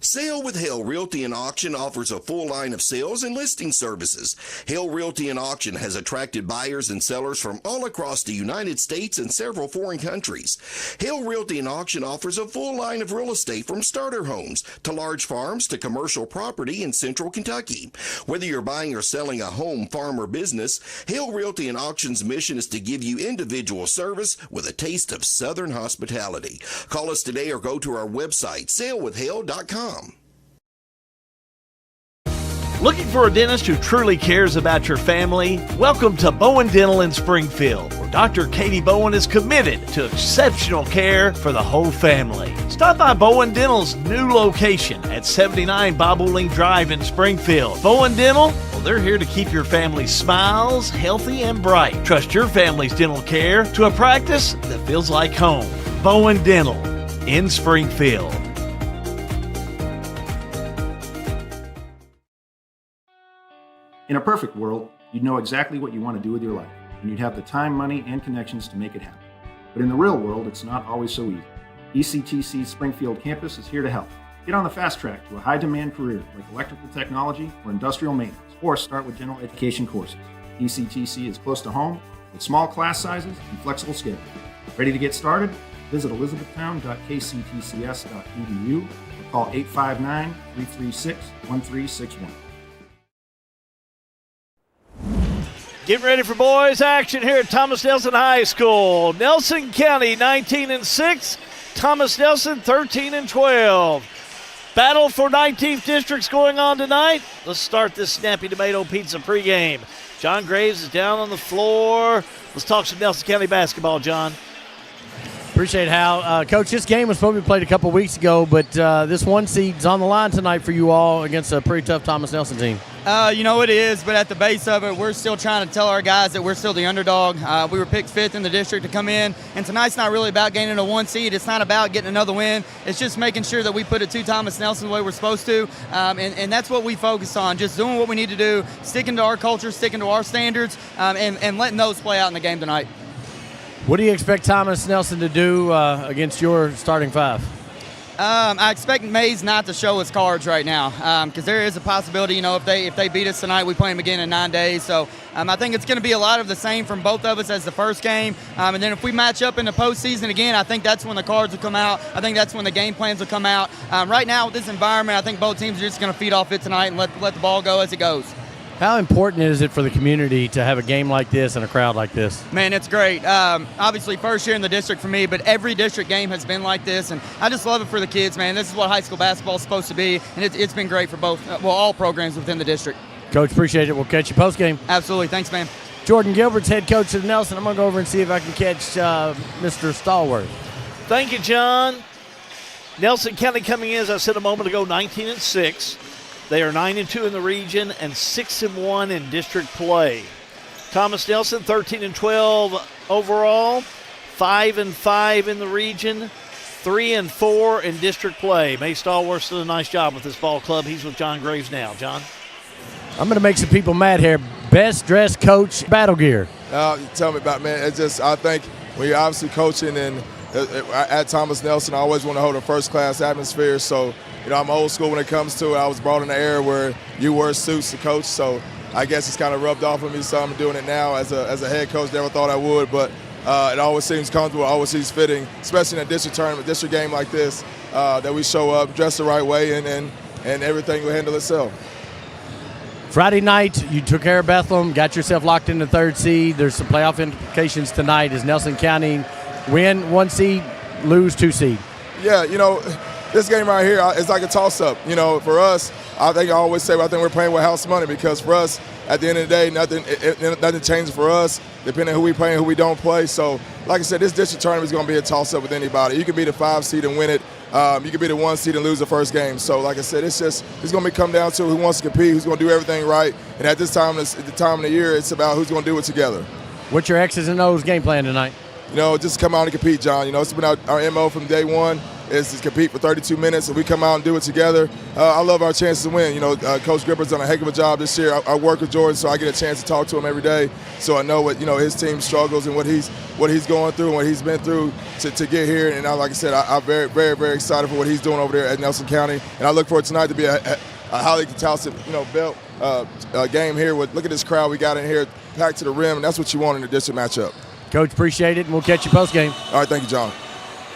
Sale with Hale Realty and Auction offers a full line of sales and listing services. Hale Realty and Auction has attracted buyers and sellers from all across the United States and several foreign countries. Hale Realty and Auction offers a full line of real estate from starter homes to large farms to commercial property in central Kentucky. Whether you're buying or selling a home, farm, or business, Hale Realty and Auction's mission is to give you individual service with a taste of Southern hospitality. Call us today or go to our website, salewithhale.com. Looking for a dentist who truly cares about your family? Welcome to Bowen Dental in Springfield, where Dr. Katie Bowen is committed to exceptional care for the whole family. Stop by Bowen Dental's new location at 79 Bobolink Drive in Springfield. Bowen Dental, well, they're here to keep your family's smiles healthy and bright. Trust your family's dental care to a practice that feels like home. Bowen Dental in Springfield. In a perfect world, you'd know exactly what you want to do with your life, and you'd have the time, money, and connections to make it happen. But in the real world, it's not always so easy. ECTC's Springfield campus is here to help. Get on the fast track to a high-demand career like electrical technology or industrial maintenance, or start with general education courses. ECTC is close to home with small class sizes and flexible schedules. Ready to get started? Visit elizabethtown.kctcs.edu or call 859-336-1361. Get ready for boys action here at Thomas Nelson High School. Nelson County 19-6, Thomas Nelson 13-12. Battle for 19th district's going on tonight. Let's start this Snappy Tomato Pizza pregame. John Graves is down on the floor. Let's talk some Nelson County basketball, John. Appreciate how, Coach, this game was supposed to be played a couple weeks ago, but this one seed's on the line tonight for you all against a pretty tough Thomas Nelson team. You know it is, but at the base of it, we're still trying to tell our guys that we're still the underdog. We were picked 5th in the district to come in, and tonight's not really about gaining a 1 seed. It's not about getting another win. It's just making sure that we put it to Thomas Nelson the way we're supposed to, and that's what we focus on, just doing what we need to do, sticking to our culture, sticking to our standards, and letting those play out in the game tonight. What do you expect Thomas Nelson to do against your starting five? I expect Mays not to show his cards right now because there is a possibility, you know, if they beat us tonight, we play them again in 9 days. So I think it's going to be a lot of the same from both of us as the first game. And then if we match up in the postseason again, I think that's when the cards will come out. I think that's when the game plans will come out. Right now with this environment, I think both teams are just going to feed off it tonight and let the ball go as it goes. How important is it for the community to have a game like this and a crowd like this? Man, it's great. Obviously, first year in the district for me, but every district game has been like this, and I just love it for the kids, man. This is what high school basketball is supposed to be, and it's been great for both, all programs within the district. Coach, appreciate it. We'll catch you post-game. Absolutely. Thanks, man. Jordan Gilbert's head coach of Nelson. I'm going to go over and see if I can catch Mr. Stallworth. Thank you, John. Nelson County coming in, as I said a moment ago, 19-6. They are 9-2 in the region and 6-1 in district play. Thomas Nelson, 13-12 overall, 5-5 in the region, 3-4 in district play. May Stallworth did a nice job with this ball club. He's with John Graves now. John? I'm going to make some people mad here. Best dressed coach, battle gear. Tell me about it, man. It's just, I think when you're obviously coaching and at Thomas Nelson, I always want to hold a first-class atmosphere. So, I'm old school when it comes to it. I was brought in an era where you wear suits to coach, so I guess it's kind of rubbed off on me, so I'm doing it now as a head coach. Never thought I would, but it always seems comfortable, always seems fitting, especially in a district tournament, district game like this, that we show up, dress the right way, and everything will handle itself. Friday night, you took care of Bethlehem, got yourself locked in the 3rd seed. There's some playoff implications tonight as Nelson County win 1 seed, lose 2 seed. Yeah, this game right here is like a toss-up. For us, I think I always say I think we're playing with house money, because for us, at the end of the day, nothing changes for us, depending on who we play and who we don't play. So, like I said, this district tournament is going to be a toss-up with anybody. You can be the 5 seed and win it. You can be the 1 seed and lose the first game. So, like I said, it's going to come down to who wants to compete, who's going to do everything right. And at this time, at the time of the year, it's about who's going to do it together. What's your X's and O's game plan tonight? Just come out and compete, John. It's been our MO from day one is to compete for 32 minutes, and we come out and do it together. I love our chances to win. Coach Gripper's done a heck of a job this year. I work with Jordan, so I get a chance to talk to him every day. So I know what his team struggles and what he's going through and what he's been through to get here. And like I said, I'm very, very, very excited for what he's doing over there at Nelson County. And I look forward tonight to be a highly contested, belt game here. Look at this crowd we got in here, packed to the rim, and that's what you want in a district matchup. Coach, appreciate it, and we'll catch you post-game. All right, thank you, John.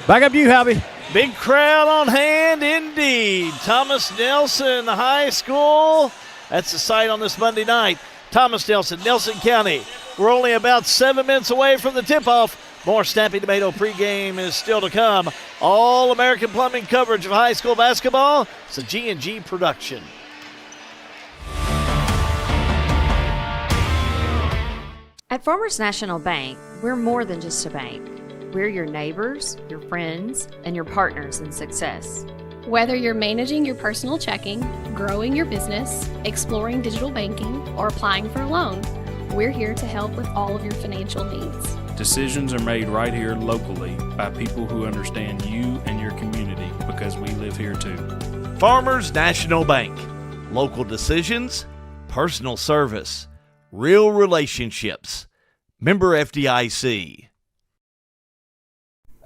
Back up to you, Hobby. Big crowd on hand indeed. Thomas Nelson High School. That's the site on this Monday night. Thomas Nelson, Nelson County. We're only about 7 minutes away from the tip-off. More Snappy Tomato pregame is still to come. All-American Plumbing coverage of high school basketball. It's a G&G production. At Farmers National Bank, we're more than just a bank. We're your neighbors, your friends, and your partners in success. Whether you're managing your personal checking, growing your business, exploring digital banking, or applying for a loan, we're here to help with all of your financial needs. Decisions are made right here locally by people who understand you and your community, because we live here too. Farmers National Bank. Local decisions, personal service, real relationships. Member FDIC.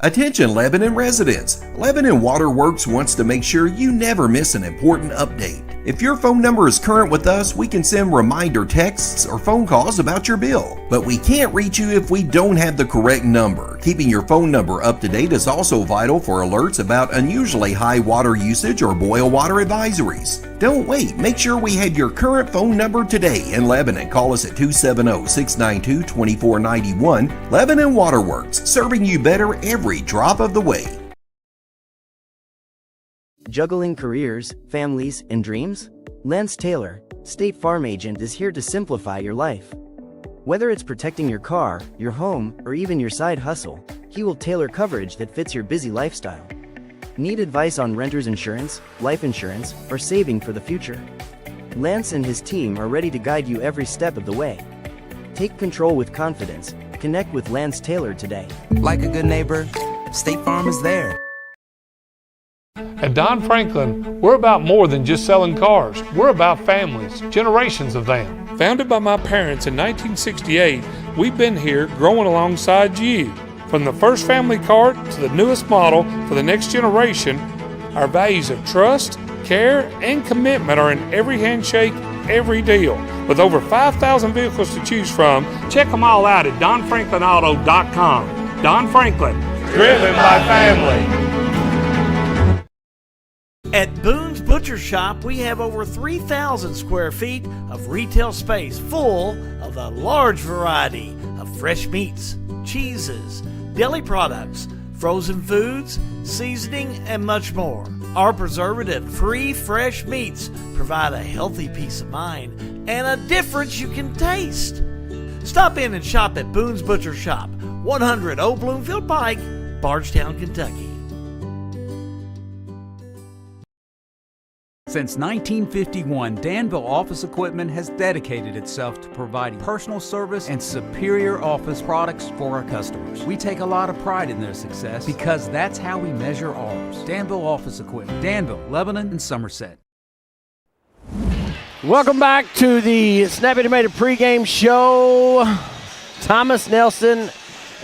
Attention Lebanon residents. Lebanon Water Works wants to make sure you never miss an important update. If your phone number is current with us, we can send reminder texts or phone calls about your bill. But we can't reach you if we don't have the correct number. Keeping your phone number up to date is also vital for alerts about unusually high water usage or boil water advisories. Don't wait. Make sure we have your current phone number today in Lebanon. Call us at 270-692-2491. Lebanon Water Works, serving you better every drop of the way. Juggling careers, families, and dreams? Lance Taylor, State Farm Agent, is here to simplify your life. Whether it's protecting your car, your home, or even your side hustle, he will tailor coverage that fits your busy lifestyle. Need advice on renter's insurance, life insurance, or saving for the future? Lance and his team are ready to guide you every step of the way. Take control with confidence. Connect with Lance Taylor today. Like a good neighbor, State Farm is there. At Don Franklin, we're about more than just selling cars. We're about families, generations of them. Founded by my parents in 1968, we've been here growing alongside you. From the first family car to the newest model for the next generation, our values of trust, care, and commitment are in every handshake, every deal. With over 5,000 vehicles to choose from, check them all out at donfranklinauto.com. Don Franklin, driven by family. At Boone's Butcher Shop, we have over 3,000 square feet of retail space full of a large variety of fresh meats, cheeses, deli products, frozen foods, seasoning, and much more. Our preservative-free fresh meats provide a healthy peace of mind and a difference you can taste. Stop in and shop at Boone's Butcher Shop, 100 Old Bloomfield Pike, Bardstown, Kentucky. Since 1951, Danville Office Equipment has dedicated itself to providing personal service and superior office products for our customers. We take a lot of pride in their success because that's how we measure ours. Danville Office Equipment, Danville, Lebanon, and Somerset. Welcome back to the Snappy Tomato pregame show. Thomas Nelson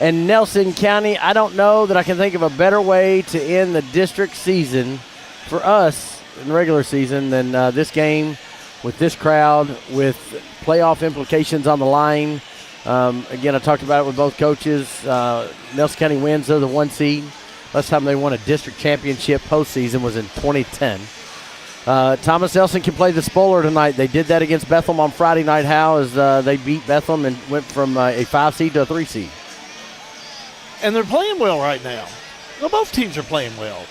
And Nelson County, I don't know that I can think of a better way to end the district season for us in the regular season than this game with this crowd, with playoff implications on the line. Again, I talked about it with both coaches. Nelson County wins. They're the 1 seed. Last time they won a district championship postseason was in 2010. Thomas Nelson can play the spoiler tonight. They did that against Bethlehem on Friday night, Hal, as they beat Bethlehem and went from a 5 seed to a 3 seed. And they're playing well right now. Well, both teams are playing well.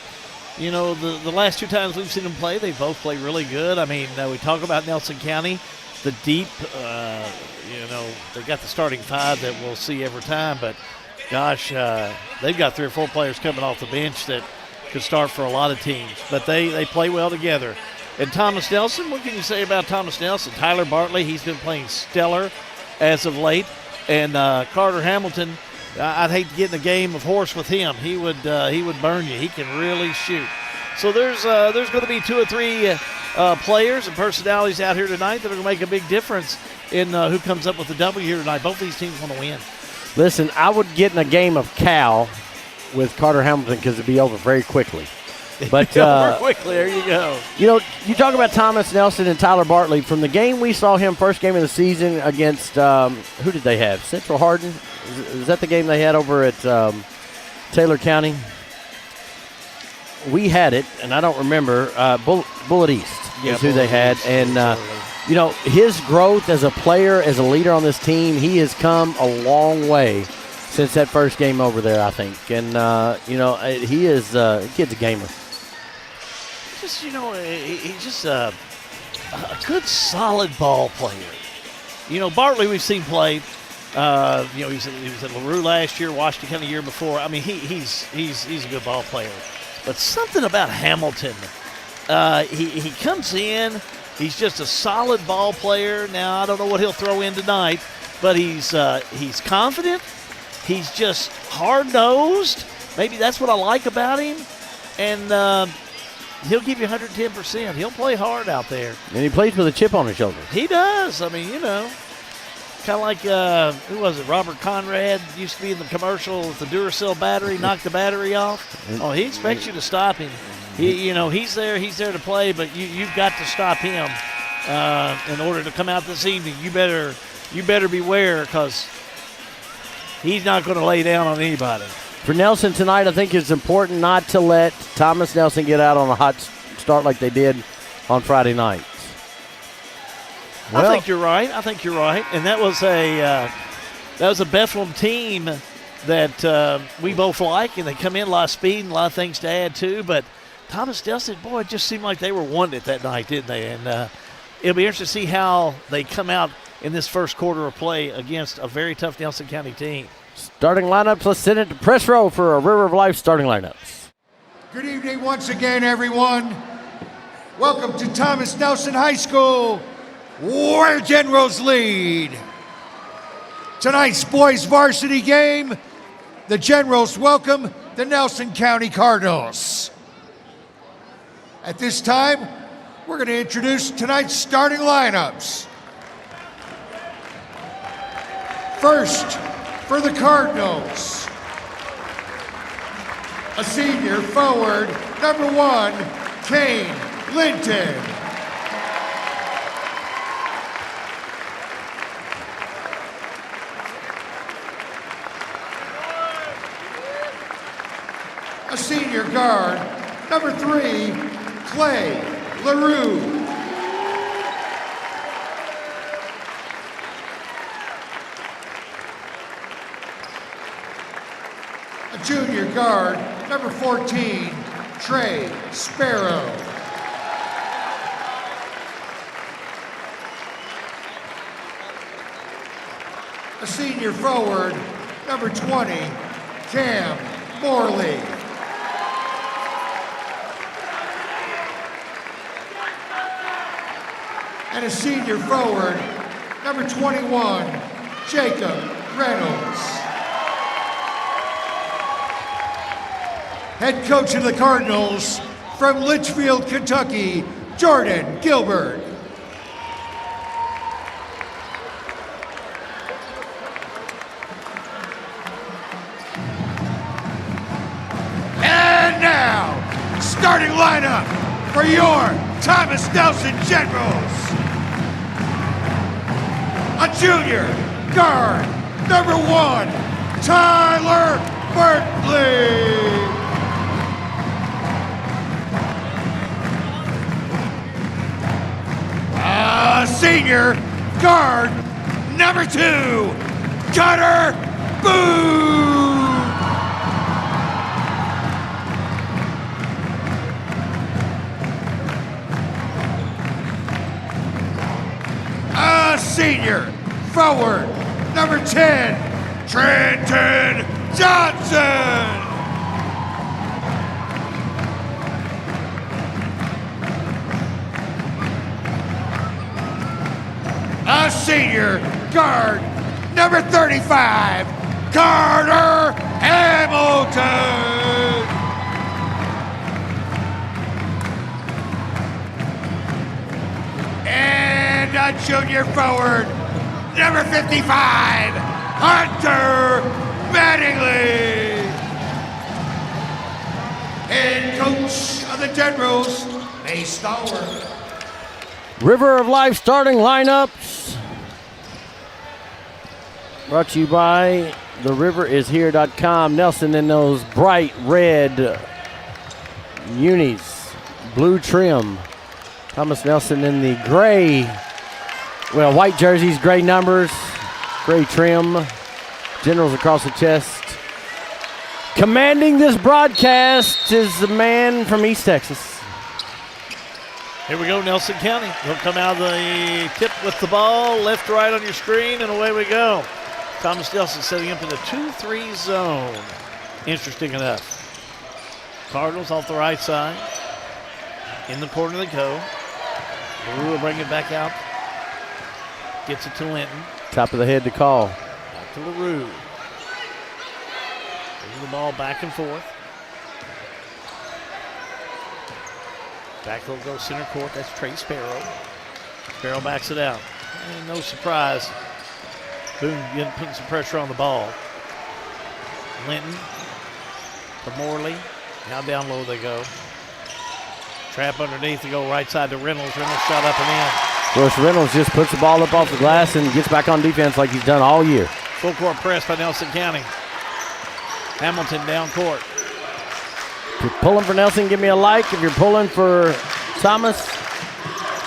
You know, the last 2 times we've seen them play, they both play really good. I mean, we talk about Nelson County, the deep, they got the starting 5 that we'll see every time. But, gosh, they've got 3 or 4 players coming off the bench that could start for a lot of teams. But they play well together. And Thomas Nelson, what can you say about Thomas Nelson? Tyler Bartley, he's been playing stellar as of late. And Carter Hamilton, I'd hate to get in a game of horse with him. He would burn you. He can really shoot. So there's going to be 2 or 3 players and personalities out here tonight that are going to make a big difference in who comes up with the W here tonight. Both these teams want to win. Listen, I would get in a game of Cal with Carter Hamilton because it'd be over very quickly. But over quickly, there you go. You know, you talk about Thomas Nelson and Tyler Bartley. From the game we saw him, first game of the season against, who did they have? Central Hardin? Is that the game they had over at Taylor County? We had it, and I don't remember. Bullitt East is who they had. And, you know, his growth as a player, as a leader on this team, he has come a long way since that first game over there, I think. And, you know, he is the kid's a gamer. Just, you know, he's just a good, solid ball player. You know, Bartley we've seen play. You know, he was at LaRue last year, Washington County the year before. I mean, he's a good ball player. But something about Hamilton, he comes in, he's just a solid ball player. Now, I don't know what he'll throw in tonight, but he's confident. He's just hard-nosed. Maybe that's what I like about him. And he'll give you 110%. He'll play hard out there. And he plays with a chip on his shoulder. He does. I mean, you know, kind of like, who was it? Robert Conrad used to be in the commercial with the Duracell battery, knocked the battery off. Oh, he expects you to stop him. He's there to play, but you've got to stop him in order to come out this evening. You better beware, because he's not going to lay down on anybody. For Nelson tonight, I think it's important not to let Thomas Nelson get out on a hot start like they did on Friday night. Well, I think you're right. And that was a Bethlehem team that we both like, and they come in a lot of speed and a lot of things to add to. But Thomas Nelson, boy, it just seemed like they were wanting it that night, didn't they? And it'll be interesting to see how they come out in this first quarter of play against a very tough Nelson County team. Starting lineups, let's send it to press row for a River of Life starting lineups. Good evening once again, everyone. Welcome to Thomas Nelson High School, where Generals lead. Tonight's boys varsity game, the Generals welcome the Nelson County Cardinals. At this time, we're going to introduce tonight's starting lineups. First, for the Cardinals, a senior forward, number 1, Kane Linton. A senior guard, number 3, Clay LaRue. A junior guard, number 14, Trey Sparrow. A senior forward, number 20, Cam Morley. And a senior forward, number 21, Jacob Reynolds. Head coach of the Cardinals, from Litchfield, Kentucky, Jordan Gilbert. starting lineup for your Thomas Nelson Generals. A junior guard, number 1, Tyler Bertley. A senior guard, number 2, Cutter Boone. A senior forward, number 10, Trenton Johnson. A senior guard, number 35, Carter Hamilton. And a junior forward, number 55, Hunter Mattingly. Head coach of the Generals, May Stallworth. River of Life starting lineups. Brought to you by theriverishere.com. Nelson in those bright red unis, blue trim. Thomas Nelson in the gray, well, white jerseys, gray numbers, gray trim. Generals across the chest. Commanding this broadcast is the man from East Texas. Here we go, Nelson County. He'll come out of the tip with the ball, left, right on your screen, and away we go. Thomas Nelson setting up in the 2-3 zone. Interesting enough. Cardinals off the right side. In the corner they go. LaRue will bring it back out. Gets it to Linton. Top of the head to call. Back to LaRue. Moving the ball back and forth. Back will go center court. That's Trey Sparrow. Sparrow backs it out. And no surprise. Boone putting some pressure on the ball. Linton to Morley. Now down low they go. Trap underneath to go right side to Reynolds. Reynolds shot up and in. Of course, Reynolds just puts the ball up off the glass and gets back on defense like he's done all year. Full court press by Nelson County. Hamilton down court. If you're pulling for Nelson, give me a like. If you're pulling for Thomas,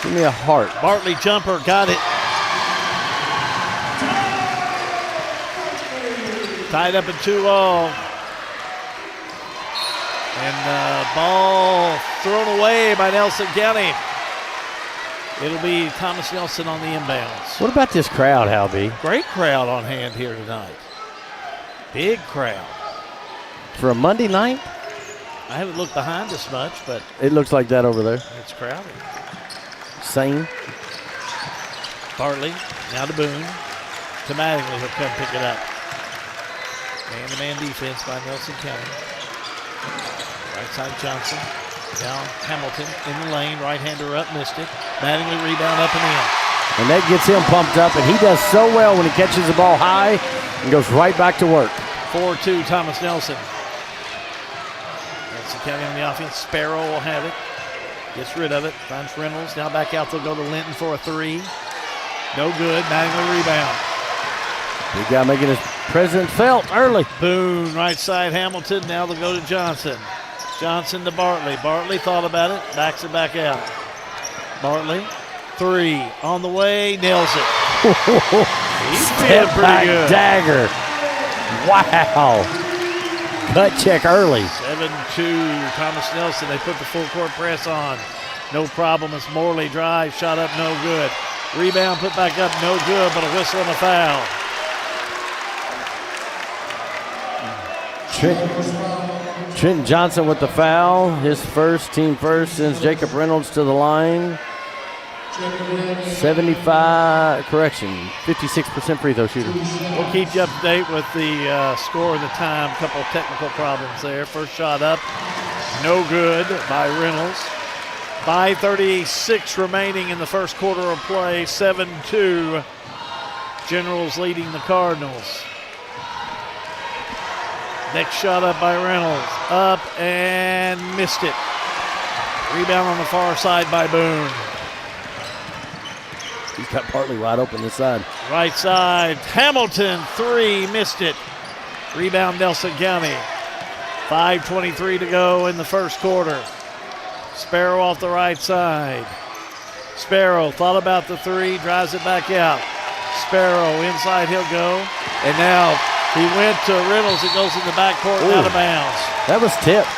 give me a heart. Bartley jumper, got it. Tied up at 2-all. And ball thrown away by Nelson County. It'll be Thomas Nelson on the inbounds. What about this crowd, Halby? Great crowd on hand here tonight. Big crowd. For a Monday night? I haven't looked behind us much, but it looks like that over there. It's crowded. Same. Bartley, now to Boone. To Mattingly, he'll come pick it up. Man-to-man defense by Nelson County. Right side Johnson. Now Hamilton in the lane. Right-hander up, missed it. Mattingly rebound up and in. And that gets him pumped up, and he does so well when he catches the ball high and goes right back to work. 4-2, Thomas Nelson. Nelson County on the offense. Sparrow will have it. Gets rid of it. Finds Reynolds. Now back out. They'll go to Linton for a three. No good. Mattingly rebound. Big guy making his presence felt early. Boone, right side Hamilton. Now they'll go to Johnson. Johnson to Bartley. Bartley thought about it. Backs it back out. Bartley, three. On the way. Nails it. He's feeling pretty good. Dagger. Wow. Cut check early. 7-2, Thomas Nelson. They put the full court press on. No problem as Morley drives. Shot up, no good. Rebound put back up, no good, but a whistle and a foul. Trenton Johnson with the foul. His first, team first, sends Jacob Reynolds to the line. 56% free throw shooter. We'll keep you up to date with the score and the time. A couple of technical problems there. First shot up, no good by Reynolds. 5:36 remaining in the first quarter of play. 7-2. Generals leading the Cardinals. Next shot up by Reynolds. Up and missed it. Rebound on the far side by Boone. He's got Bartley wide open this side. Right side, Hamilton, 3, missed it. Rebound Nelson County. 5:23 to go in the first quarter. Sparrow off the right side. Sparrow thought about the 3, drives it back out. Sparrow inside, he'll go. And now he went to Reynolds. It goes in the backcourt and out of bounds. That was tipped.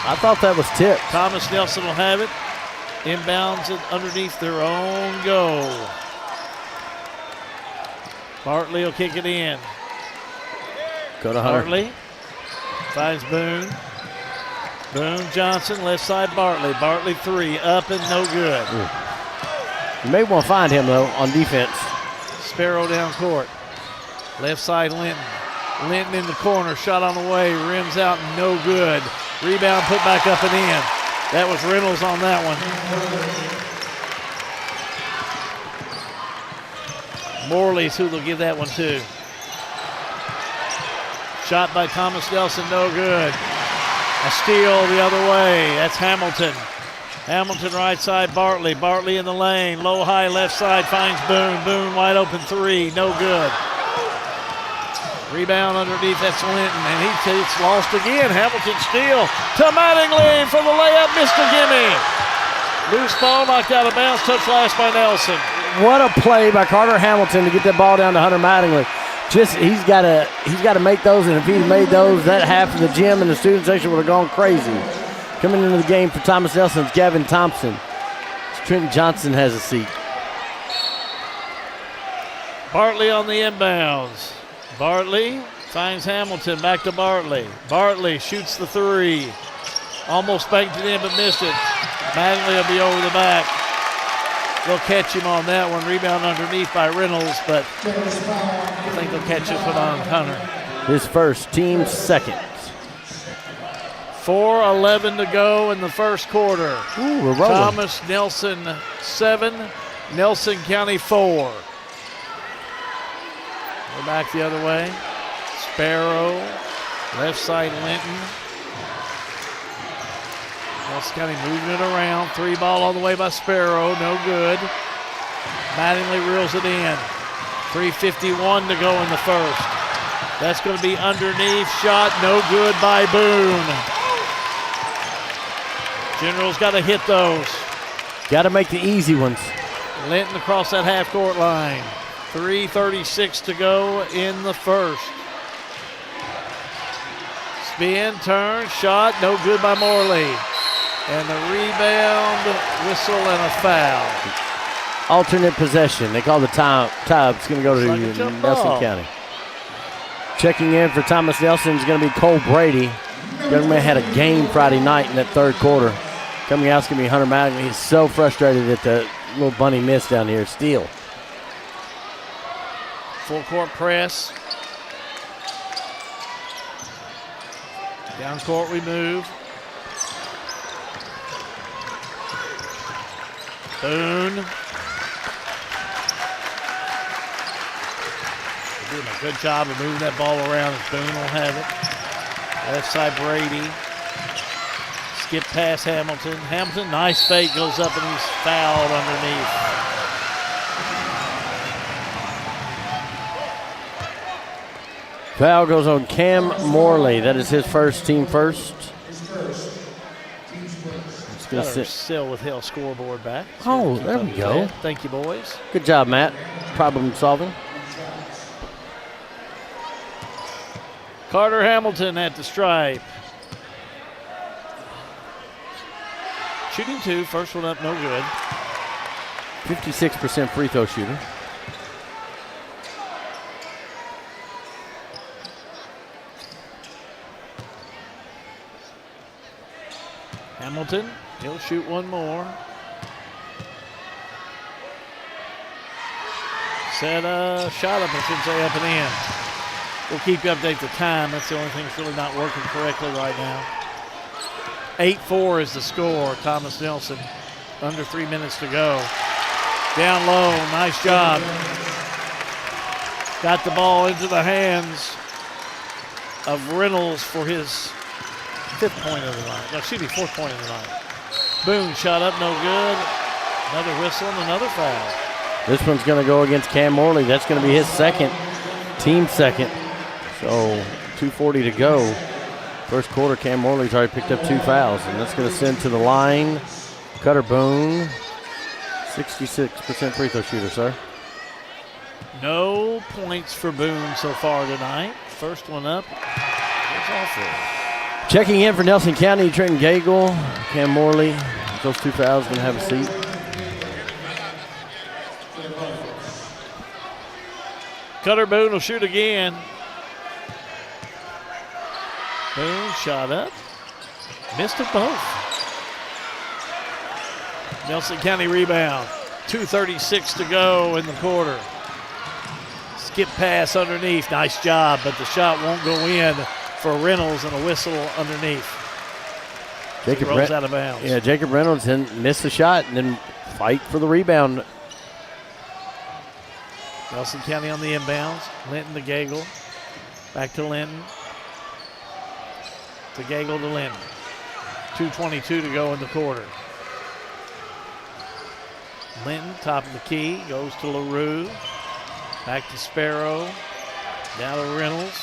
I thought that was tipped. Thomas Nelson will have it. Inbounds it underneath their own goal. Bartley will kick it in. Go to Hunter. Bartley finds Boone. Boone Johnson, left side Bartley. Bartley 3, up and no good. Ooh. You may want to find him, though, on defense. Sparrow down court. Left side Linton. Linton in the corner, shot on the way, rims out, no good. Rebound put back up and in. That was Reynolds on that one. Morley's who they'll give that one to. Shot by Thomas Nelson, no good. A steal the other way. That's Hamilton. Hamilton right side, Bartley. Bartley in the lane. Low, high, left side finds Boone. Boone wide open 3, no good. Rebound underneath, that's Linton, and it's lost again. Hamilton steal to Mattingly for the layup, missed a gimme. Loose ball knocked out of bounds, touch last by Nelson. What a play by Carter Hamilton to get that ball down to Hunter Mattingly. He's got to make those, and if he'd made those, that half of the gym and the student section would have gone crazy. Coming into the game for Thomas Nelson is Gavin Thompson. Trenton Johnson has a seat. Bartley on the inbounds. Bartley finds Hamilton, back to Bartley. Bartley shoots the 3. Almost banked it in but missed it. Mattingly will be over the back. They'll catch him on that one. Rebound underneath by Reynolds, but I think they'll catch this one on Hunter. His first, team second. 4:11 to go in the first quarter. Ooh, we're rolling. Thomas Nelson 7, Nelson County 4. We're back the other way. Sparrow, left side Linton. Nelson County moving it around. 3 ball all the way by Sparrow, no good. Mattingly reels it in. 3:51 to go in the first. That's going to be underneath, shot no good by Boone. General's got to hit those. Got to make the easy ones. Linton across that half-court line. 3:36 to go in the first. Spin, turn, shot, no good by Morley. And the rebound, whistle, and a foul. Alternate possession. They call the time. It's going to go to Nelson County. Checking in for Thomas Nelson is going to be Cole Brady. Young man had a game Friday night in that third quarter. Coming out is going to be Hunter Mattingly. He's so frustrated at the little bunny miss down here. Steal. Full court press. Down court we move. Boone. They're doing a good job of moving that ball around as Boone will have it. Left side Brady. Skip past Hamilton. Hamilton, nice fake, goes up and he's fouled underneath. Foul goes on Cam Morley. That is his first, team first. It's going to sit. Still with Hill scoreboard back. Oh, there we go. Thank you, boys. Good job, Matt. Problem solving. Carter Hamilton at the stripe. Shooting 2, first one up, no good. 56% free throw shooter. Hamilton, he'll shoot one more. Set a shot up, I should say, up and in. We'll keep you update the time. That's the only thing that's really not working correctly right now. 8-4 is the score. Thomas Nelson, under 3 minutes to go. Down low, nice job. Got the ball into the hands of Reynolds for his fifth point of the night. No, excuse me, fourth point of the night. Boone shot up, no good. Another whistle and another foul. This one's going to go against Cam Morley. That's going to be his second, team second. So 2:40 to go. First quarter, Cam Morley's already picked up 2 fouls, and that's going to send to the line Cutter Boone, 66% free throw shooter, sir. No points for Boone so far tonight. First one up. It's off. Checking in for Nelson County, Trenton Gagel, Cam Morley. Those 2 fouls, going to have a seat. Cutter Boone will shoot again. Boone shot up. Missed them both. Nelson County rebound. 2:36 to go in the quarter. Skip pass underneath. Nice job, but the shot won't go in for Reynolds and a whistle underneath. Jacob rolls out of bounds. Yeah, Jacob Reynolds missed the shot and then fight for the rebound. Nelson County on the inbounds. Linton to Gagel. Back to Linton. To Gagel to Linton. 2:22 to go in the quarter. Linton, top of the key, goes to LaRue. Back to Sparrow. Now to Reynolds.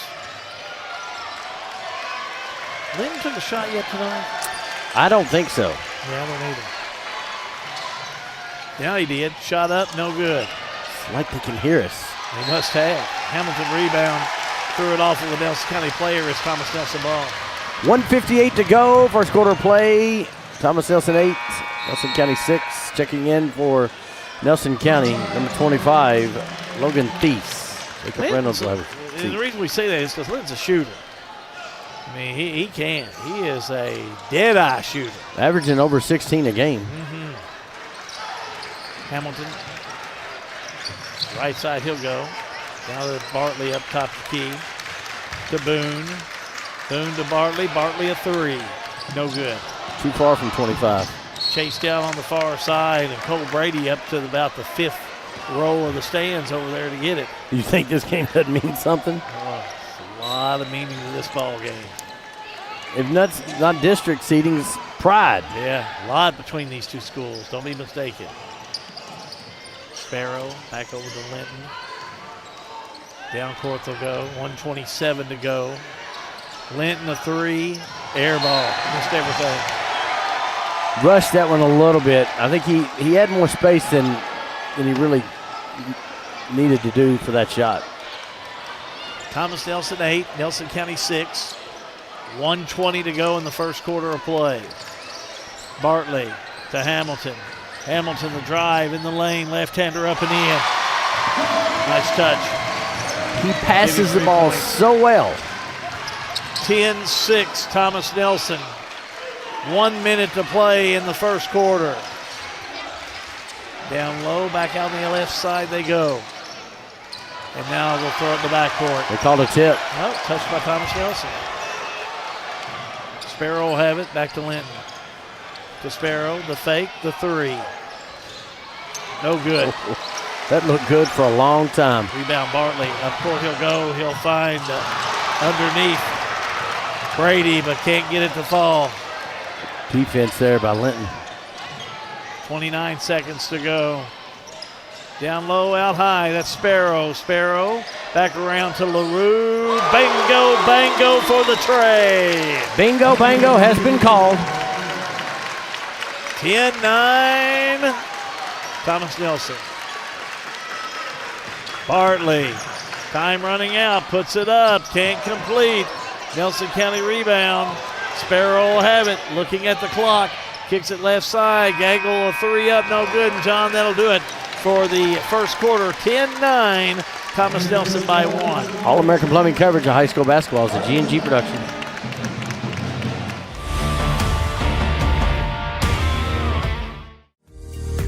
Linton took a shot yet tonight? I don't think so. Yeah, I don't either. Now he did. Shot up, no good. It's like they can hear us. They must have. Hamilton rebound. Threw it off of the Nelson County player as Thomas Nelson ball. 1:58 to go. First quarter play. Thomas Nelson 8, Nelson County 6. Checking in for Nelson County, number 25, Logan Thies. Jacob Reynolds will have a seat. The reason we say that is because Linton's a shooter. I mean, he can. He is a dead-eye shooter. Averaging over 16 a game. Mm-hmm. Hamilton. Right side he'll go. Now to Bartley up top of the key. To Boone. Boone to Bartley. Bartley a 3. No good. Too far from 25. Chased down on the far side, and Cole Brady up to about the 5th row of the stands over there to get it. You think this game doesn't mean something? Oh, it's a lot of meaning to this ball game. If not district seedings, pride. Yeah, a lot between these two schools. Don't be mistaken. Sparrow back over to Linton. Down court they'll go. 1:27 to go. Linton a 3. Air ball. Missed everything. Rushed that one a little bit. I think he had more space than he really needed to do for that shot. Thomas Nelson 8, Nelson County 6. 1:20 to go in the first quarter of play. Bartley to Hamilton. Hamilton the drive in the lane, left-hander up and in. Nice touch. He passes the ball so well. 10-6, Thomas Nelson. 1 minute to play in the first quarter. Down low, back out on the left side they go. And now they'll throw it in the backcourt. They called a tip. Oh, touched by Thomas Nelson. Sparrow will have it, back to Linton. To Sparrow, the fake, the 3. No good. That looked good for a long time. Rebound Bartley. Up court he'll go. He'll find underneath Brady, but can't get it to fall. Defense there by Linton. 29 seconds to go. Down low, out high. That's Sparrow. Sparrow back around to LaRue. Bingo, bango for the tray. Bingo, bango has been called. 10-9. Thomas Nelson. Bartley. Time running out. Puts it up. Can't complete. Nelson County rebound. Sparrow will have it. Looking at the clock. Kicks it left side. Gagel a 3 up. No good. And John, that'll do it for the first quarter. 10-9. Thomas Nelson by 1. All-American Plumbing coverage of high school basketball is a G&G production.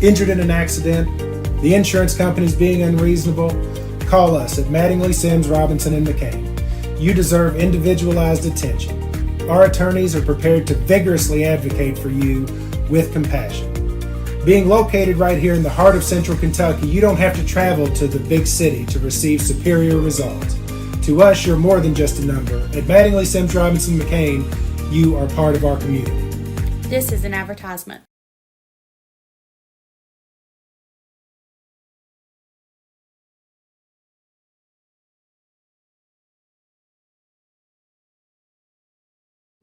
Injured in an accident, the insurance company's being unreasonable, call us at Mattingly, Sims, Robinson, and McCain. You deserve individualized attention. Our attorneys are prepared to vigorously advocate for you with compassion. Being located right here in the heart of Central Kentucky, you don't have to travel to the big city to receive superior results. To us, you're more than just a number. At Mattingly, Sims, Robinson, McCain, You are part of our community. This is an advertisement.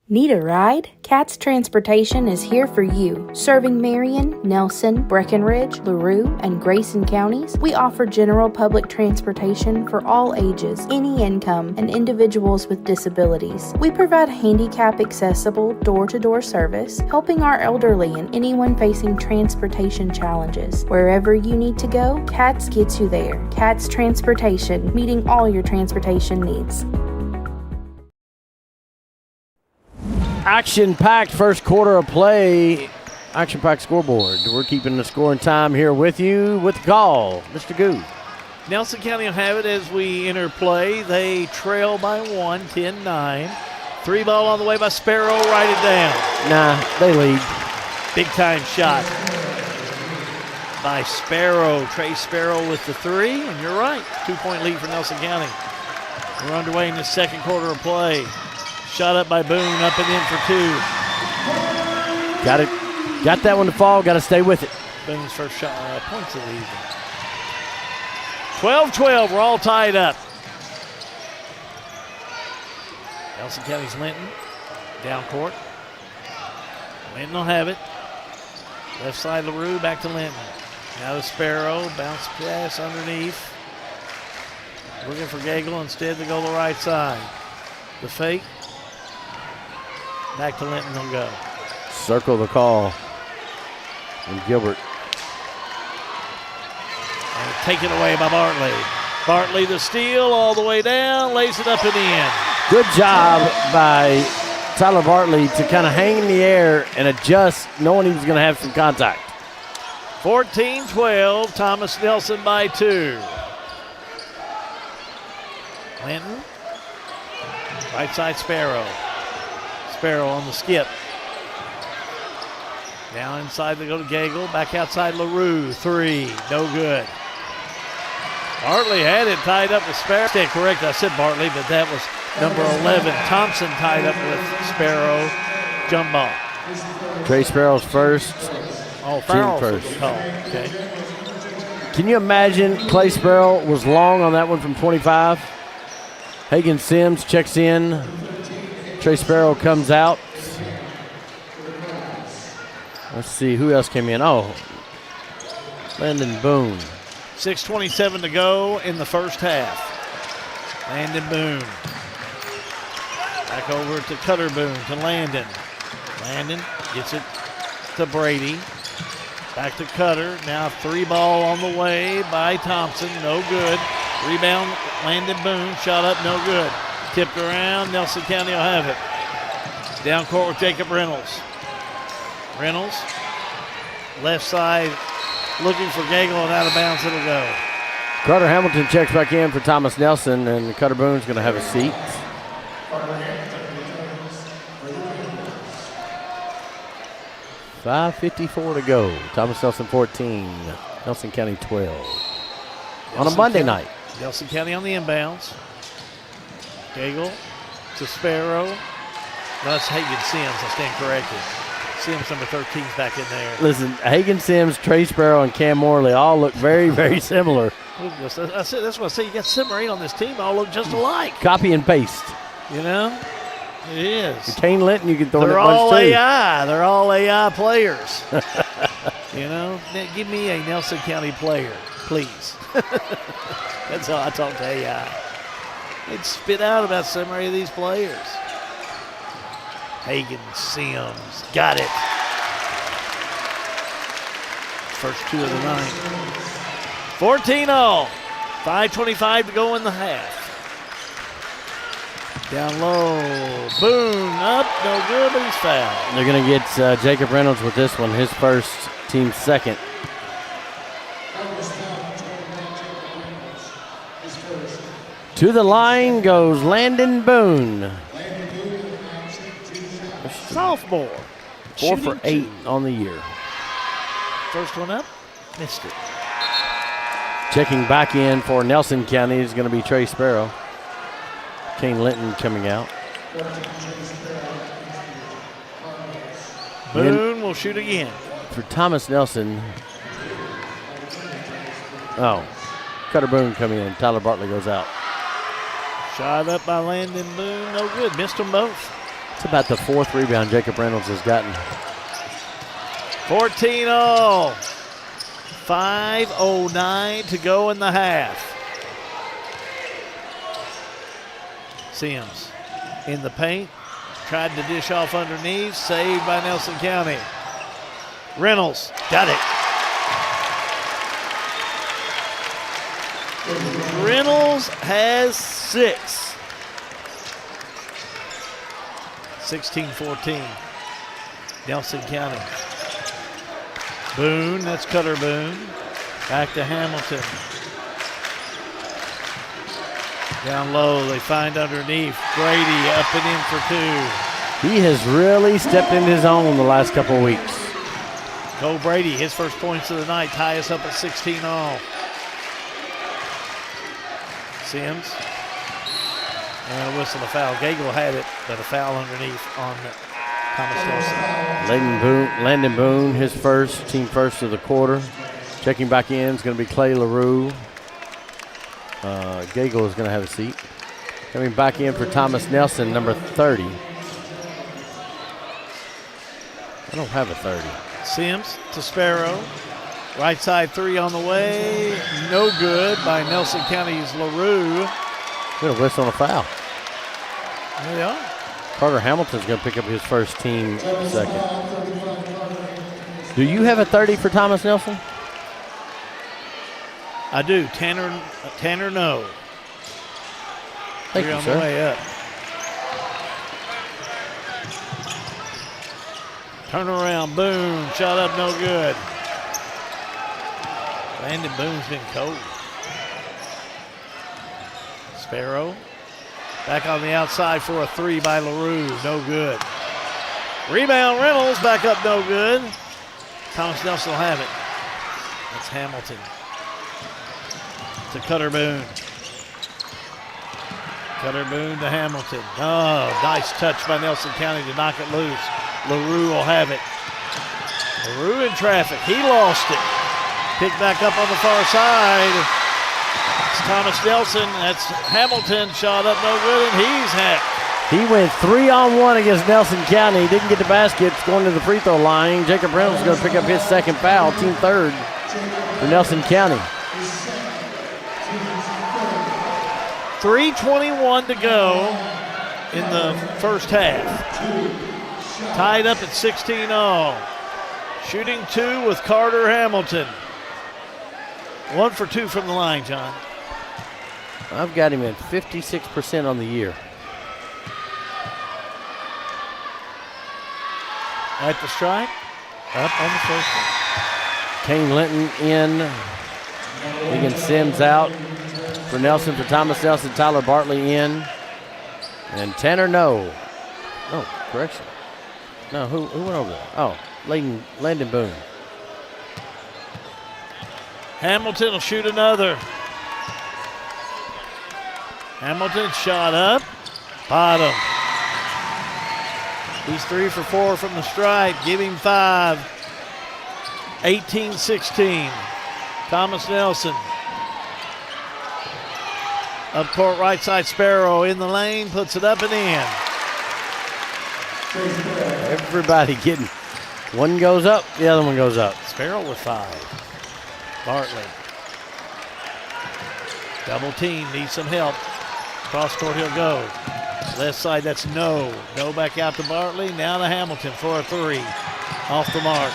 Need a ride? CATS Transportation is here for you. Serving Marion, Nelson, Breckenridge, LaRue, and Grayson counties, we offer general public transportation for all ages, any income, and individuals with disabilities. We provide handicap-accessible, door-to-door service, helping our elderly and anyone facing transportation challenges. Wherever you need to go, CATS gets you there. CATS Transportation, meeting all your transportation needs. Action-packed first quarter of play. Action-packed scoreboard. We're keeping the scoring time here with you with the call. Mr. Goo. Nelson County will have it as we enter play. They trail by 1, 10-9. 3 ball on the way by Sparrow. Write it down. Nah, they lead. Big-time shot by Sparrow. Trey Sparrow with the 3, and you're right. 2-point lead for Nelson County. We're underway in the second quarter of play. Shot up by Boone, up and in for 2. Got it. Got that one to fall. Got to stay with it. Boone's first shot, points of the evening. 12-12, we're all tied up. Nelson County's Linton, down court. Linton will have it. Left side LaRue, back to Linton. Now to Sparrow, bounce pass underneath. Looking for Gagel instead to go the right side. The fake. Back to Linton, they'll go. Circle the call. And Gilbert. And taken away by Bartley. Bartley the steal all the way down, lays it up in the end. Good job by Tyler Bartley to kind of hang in the air and adjust, knowing he was going to have some contact. 14-12, Thomas Nelson by 2. Linton. Right side Sparrow. Sparrow on the skip. Now inside they go to Gagel. Back outside LaRue. 3. No good. Bartley had it tied up with Sparrow. Stand correct. I said Bartley, but that was number 11. Thompson tied up with Sparrow. Jump ball. Trey Sparrow's first. Oh, Farrell's first. Call. Okay. Can you imagine Clay Sparrow was long on that one from 25? Hagan Sims checks in. Trey Sparrow comes out. Let's see who else came in. Oh, Landon Boone. 6:27 to go in the first half. Landon Boone. Back over to Cutter Boone to Landon. Landon gets it to Brady. Back to Cutter. Now 3 ball on the way by Thompson. No good. Rebound, Landon Boone. Shot up, no good. Tipped around. Nelson County will have it. Down court with Jacob Reynolds. Reynolds. Left side. Looking for Gagel and out of bounds. It'll go. Carter Hamilton checks back in for Thomas Nelson, and Cutter Boone's going to have a seat. $5:54 to go. Thomas Nelson 14, Nelson County 12. On a Monday night. Nelson County on the inbounds. Gagel to Sparrow. No, that's Hagan Sims. I stand corrected. Sims number 13's back in there. Listen, Hagan Sims, Trey Sparrow, and Cam Morley all look very, very similar. I said, that's what I say. You got 7 or 8 on this team. All look just alike. Copy and paste. You know, it is. Kane Linton, you can throw They're that all much too. AI. They're all AI players. You know, give me a Nelson County player, please. That's how I talk to AI. They'd spit out about 7 or 8 of these players. Hagan Sims. Got it. First 2 of the night. 14-all. 5:25 to go in the half. Down low. Boone up. No good, but he's fouled. They're going to get Jacob Reynolds with this one, his first, team second. To the line goes Landon Boone. Sophomore. 4 for 8 on the year. First one up. Missed it. Checking back in for Nelson County is going to be Trey Sparrow. Kane Linton coming out. Boone will shoot again. For Thomas Nelson. Oh, Cutter Boone coming in. Tyler Bartley goes out. Shot up by Landon Boone. No good. Missed them both. It's about the 4th rebound Jacob Reynolds has gotten. 14-all. 5:09 to go in the half. Sims in the paint. Tried to dish off underneath. Saved by Nelson County. Reynolds got it. Reynolds has 6. 16-14. Nelson County. Boone, that's Cutter Boone. Back to Hamilton. Down low, they find underneath. Brady up and in for 2. He has really stepped in his own the last couple of weeks. Cole Brady, his first points of the night, tie us up at 16-all. Sims. And a whistle, a foul. Gagel had it, but a foul underneath on Thomas Nelson. Landon Boone, his first, team first of the quarter. Checking back in is going to be Clay LaRue. Gagel is going to have a seat. Coming back in for Thomas Nelson, number 30. I don't have a 30. Sims to Sparrow. Right side 3 on the way. No good by Nelson County's LaRue. Going to whistle on a foul. There they are. Carter Hamilton's going to pick up his first team second. Do you have a 30 for Thomas Nelson? I do. Tanner, no. Thank 3 you, on sir. the way up. Turn around, Boone. Shot up, no good. Landon Boone's been cold. Sparrow. Back on the outside for a 3 by LaRue. No good. Rebound, Reynolds. Back up, no good. Thomas Nelson will have it. That's Hamilton. To Cutter Boone. Cutter Boone to Hamilton. Oh, nice touch by Nelson County to knock it loose. LaRue will have it. LaRue in traffic. He lost it. Picked back up on the far side. It's Thomas Nelson. That's Hamilton. Shot up no good, and he's hacked. He went 3-on-1 against Nelson County. He didn't get the basket. It's going to the free throw line. Jacob Reynolds is going to pick up his second foul, team third for Nelson County. 3:21 to go in the first half. Tied up at 16-all. Shooting 2 with Carter Hamilton. 1 for 2 from the line, John. I've got him at 56% on the year. At the strike. Up on the first one. Kane Linton in. Egan Sims out. For Nelson, for Thomas Nelson, Tyler Bartley in. And Tanner, no. Oh, correction. No, who went over there? Oh, Landon Boone. Hamilton will shoot another. Hamilton shot up. Bottom. He's 3 for 4 from the stripe. Give him 5. 18-16. Thomas Nelson. Up court right side, Sparrow in the lane. Puts it up and in. Everybody getting. One goes up, the other one goes up. Sparrow with 5. Bartley. Double team, needs some help. Cross court he'll go. Left side, that's no. No back out to Bartley. Now to Hamilton for a 3. Off the mark.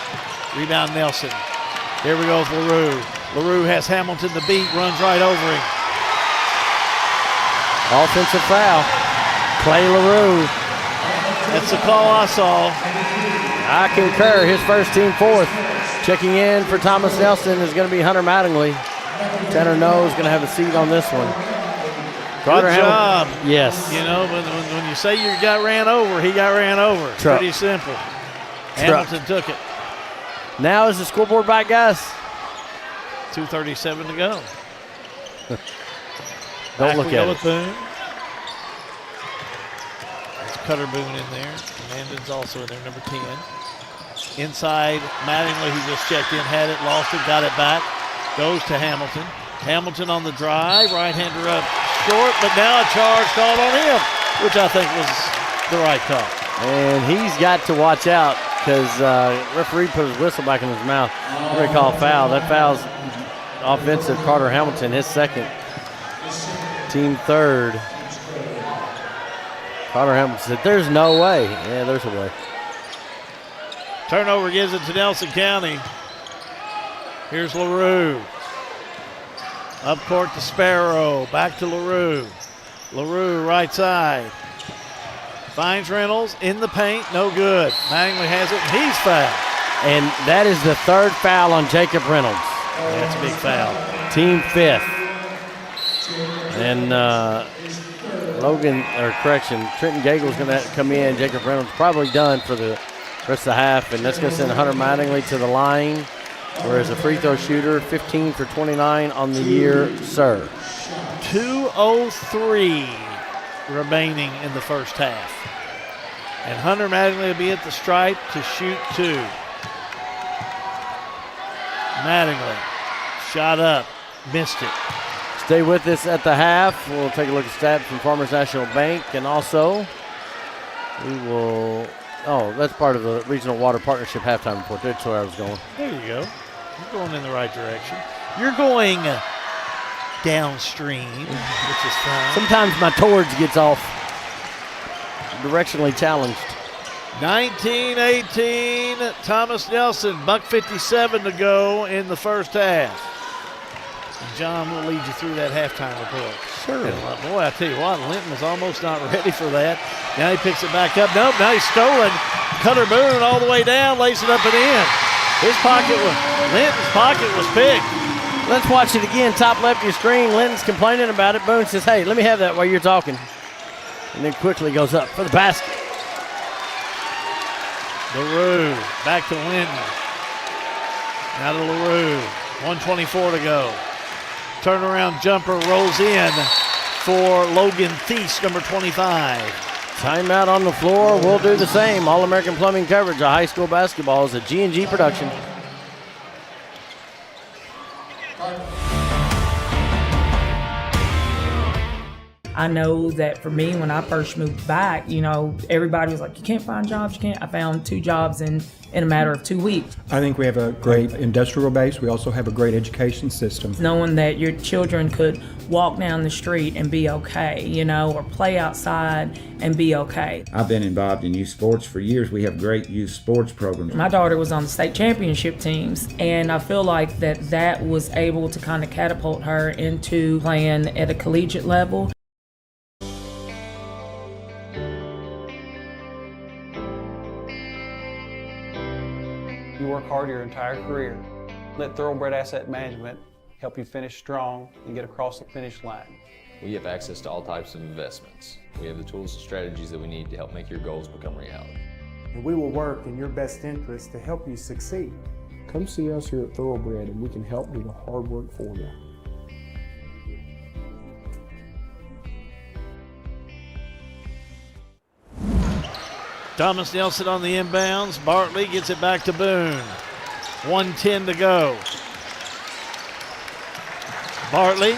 Rebound Nelson. Here we go with LaRue. LaRue has Hamilton to beat, runs right over him. Offensive foul. Clay LaRue. That's the call I saw. I concur. His first team fourth. Checking in for Thomas Nelson is going to be Hunter Mattingly. Tanner No is going to have a seat on this one. Good job. Yes. You know, when you say you got ran over, he got ran over. It's pretty simple. Hamilton took it. Now is the scoreboard back, guys? 2:37 to go. Don't look at with it. Boone. It's Cutter Boone in there. Landon's also in there, number 10. Inside, Mattingly, who just checked in, had it, lost it, got it back. Goes to Hamilton. Hamilton on the drive, right-hander up short, but now a charge called on him, which I think was the right call. And he's got to watch out because referee put his whistle back in his mouth. I'm going to call a foul. That foul's offensive. Carter Hamilton, his second. Team third. Carter Hamilton said, there's no way. Yeah, there's a way. Turnover gives it to Nelson County. Here's LaRue. Up court to Sparrow. Back to LaRue. LaRue right side. Finds Reynolds in the paint. No good. Mattingly has it, and he's fouled. And that is the third foul on Jacob Reynolds. That's a big foul. Team fifth. And Trenton Gagel's going to come in. Jacob Reynolds probably done for the rest of the half, and that's going to send Hunter Mattingly to the line, whereas a free throw shooter, 15 for 29 on the year, sir. 2:03 remaining in the first half. And Hunter Mattingly will be at the stripe to shoot 2. Mattingly, shot up, missed it. Stay with us at the half. We'll take a look at stats from Farmers National Bank, and also we will, that's part of the Regional Water Partnership halftime report. That's where I was going. There you go. You're going in the right direction. You're going downstream, which is fine. Sometimes my towards gets off. Directionally challenged. 19-18, Thomas Nelson, $1:57 to go in the first half. And John will lead you through that halftime report. Sure. And, boy, I tell you what, Linton was almost not ready for that. Now he picks it back up. Nope, now he's stolen. Cutter Boone all the way down, lays it up and in. Linton's pocket was picked. Let's watch it again. Top left of your screen. Linton's complaining about it. Boone says, hey, let me have that while you're talking. And then quickly goes up for the basket. LaRue back to Linton. Now to LaRue. 1:24 to go. Turnaround jumper rolls in for Logan Thies, number 25. Timeout on the floor. We'll do the same. All-American Plumbing coverage of high school basketball is a G&G production. I know that for me, when I first moved back, everybody was like, you can't find jobs, you can't. I found 2 jobs in a matter of 2 weeks. I think we have a great industrial base. We also have a great education system. Knowing that your children could walk down the street and be okay, or play outside and be okay. I've been involved in youth sports for years. We have great youth sports programs. My daughter was on the state championship teams, and I feel like that was able to kind of catapult her into playing at a collegiate level. You work hard your entire career. Let Thoroughbred Asset Management help you finish strong and get across the finish line. We have access to all types of investments. We have the tools and strategies that we need to help make your goals become reality. And we will work in your best interest to help you succeed. Come see us here at Thoroughbred and we can help do the hard work for you. Thomas Nelson on the inbounds. Bartley gets it back to Boone. 1:10 to go. Bartley,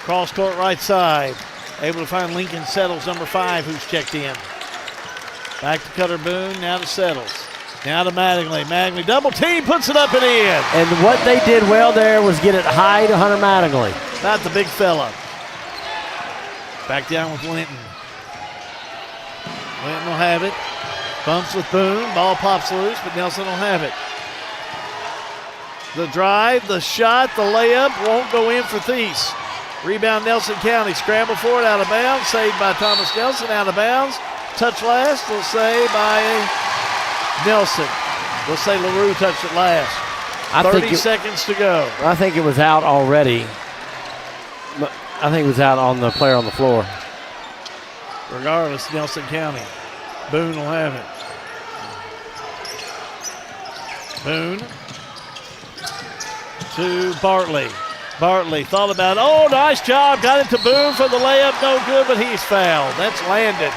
cross court right side. Able to find Lincoln Settles, number 5, who's checked in. Back to Cutter Boone, now to Settles. Now to Mattingly. Mattingly double team, puts it up and in. And what they did well there was get it high to Hunter Mattingly. Not the big fella. Back down with Linton. Linton will have it. Bumps with Boone. Ball pops loose, but Nelson will have it. The drive, the shot, the layup won't go in for Thies. Rebound Nelson County. Scramble for it out of bounds. Saved by Thomas Nelson out of bounds. Touch last, we'll say by Nelson. We'll say LaRue touched it last. 30 seconds to go. I think it was out already. I think it was out on the player on the floor. Regardless, Nelson County. Boone will have it. Boone to Bartley. Bartley thought about it. Oh, nice job. Got it to Boone for the layup. No good, but he's fouled. That's Landon.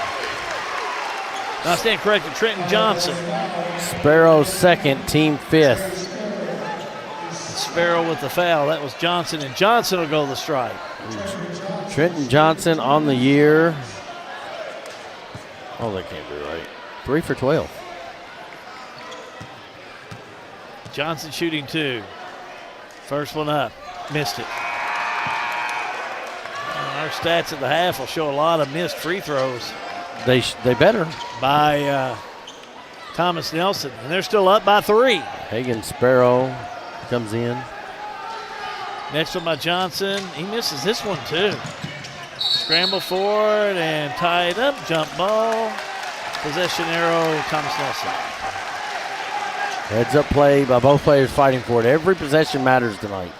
I stand corrected, Trenton Johnson. Sparrow second, team fifth. Sparrow with the foul. That was Johnson, and Johnson will go to the strike. Trenton Johnson on the year. Oh, that can't be right. 3 for 12. Johnson shooting 2. First one up. Missed it. Our stats at the half will show a lot of missed free throws. They better. By Thomas Nelson. And they're still up by 3. Hagan Sparrow comes in. Next one by Johnson. He misses this one too. Scramble forward and tied up. Jump ball. Possession arrow, Thomas Nelson. Heads up play by both players fighting for it. Every possession matters tonight.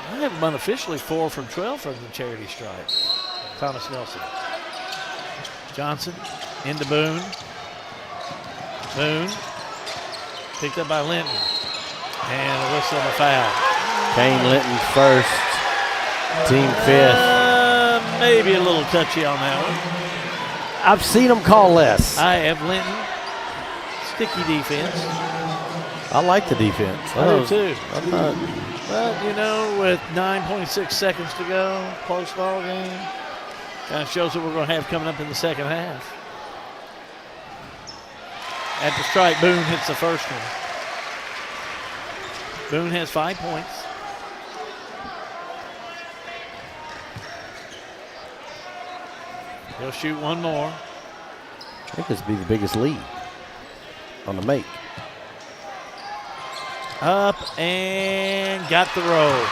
I have him unofficially 4 from 12 from the charity stripe. Thomas Nelson. Johnson into Boone. Boone picked up by Linton. And a whistle and a foul. Kane Linton first, team fifth. Maybe a little touchy on that one. I've seen them call less. I have Linton. Sticky defense. I like the defense. I do too. But, you know, with 9.6 seconds to go, close ball game, kind of shows what we're going to have coming up in the second half. At the strike, Boone hits the first one. Boone has 5 points. He'll shoot one more. I think this will be the biggest lead on the make. Up and got the roll.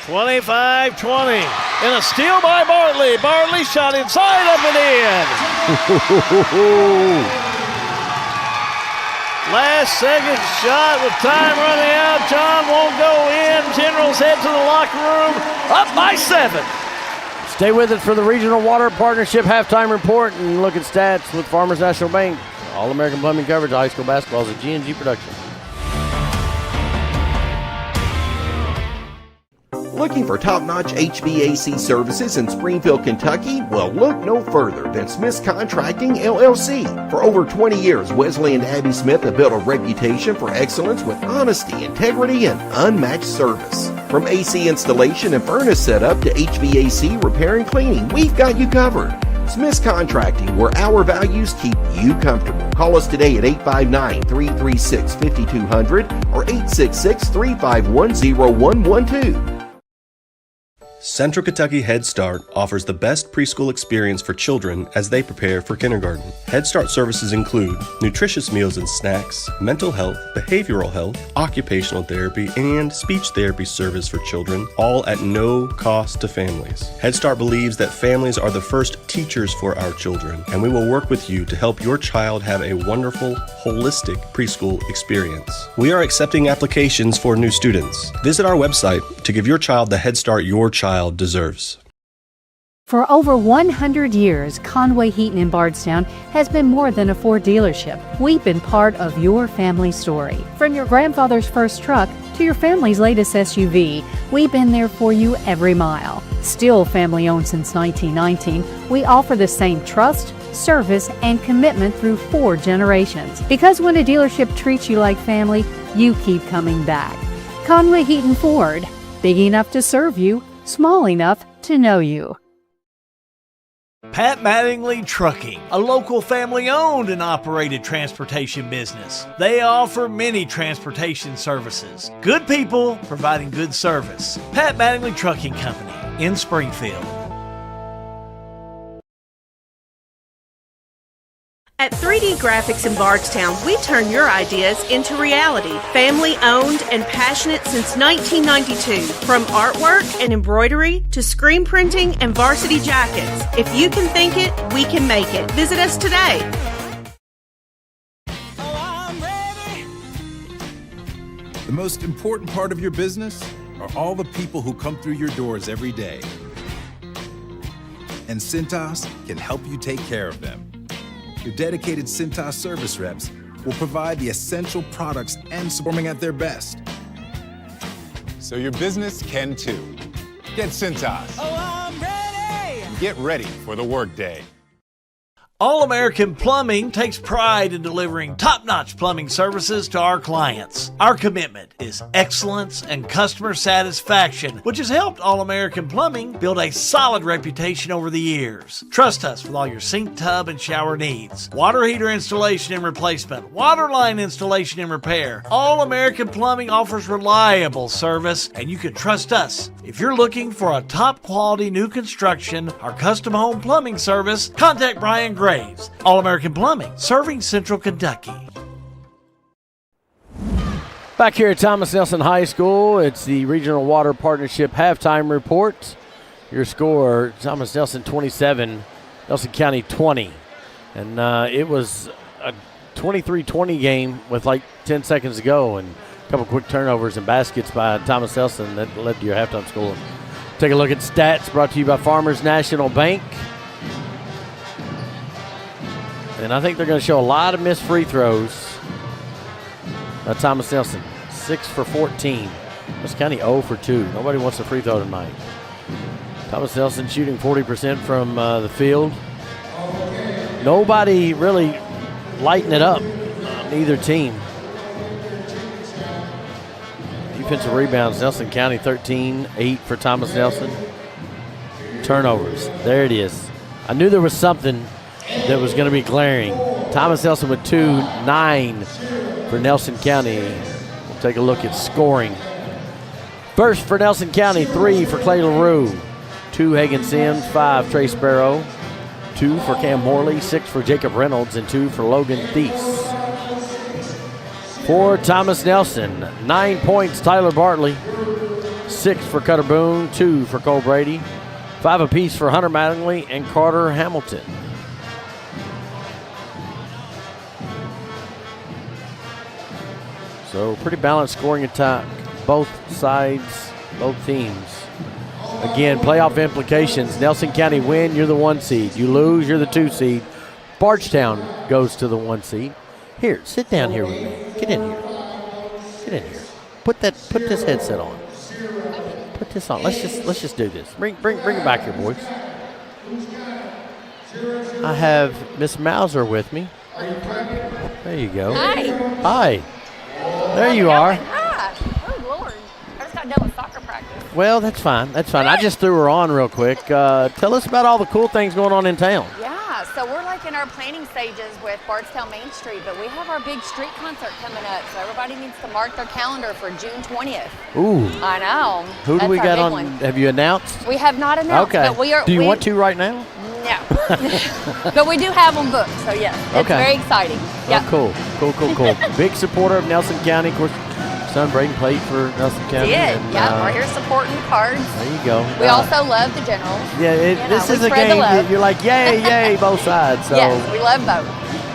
25-20. And a steal by Bartley. Bartley shot inside, up and in. Last second shot with time running out. John won't go in. Generals head to the locker room. Up by 7. Stay with it for the Regional Water Partnership halftime report and look at stats with Farmers National Bank. All-American Plumbing coverage of high school basketball is a G&G production. Looking for top-notch HVAC services in Springfield, Kentucky? Well, look no further than Smith's Contracting, LLC. For over 20 years, Wesley and Abby Smith have built a reputation for excellence with honesty, integrity, and unmatched service. From AC installation and furnace setup to HVAC repair and cleaning, we've got you covered. Smith's Contracting, where our values keep you comfortable. Call us today at 859-336-5200 or 866-351-0112. Central Kentucky Head Start offers the best preschool experience for children as they prepare for kindergarten. Head Start services include nutritious meals and snacks, mental health, behavioral health, occupational therapy, and speech therapy service for children, all at no cost to families. Head Start believes that families are the first teachers for our children, and we will work with you to help your child have a wonderful, holistic preschool experience. We are accepting applications for new students. Visit our website to give your child the Head Start your child deserves. For over 100 years, Conway Heaton in Bardstown has been more than a Ford dealership. We've been part of your family story. From your grandfather's first truck to your family's latest SUV, we've been there for you every mile. Still family owned since 1919, we offer the same trust, service, and commitment through 4 generations. Because when a dealership treats you like family, you keep coming back. Conway Heaton Ford, big enough to serve you, small enough to know you. Pat Mattingly Trucking, a local family-owned and operated transportation business. They offer many transportation services. Good people providing good service. Pat Mattingly Trucking Company in Springfield. At 3D Graphics in Bardstown, we turn your ideas into reality. Family owned and passionate since 1992. From artwork and embroidery to screen printing and varsity jackets. If you can think it, we can make it. Visit us today. The most important part of your business are all the people who come through your doors every day. And Cintas can help you take care of them. Your dedicated Cintas service reps will provide the essential products and performing at their best. So your business can too. Get Cintas. get ready for the workday. All-American Plumbing takes pride in delivering top-notch plumbing services to our clients. Our commitment is excellence and customer satisfaction, which has helped All-American Plumbing build a solid reputation over the years. Trust us with all your sink, tub, and shower needs. Water heater installation and replacement, water line installation and repair. All-American Plumbing offers reliable service, and you can trust us. If you're looking for a top-quality new construction or custom home plumbing service, contact Brian Graves. All-American Plumbing, serving Central Kentucky. Back here at Thomas Nelson High School, it's the Regional Water Partnership halftime report. Your score, Thomas Nelson 27, Nelson County 20. And it was a 23-20 game with like 10 seconds to go and a couple quick turnovers and baskets by Thomas Nelson that led to your halftime score. Take a look at stats brought to you by Farmers National Bank. And I think they're going to show a lot of missed free throws. Thomas Nelson, 6 for 14. Nelson County 0 for 2. Nobody wants a free throw tonight. Thomas Nelson shooting 40% from the field. Nobody really lighting it up on either team. Defensive rebounds, Nelson County 13, 8 for Thomas Nelson. Turnovers, there it is. I knew there was something that was going to be glaring. Thomas Nelson with 2, 9 for Nelson County. We'll take a look at scoring. First for Nelson County, 3 for Clay LaRue, 2 Hagan Sims, 5 Trey Sparrow, 2 for Cam Morley, 6 for Jacob Reynolds, and 2 for Logan Thies. For Thomas Nelson, 9 points Tyler Bartley, 6 for Cutter Boone, 2 for Cole Brady, 5 apiece for Hunter Mattingly and Carter Hamilton. So pretty balanced scoring attack, both sides, both teams. Again, playoff implications. Nelson County win, you're the 1 seed. You lose, you're the 2 seed. Bardstown goes to the 1 seed. Here, sit down here with me. Get in here. Get in here. Put this headset on. Put this on. Let's just do this. Bring it back here, boys. I have Miss Mauser with me. There you go. Hi. Hi. There you are. Hi. Oh, Lord. I just got done with soccer practice. Well, that's fine. That's fine. I just threw her on real quick. Tell us about all the cool things going on in town. Yeah, so we're like in our planning stages with Bardstown Main Street, but we have our big street concert coming up, so everybody needs to mark their calendar for June 20th. Ooh. I know. Who do That's we our got big on? one. Have you announced? We have not announced, Okay. but we are. Do you want to right now? No. But we do have them booked, so yes, it's Okay. very exciting. Yeah. Oh, cool. Big supporter of Nelson County. Of course, son Braden played for Nelson County. Did. and, Yeah, we're here supporting the Cards. There you go. We also love the Generals. Yeah, this is a game that you're like, yay, both sides. So Yes, we love both.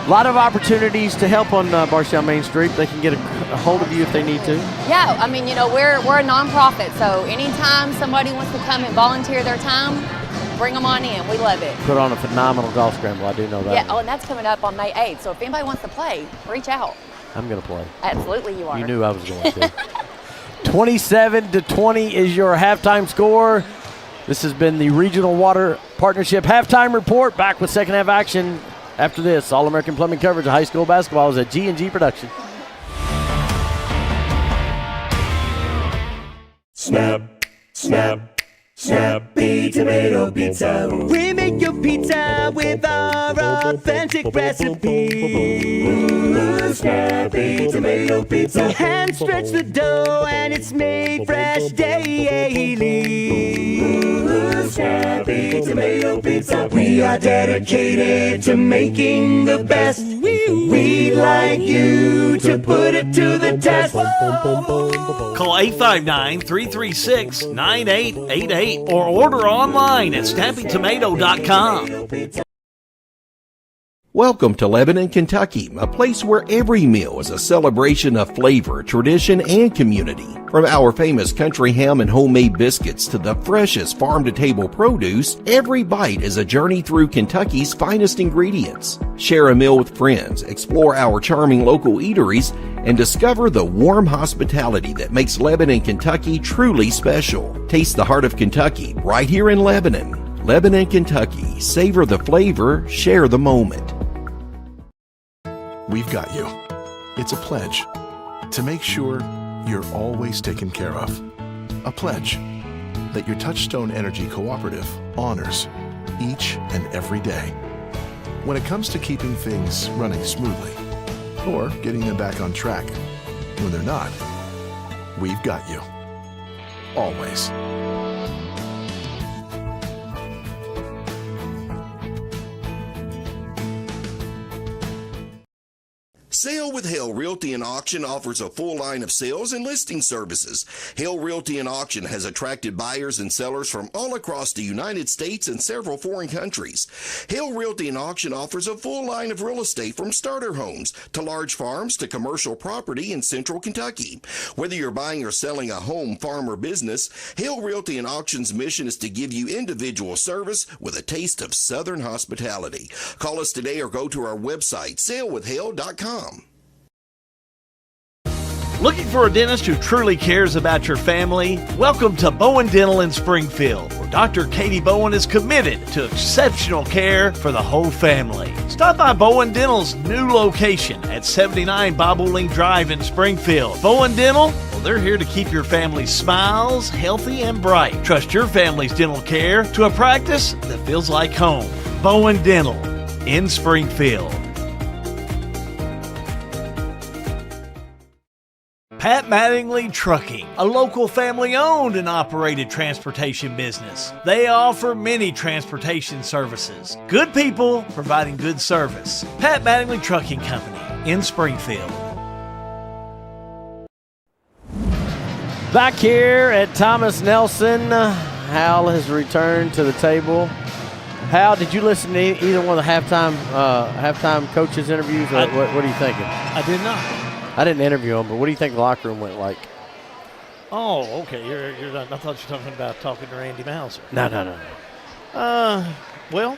a lot of opportunities to help on Bardstown Main Street. They can get a hold of you if they need to. Yeah, I mean, we're a nonprofit, so anytime somebody wants to come and volunteer their time, bring them on in. We love it. Put on a phenomenal golf scramble. I do know that. Yeah, and that's coming up on May 8th, so if anybody wants to play, reach out. I'm going to play. Absolutely you are. You knew I was going to. 27-20 is your halftime score. This has been the Regional Water Partnership halftime report. Back with second half action after this. All-American Plumbing coverage of high school basketball is a G&G production. Snappy tomato pizza. We make your pizza with our authentic recipe. Snappy tomato pizza. Hand stretch the dough and it's made fresh daily. Snappy tomato pizza. We are dedicated to making the best. We'd like you to put it to the test. Call 859-336-9888 or order online at snappytomato.com. Welcome to Lebanon, Kentucky, a place where every meal is a celebration of flavor, tradition, and community. From our famous country ham and homemade biscuits to the freshest farm-to-table produce, every bite is a journey through Kentucky's finest ingredients. Share a meal with friends, explore our charming local eateries, and discover the warm hospitality that makes Lebanon, Kentucky truly special. Taste the heart of Kentucky right here in Lebanon. Lebanon, Kentucky. Savor the flavor, share the moment. We've got you. It's a pledge to make sure you're always taken care of. A pledge that your Touchstone Energy Cooperative honors each and every day. When it comes to keeping things running smoothly or getting them back on track when they're not, we've got you. Always. Sale with Hale Realty and Auction offers a full line of sales and listing services. Hale Realty and Auction has attracted buyers and sellers from all across the United States and several foreign countries. Hale Realty and Auction offers a full line of real estate from starter homes to large farms to commercial property in central Kentucky. Whether you're buying or selling a home, farm, or business, Hale Realty and Auction's mission is to give you individual service with a taste of Southern hospitality. Call us today or go to our website, salewithhale.com. Looking for a dentist who truly cares about your family? Welcome to Bowen Dental in Springfield, where Dr. Katie Bowen is committed to exceptional care for the whole family. Stop by Bowen Dental's new location at 79 Bobolink Drive in Springfield. Bowen Dental, well, they're here to keep your family's smiles healthy and bright. Trust your family's dental care to a practice that feels like home. Bowen Dental in Springfield. Pat Mattingly Trucking, a local family-owned and operated transportation business. They offer many transportation services. Good people providing good service. Pat Mattingly Trucking Company in Springfield. Back here at Thomas Nelson, Hal has returned to the table. Hal, did you listen to either one of the halftime coaches' interviews? Or what are you thinking? I did not. I didn't interview him, but what do you think the locker room went like? Oh, okay. You're not, I thought you were talking about talking to Randy Mauser. No. Well,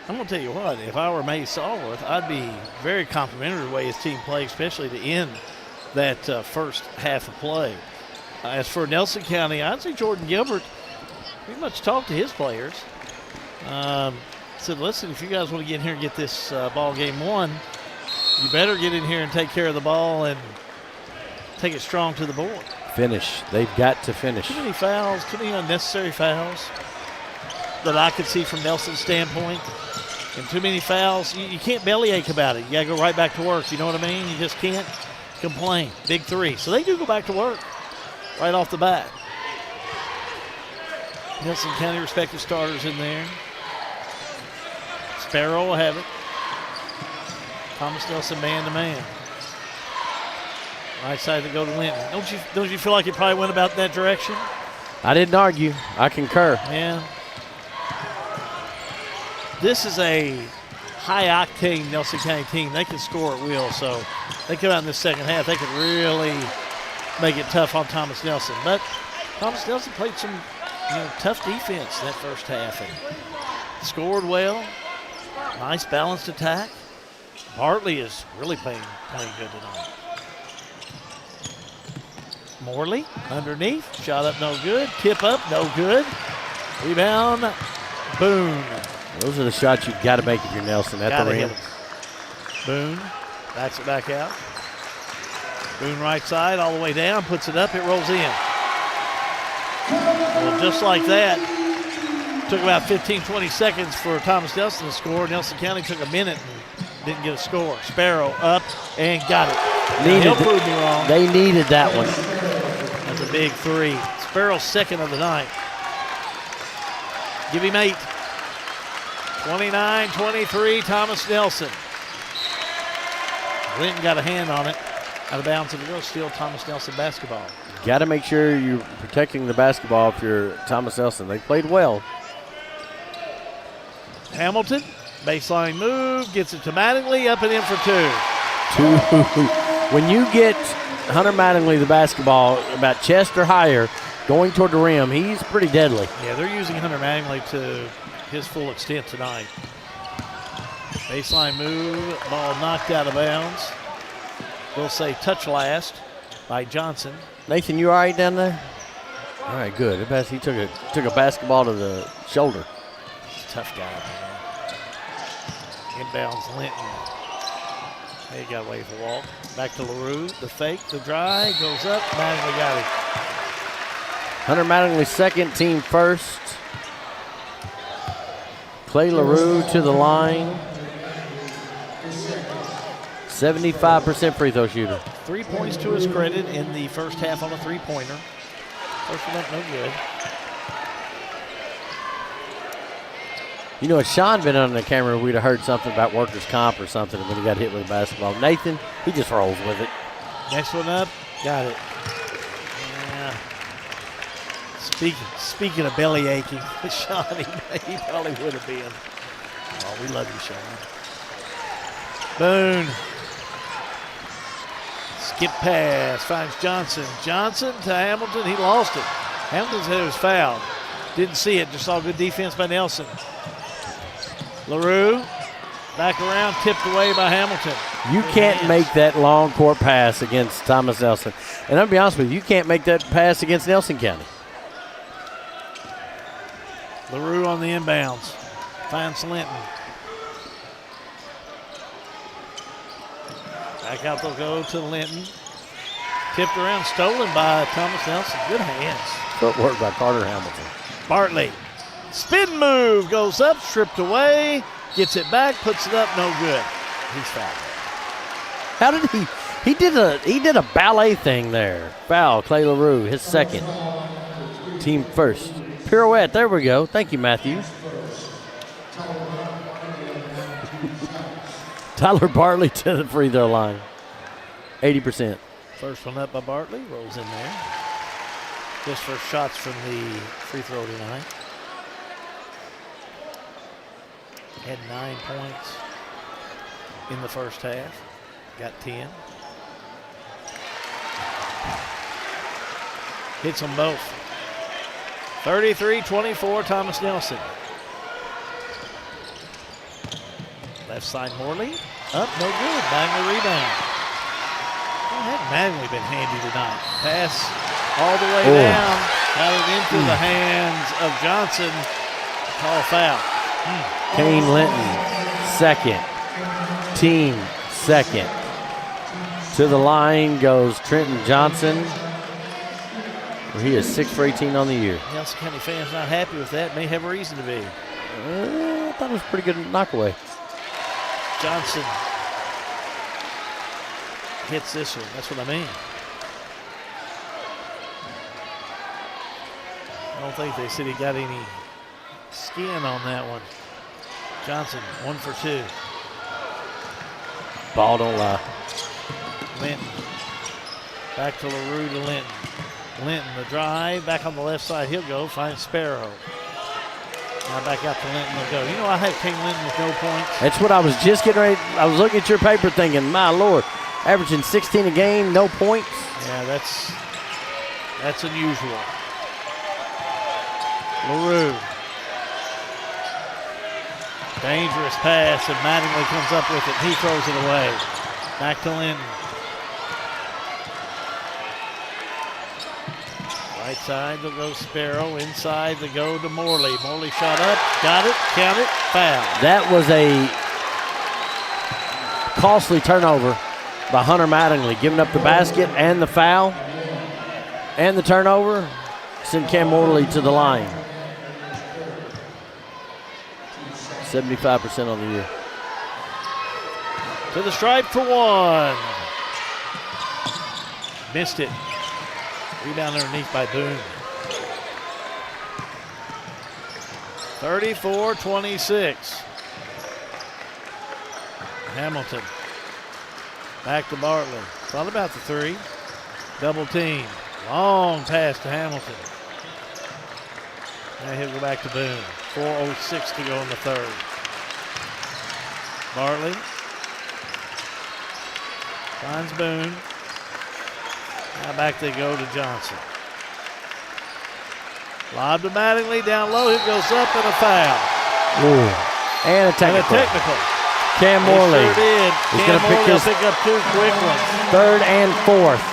I'm going to tell you what. If I were May Sawworth, I'd be very complimentary of the way his team played, especially to end that first half of play. As for Nelson County, I'd say Jordan Gilbert pretty much talked to his players. Said, listen, if you guys want to get in here and get this ball game won, you better get in here and take care of the ball and take it strong to the board. Finish. They've got to finish. Too many fouls, too many unnecessary fouls that I could see from Nelson's standpoint. And too many fouls. You can't bellyache about it. You got to go right back to work. You know what I mean? You just can't complain. Big three. So they do go back to work right off the bat. Nelson County respective starters in there. Sparrow will have it. Thomas Nelson man-to-man. Right side to go to Linton. Don't you feel like it probably went about that direction? I didn't argue. I concur. Yeah. This is a high-octane Nelson County team. They can score at will, so they come out in the second half. They could really make it tough on Thomas Nelson. But Thomas Nelson played some tough defense that first half and scored well. Nice balanced attack. Bartley is really playing good tonight. Morley underneath, shot up no good, tip up no good. Rebound, Boone. Those are the shots you've got to make if you're Nelson at the rim. Boone backs it back out. Boone right side all the way down, puts it up, it rolls in. Well, just like that, took about 15-20 seconds for Thomas Nelson to score. Nelson County took a minute and didn't get a score. Sparrow up and got it. He'll prove me wrong. They needed that one. That's a big three. Sparrow's second of the night. Give him 8. 29-23, Thomas Nelson. Linton got a hand on it. Out of bounds, and it goes still Thomas Nelson basketball. Got to make sure you're protecting the basketball if you're Thomas Nelson. They played well. Hamilton, baseline move, gets it to Mattingly, up and in for 2. When you get Hunter Mattingly the basketball about chest or higher, going toward the rim, he's pretty deadly. Yeah, they're using Hunter Mattingly to his full extent tonight. Baseline move, ball knocked out of bounds. We'll say touch last by Johnson. Nathan, you all right down there? All right, good. He took a basketball to the shoulder. tough guy, man. Inbounds Linton. He got away for the walk. Back to LaRue. The fake, the drive, goes up. Mattingly got it. Hunter Mattingly second, team first. Clay LaRue to the line. 75% free throw shooter. 3 points to his credit in the first half on a three-pointer. First one up, no good. You know, if Sean been on the camera, we'd have heard something about workers' comp or something when he got hit with a basketball. Nathan, he just rolls with it. Next one up, got it. Yeah. Speaking of belly aching, Sean, he probably would have been. Oh, we love you, Sean. Boone. Skip pass, finds Johnson. Johnson to Hamilton, he lost it. Hamilton said it was fouled. Didn't see it, just saw good defense by Nelson. LaRue, back around, tipped away by Hamilton. You can't make that long court pass against Thomas Nelson. And I'll be honest with you, you can't make that pass against Nelson County. LaRue on the inbounds. Finds Linton. Back out they'll go to Linton. Tipped around, stolen by Thomas Nelson. Good hands. Footwork by Carter Hamilton. Bartley. Spin move, goes up, stripped away, gets it back, puts it up, no good. He's fouled. How did he did a ballet thing there. Foul, Clay LaRue, his second. Team first. Pirouette, there we go. Thank you, Matthew. Tyler Bartley to the free throw line. 80%. First one up by Bartley, rolls in there. His first shots from the free throw tonight. Had 9 points in the first half. Got 10. Hits them both. 33-24, Thomas Nelson. Left side Morley. Up, no good. Mattingly rebound. Well, hasn't Mattingly been handy tonight? Pass all the way down. Got it into the hands of Johnson. Call foul. Kane Linton, second. Team second. To the line goes Trenton Johnson. He is 6 for 18 on the year. Nelson County fans not happy with that. May have a reason to be. I thought it was a pretty good knockaway. Johnson hits this one. That's what I mean. I don't think they said he got any skin on that one. Johnson, 1 for 2. Ball don't lie. Linton. Back to LaRue to Linton. Linton, the drive, back on the left side. He'll go, find Sparrow. Now back out to Linton, they'll go. You know, I had King Linton with no points. That's what I was just getting ready. I was looking at your paper thinking, my Lord, averaging 16 a game, no points. Yeah, that's unusual. LaRue. Dangerous pass, and Mattingly comes up with it. He throws it away. Back to Linton. Right side, they'll go Sparrow. Inside, they go to Morley. Morley shot up, got it, count it, foul. That was a costly turnover by Hunter Mattingly, giving up the basket and the foul and the turnover. Send Cam Morley to the line. 75% on the year. To the stripe for one. Missed it. Rebound underneath by Boone. 34-26. Hamilton. Back to Bartley. Thought about the three. Double team. Long pass to Hamilton. Now he'll go back to Boone. 4:06 to go in the third. Bartley. Finds Boone. Now back they go to Johnson. Lob to Mattingly down low. It goes up and a foul. Ooh. And a technical. Cam Morley. Sure did. He's going to pick up 2 quick ones. Third and fourth.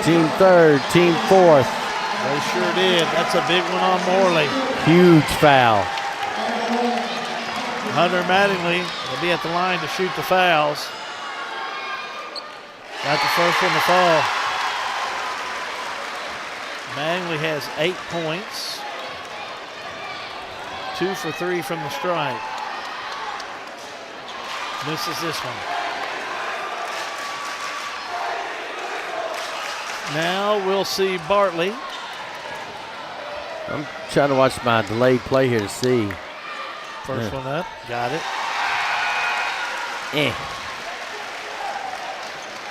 Team third, team fourth. They They sure did. That's a big one on Morley. Huge foul. Hunter Mattingly will be at the line to shoot the fouls. Got the first one to fall. Mattingly has 8 points. 2 for 3 from the stripe. Misses this one. Now we'll see Bartley. I'm trying to watch my delayed play here to see. First one up. Got it.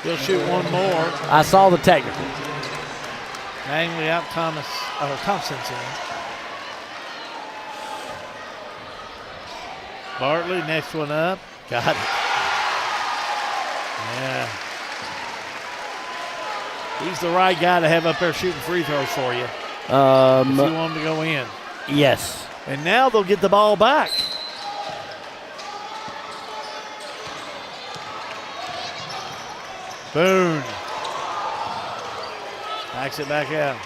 He'll shoot one more. I saw the technical. Mattingly out Thompson's in. Bartley, next one up. Got it. Yeah. He's the right guy to have up there shooting free throws for you. If you want him to go in. Yes. And now they'll get the ball back. Boone. Backs it back out.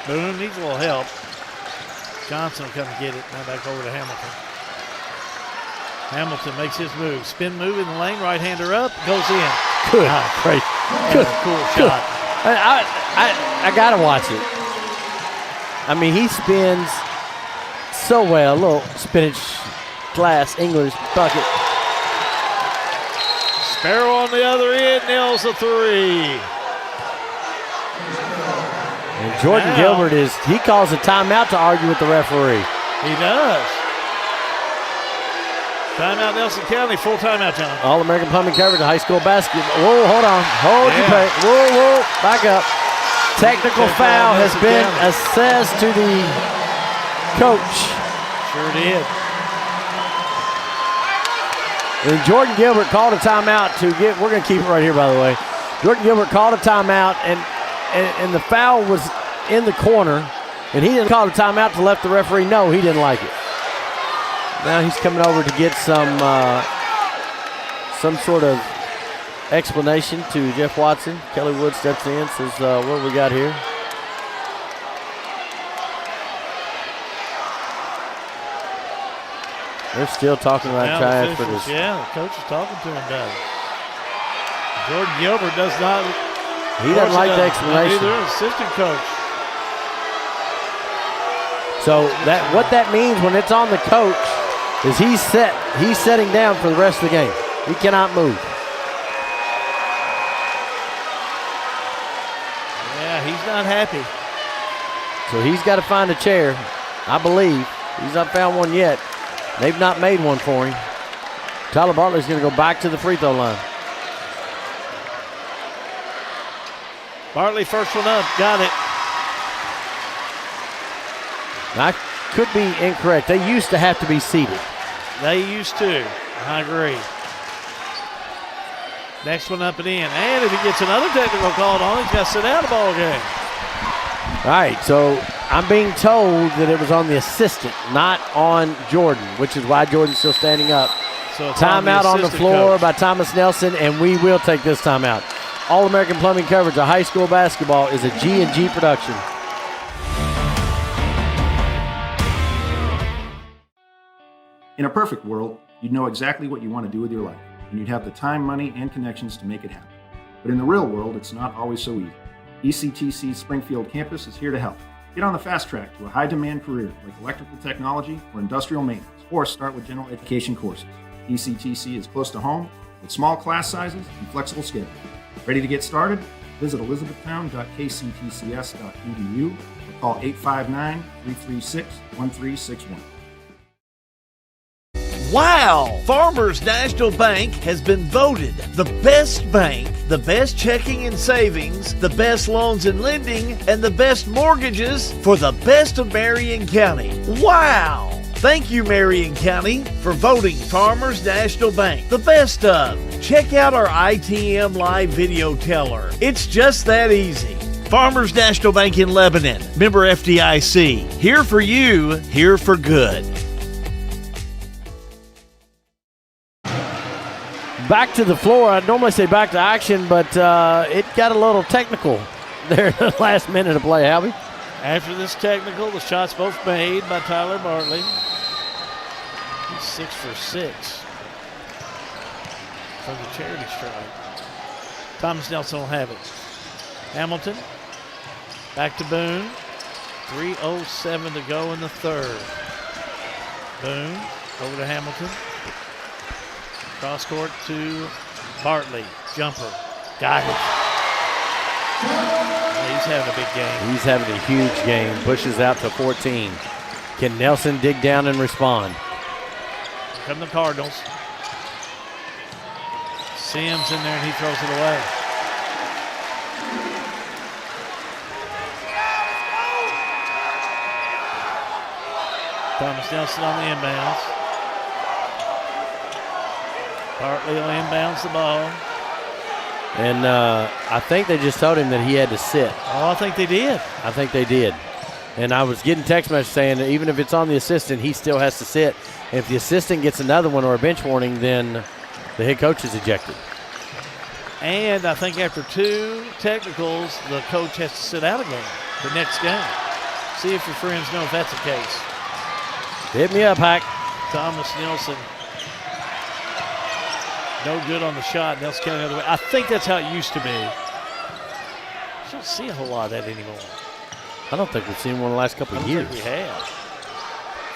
Boone needs a little help. Johnson will come get it. Now back over to Hamilton. Hamilton makes his move. Spin move in the lane. Right-hander up. Goes in. Good. Great. Good. Cool shot. I got to watch it. I mean, he spins so well. A little spinach glass English bucket. Sparrow on the other end nails a three. And Jordan Gilbert he calls a timeout to argue with the referee. He does. Timeout Nelson County, full timeout, John. All-American Plumbing coverage of high school basketball. Whoa, hold on. Hold your pace. Whoa, back up. Technical foul has been assessed to the coach. Sure did. And Jordan Gilbert called a timeout we're going to keep it right here, by the way. Jordan Gilbert called a timeout, and the foul was in the corner, and he didn't call a timeout to let the referee know he didn't like it. Now he's coming over to get some sort of explanation to Jeff Watson. Kelly Wood steps in, says, what do we got here? They're still talking about trying for this. Yeah, the coach is talking to him, Doug. Jordan Gilbert does not. He doesn't like the explanation. Neither is assistant coach. So what that means when it's on the coach is he's setting down for the rest of the game. He cannot move. Yeah, he's not happy. So he's got to find a chair, I believe. He's not found one yet. They've not made one for him. Tyler Bartley's going to go back to the free throw line. Bartley, first one up, got it. I could be incorrect. They used to have to be seated. They used to. I agree. Next one up and in. And if he gets another technical called on, he's got to sit out the ball game. All right, so I'm being told that it was on the assistant, not on Jordan, which is why Jordan's still standing up. So timeout on the floor by Thomas Nelson, and we will take this timeout. All-American Plumbing coverage of high school basketball is a G&G production. In a perfect world, you'd know exactly what you want to do with your life, and you'd have the time, money, and connections to make it happen. But in the real world, it's not always so easy. ECTC's Springfield campus is here to help. Get on the fast track to a high-demand career like electrical technology or industrial maintenance, or start with general education courses. ECTC is close to home with small class sizes and flexible schedules. Ready to get started? Visit elizabethtown.kctcs.edu or call 859-336-1361. Wow! Farmers National Bank has been voted the best bank, the best checking and savings, the best loans and lending, and the best mortgages for the best of Marion County. Wow! Thank you, Marion County, for voting Farmers National Bank the best of. Check out our ITM Live video teller. It's just that easy. Farmers National Bank in Lebanon, member FDIC. Here for you, here for good. Back to the floor. I'd normally say back to action, but it got a little technical there in the last minute of play, Albie. After this technical, the shots both made by Tyler Bartley. He's 6 for 6 from the charity stripe. Thomas Nelson will have it. Hamilton back to Boone. 3:07 to go in the third. Boone over to Hamilton. Cross court to Bartley. Jumper. Got it. He's having a big game. He's having a huge game. Pushes out to 14. Can Nelson dig down and respond? Here come the Cardinals. Sims in there and he throws it away. Thomas Nelson on the inbounds. Bartley will inbounds the ball. And I think they just told him that he had to sit. Oh, I think they did. I think they did. And I was getting text messages saying that even if it's on the assistant, he still has to sit. And if the assistant gets another one or a bench warning, then the head coach is ejected. And I think after 2 technicals, the coach has to sit out a game, the next game. See if your friends know if that's the case. Hit me up, Hack. Thomas Nelson. No good on the shot. Nelson County the other way. I think that's how it used to be. You don't see a whole lot of that anymore. I don't think we've seen one the last couple of years. We have.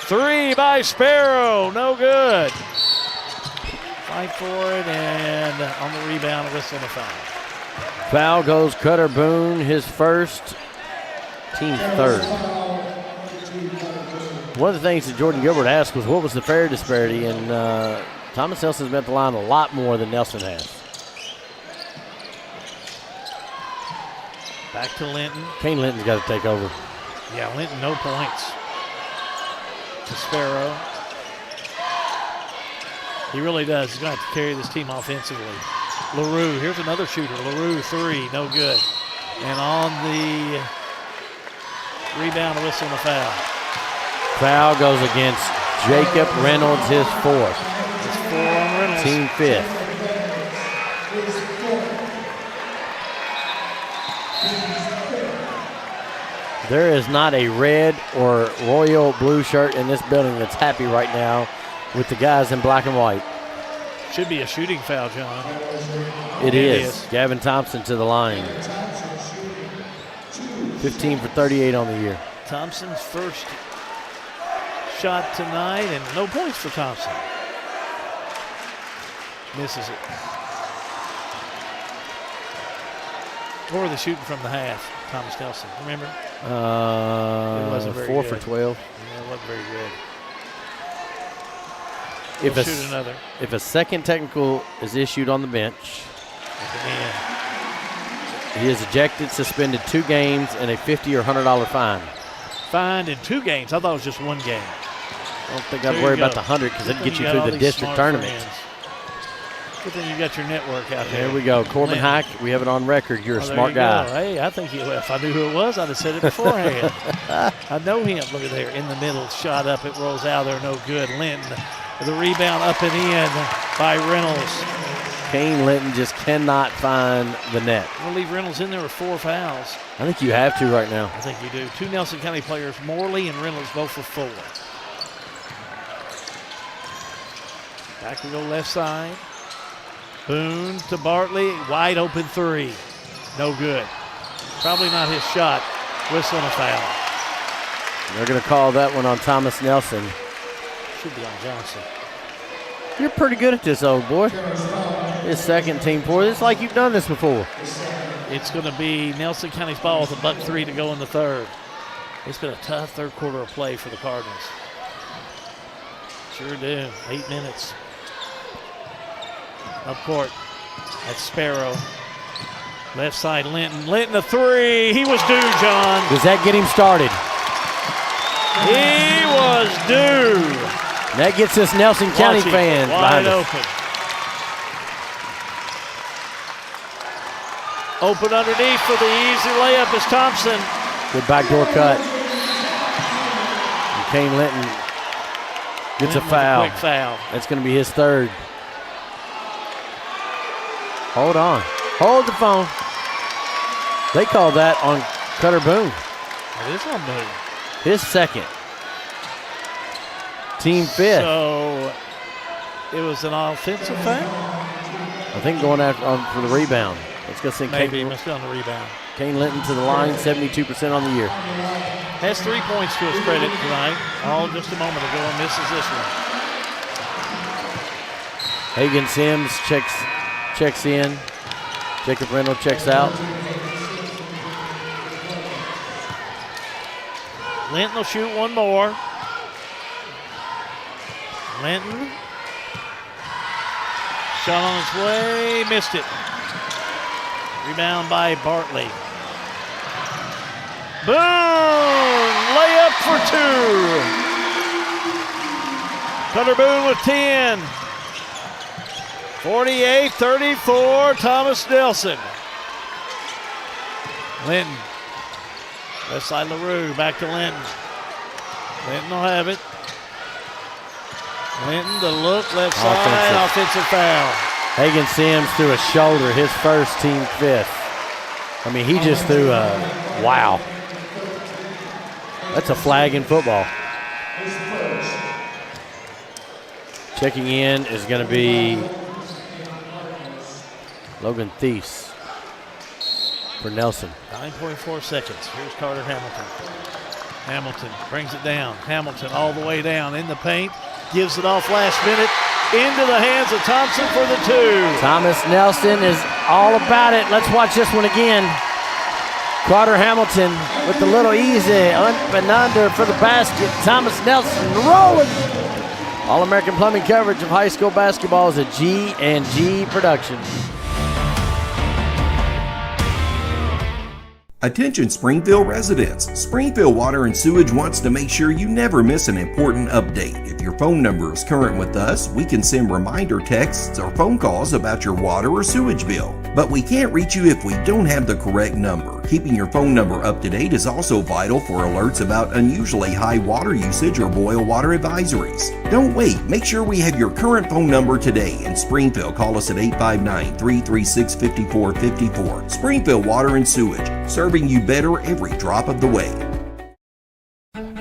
3 by Sparrow. No good. Fight for it, and on the rebound, a whistle and a foul. Foul goes Cutter Boone, his first, team third. One of the things that Jordan Gilbert asked was what was the fair disparity, and Thomas Nelson's been at the line a lot more than Nelson has. Back to Linton. Kane Linton's got to take over. Yeah, Linton, no points. To Sparrow. He really does. He's going to have to carry this team offensively. LaRue, here's another shooter. LaRue, 3, no good. And on the rebound, a whistle and a foul. Foul goes against Jacob Reynolds, his 4th. It's 4 on Reynolds. Team 5th. There is not a red or royal blue shirt in this building that's happy right now with the guys in black and white. Should be a shooting foul, John. It is. Gavin Thompson to the line. 15 for 38 on the year. Thompson's first shot tonight, and no points for Thompson. Misses it. Or the shooting from the half, Thomas Nelson. Remember? It wasn't very 4 good. for 12. Yeah, it wasn't very good. If Shoot another. If a second technical is issued on the bench, he is ejected, suspended 2 games, and a $50 or $100 fine. Fined in 2 games. I thought it was just 1 game. I don't think I'd worry about the 100 because it'd get you through the district tournament. Good thing you got your network out there. There we go. Corbin Hike, we have it on record. You're a smart guy. Go. Hey, I think if I knew who it was, I'd have said it beforehand. I know him. Look at there. In the middle. Shot up. It rolls out there. No good. Linton. The rebound up and in by Reynolds. Kane Linton just cannot find the net. We'll leave Reynolds in there with 4 fouls. I think you have to right now. I think you do. 2 Nelson County players, Morley and Reynolds, both for 4. Back we go left side. Boone to Bartley. Wide open 3. No good. Probably not his shot. Whistle and a foul. They're going to call that one on Thomas Nelson. Should be on Johnson. You're pretty good at this, old boy. His second team 4. It's like you've done this before. It's going to be Nelson County's ball with a $1.03 to go in the third. It's been a tough third quarter of play for the Cardinals. Sure do. 8 minutes. Up court. That's Sparrow. Left side, Linton. Linton, a 3. He was due, John. Does that get him started? He was due. That gets us Nelson County fans wide behind us. Open underneath for the easy layup is Thompson. Good backdoor cut. And Kane Linton gets a foul. Quick foul. That's going to be his 3rd. Hold on. Hold the phone. They call that on Cutter Boone. It is on Boone. His second. Team fifth. So it was an offensive foul? I think going after for the rebound. Let's go see. Maybe must be on the rebound. Kane Linton to the line, 72% on the year. Has 3 points to his credit tonight. All just a moment ago and misses this one. Hagan Sims checks in. Jacob Reynolds checks out. Linton will shoot one more. Linton. Shot on its way, missed it. Rebound by Bartley. Boone, layup for 2. Cutter Boone with 10. 48-34, Thomas Nelson. Linton. Left side LaRue, back to Linton. Linton will have it. Linton to look, left side, offensive foul. Hagan Sims threw a shoulder, his first, team fifth. I mean, he just threw a, wow. That's a flag in football. Checking in is going to be Logan Thies for Nelson. 9.4 seconds. Here's Carter Hamilton. Hamilton brings it down. Hamilton all the way down in the paint. Gives it off last minute into the hands of Thompson for the 2. Thomas Nelson is all about it. Let's watch this one again. Carter Hamilton with the little easy up and under for the basket. Thomas Nelson rolling. All-American Plumbing coverage of high school basketball is a G&G production. Attention Springfield residents. Springfield Water and Sewage wants to make sure you never miss an important update. If your phone number is current with us, we can send reminder texts or phone calls about your water or sewage bill. But we can't reach you if we don't have the correct number. Keeping your phone number up to date is also vital for alerts about unusually high water usage or boil water advisories. Don't wait. Make sure we have your current phone number today. In Springfield, call us at 859-336-5454. Springfield Water and Sewage, serving you better every drop of the way.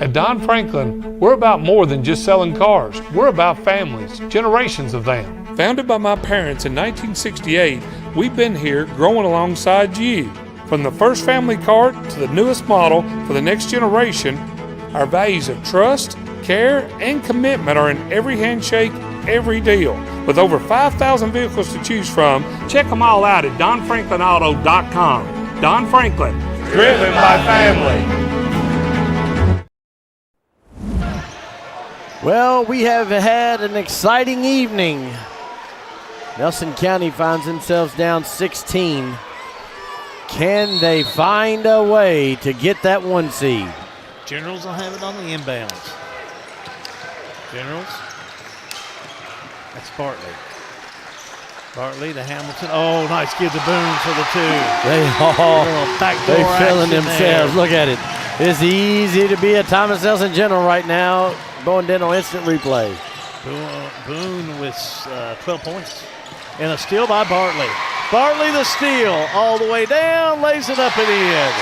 At Don Franklin, we're about more than just selling cars. We're about families, generations of them. Founded by my parents in 1968, we've been here growing alongside you. From the first family car to the newest model for the next generation, our values of trust, care, and commitment are in every handshake, every deal. With over 5,000 vehicles to choose from, check them all out at DonFranklinAuto.com. Don Franklin, driven by family. Well, we have had an exciting evening. Nelson County finds themselves down 16. Can they find a way to get that 1 seed? Generals will have it on the inbounds. Generals. That's Bartley. Bartley to Hamilton. Oh, nice give to Boone for the 2. They're feeling themselves. Look at it. It's easy to be a Thomas Nelson General right now. Bowen Dental instant replay. Boone with 12 points. And a steal by Bartley. Bartley the steal. All the way down. Lays it up and in.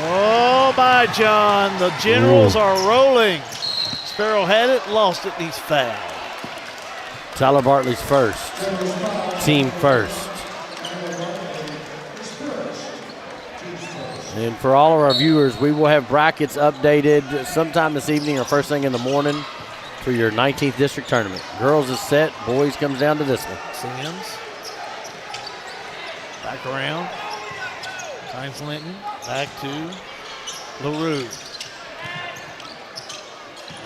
Oh, my John. The Generals are rolling. Sparrow had it, lost it, and he's fouled. Tyler Bartley's first. Team first. And for all of our viewers, we will have brackets updated sometime this evening or first thing in the morning for your 19th district tournament. Girls is set, boys comes down to this one. Sims. Back around. Finds Linton. Back to LaRue.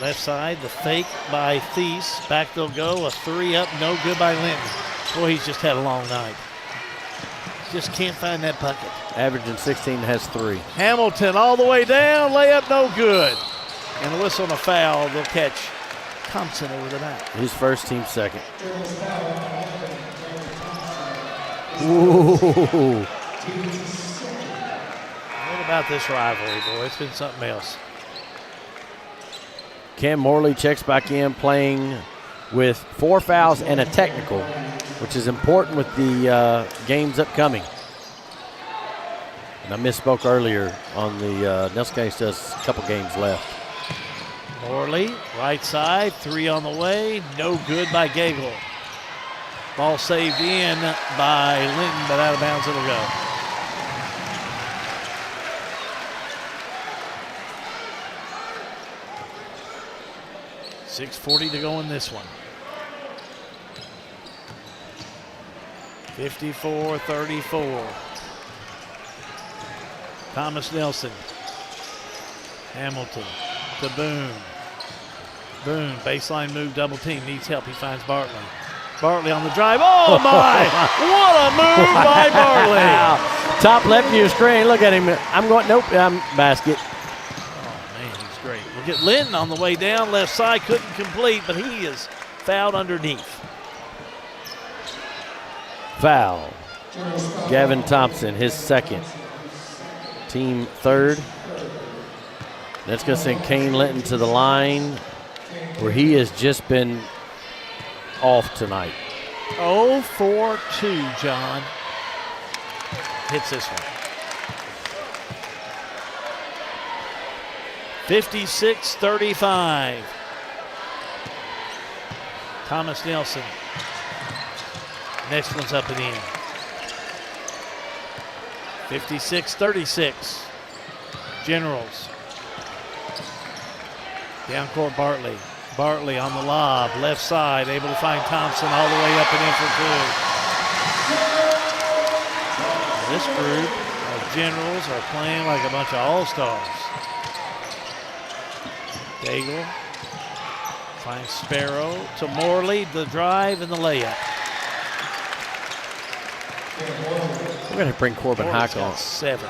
Left side, the fake by Thies. Back they'll go. A 3 up, no good by Linton. Boy, he's just had a long night. Just can't find that bucket. Averaging 16, has 3. Hamilton all the way down, layup no good. And a whistle and a foul, they'll catch Thompson over the back. His first, team second. Ooh. What about this rivalry, boy? It's been something else. Cam Morley checks back in, playing with 4 fouls and a technical, which is important with the games upcoming. And I misspoke earlier on the Nelson County still has a couple games left. Morley, right side, 3 on the way, no good by Gagel. Ball saved in by Linton, but out of bounds it'll go. .6:40 to go in this one. 54-34. Thomas Nelson. Hamilton to Boone. Boone, baseline move, double team, needs help. He finds Bartley. Bartley on the drive. Oh, my! What a move by Bartley! Top left of your screen. Look at him. I'm going, nope, basket. Oh, man, he's great. Look at Linton on the way down, left side, couldn't complete, but he is fouled underneath. Foul. Gavin Thompson, his second. Team third. That's going to send Kane Linton to the line where he has just been off tonight. 0 for 2, John. Hits this one. 56-35. Thomas Nelson. Next one's up and in. 56-36. Generals. Down court, Bartley. Bartley on the lob, left side, able to find Thompson all the way up and in for 2. This group of Generals are playing like a bunch of all-stars. Daigle finds Sparrow to Morley, the drive and the layup. We're going to bring Corbin Hack on. 7.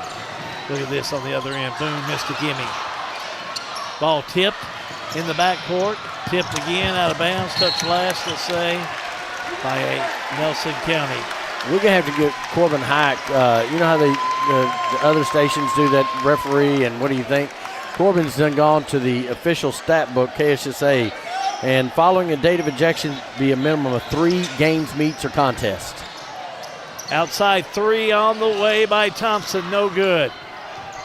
Look at this on the other end. Boone missed a gimme. Ball tipped in the backcourt. Tipped again, out of bounds. Touch last, let's say, by Nelson County. We're going to have to get Corbin Hack. You know how the other stations do that referee, and what do you think? Corbin's done gone to the official stat book, KSSA, and following a date of ejection, be a minimum of 3 games, meets, or contests. Outside 3 on the way by Thompson, no good.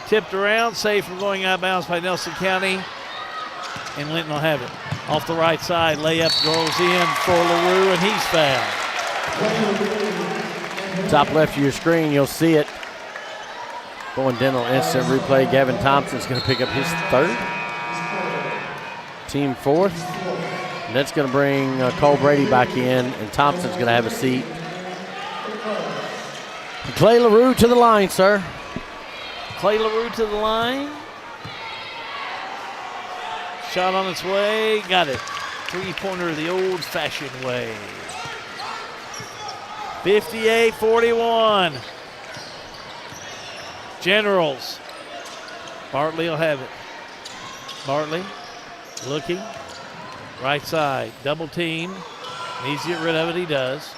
Tipped around, saved from going out of bounds by Nelson County, and Linton will have it. Off the right side, layup goes in for LaRue, and he's fouled. Top left of your screen, you'll see it. Going dental instant replay. Gavin Thompson's going to pick up his 3rd. Team 4th. And that's going to bring Cole Brady back in, and Thompson's going to have a seat. Clay LaRue to the line, sir. Clay LaRue to the line. Shot on its way, got it. 3-pointer the old-fashioned way. 58-41. Generals. Bartley will have it. Bartley looking. Right side, double team. Needs to get rid of it, he does.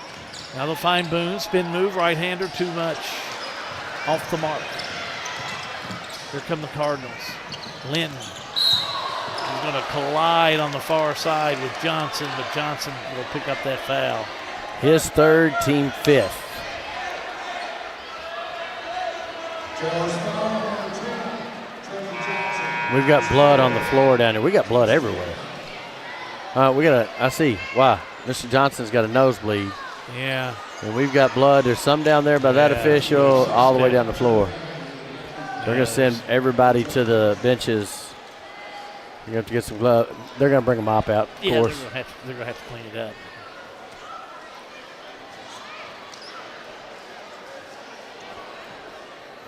Now they'll find Boone, spin move, right-hander, too much. Off the mark. Here come the Cardinals. Linton. He's going to collide on the far side with Johnson, but Johnson will pick up that foul. His 3rd, team 5th. We've got blood on the floor down there. We got blood everywhere. I see. Wow, Mr. Johnson's got a nosebleed. Yeah. And we've got blood. There's some down there by that official all the way down the floor. They're going to send everybody to the benches. You're going to have to get some gloves. They're going to bring a mop out, of course. They're going to have to clean it up.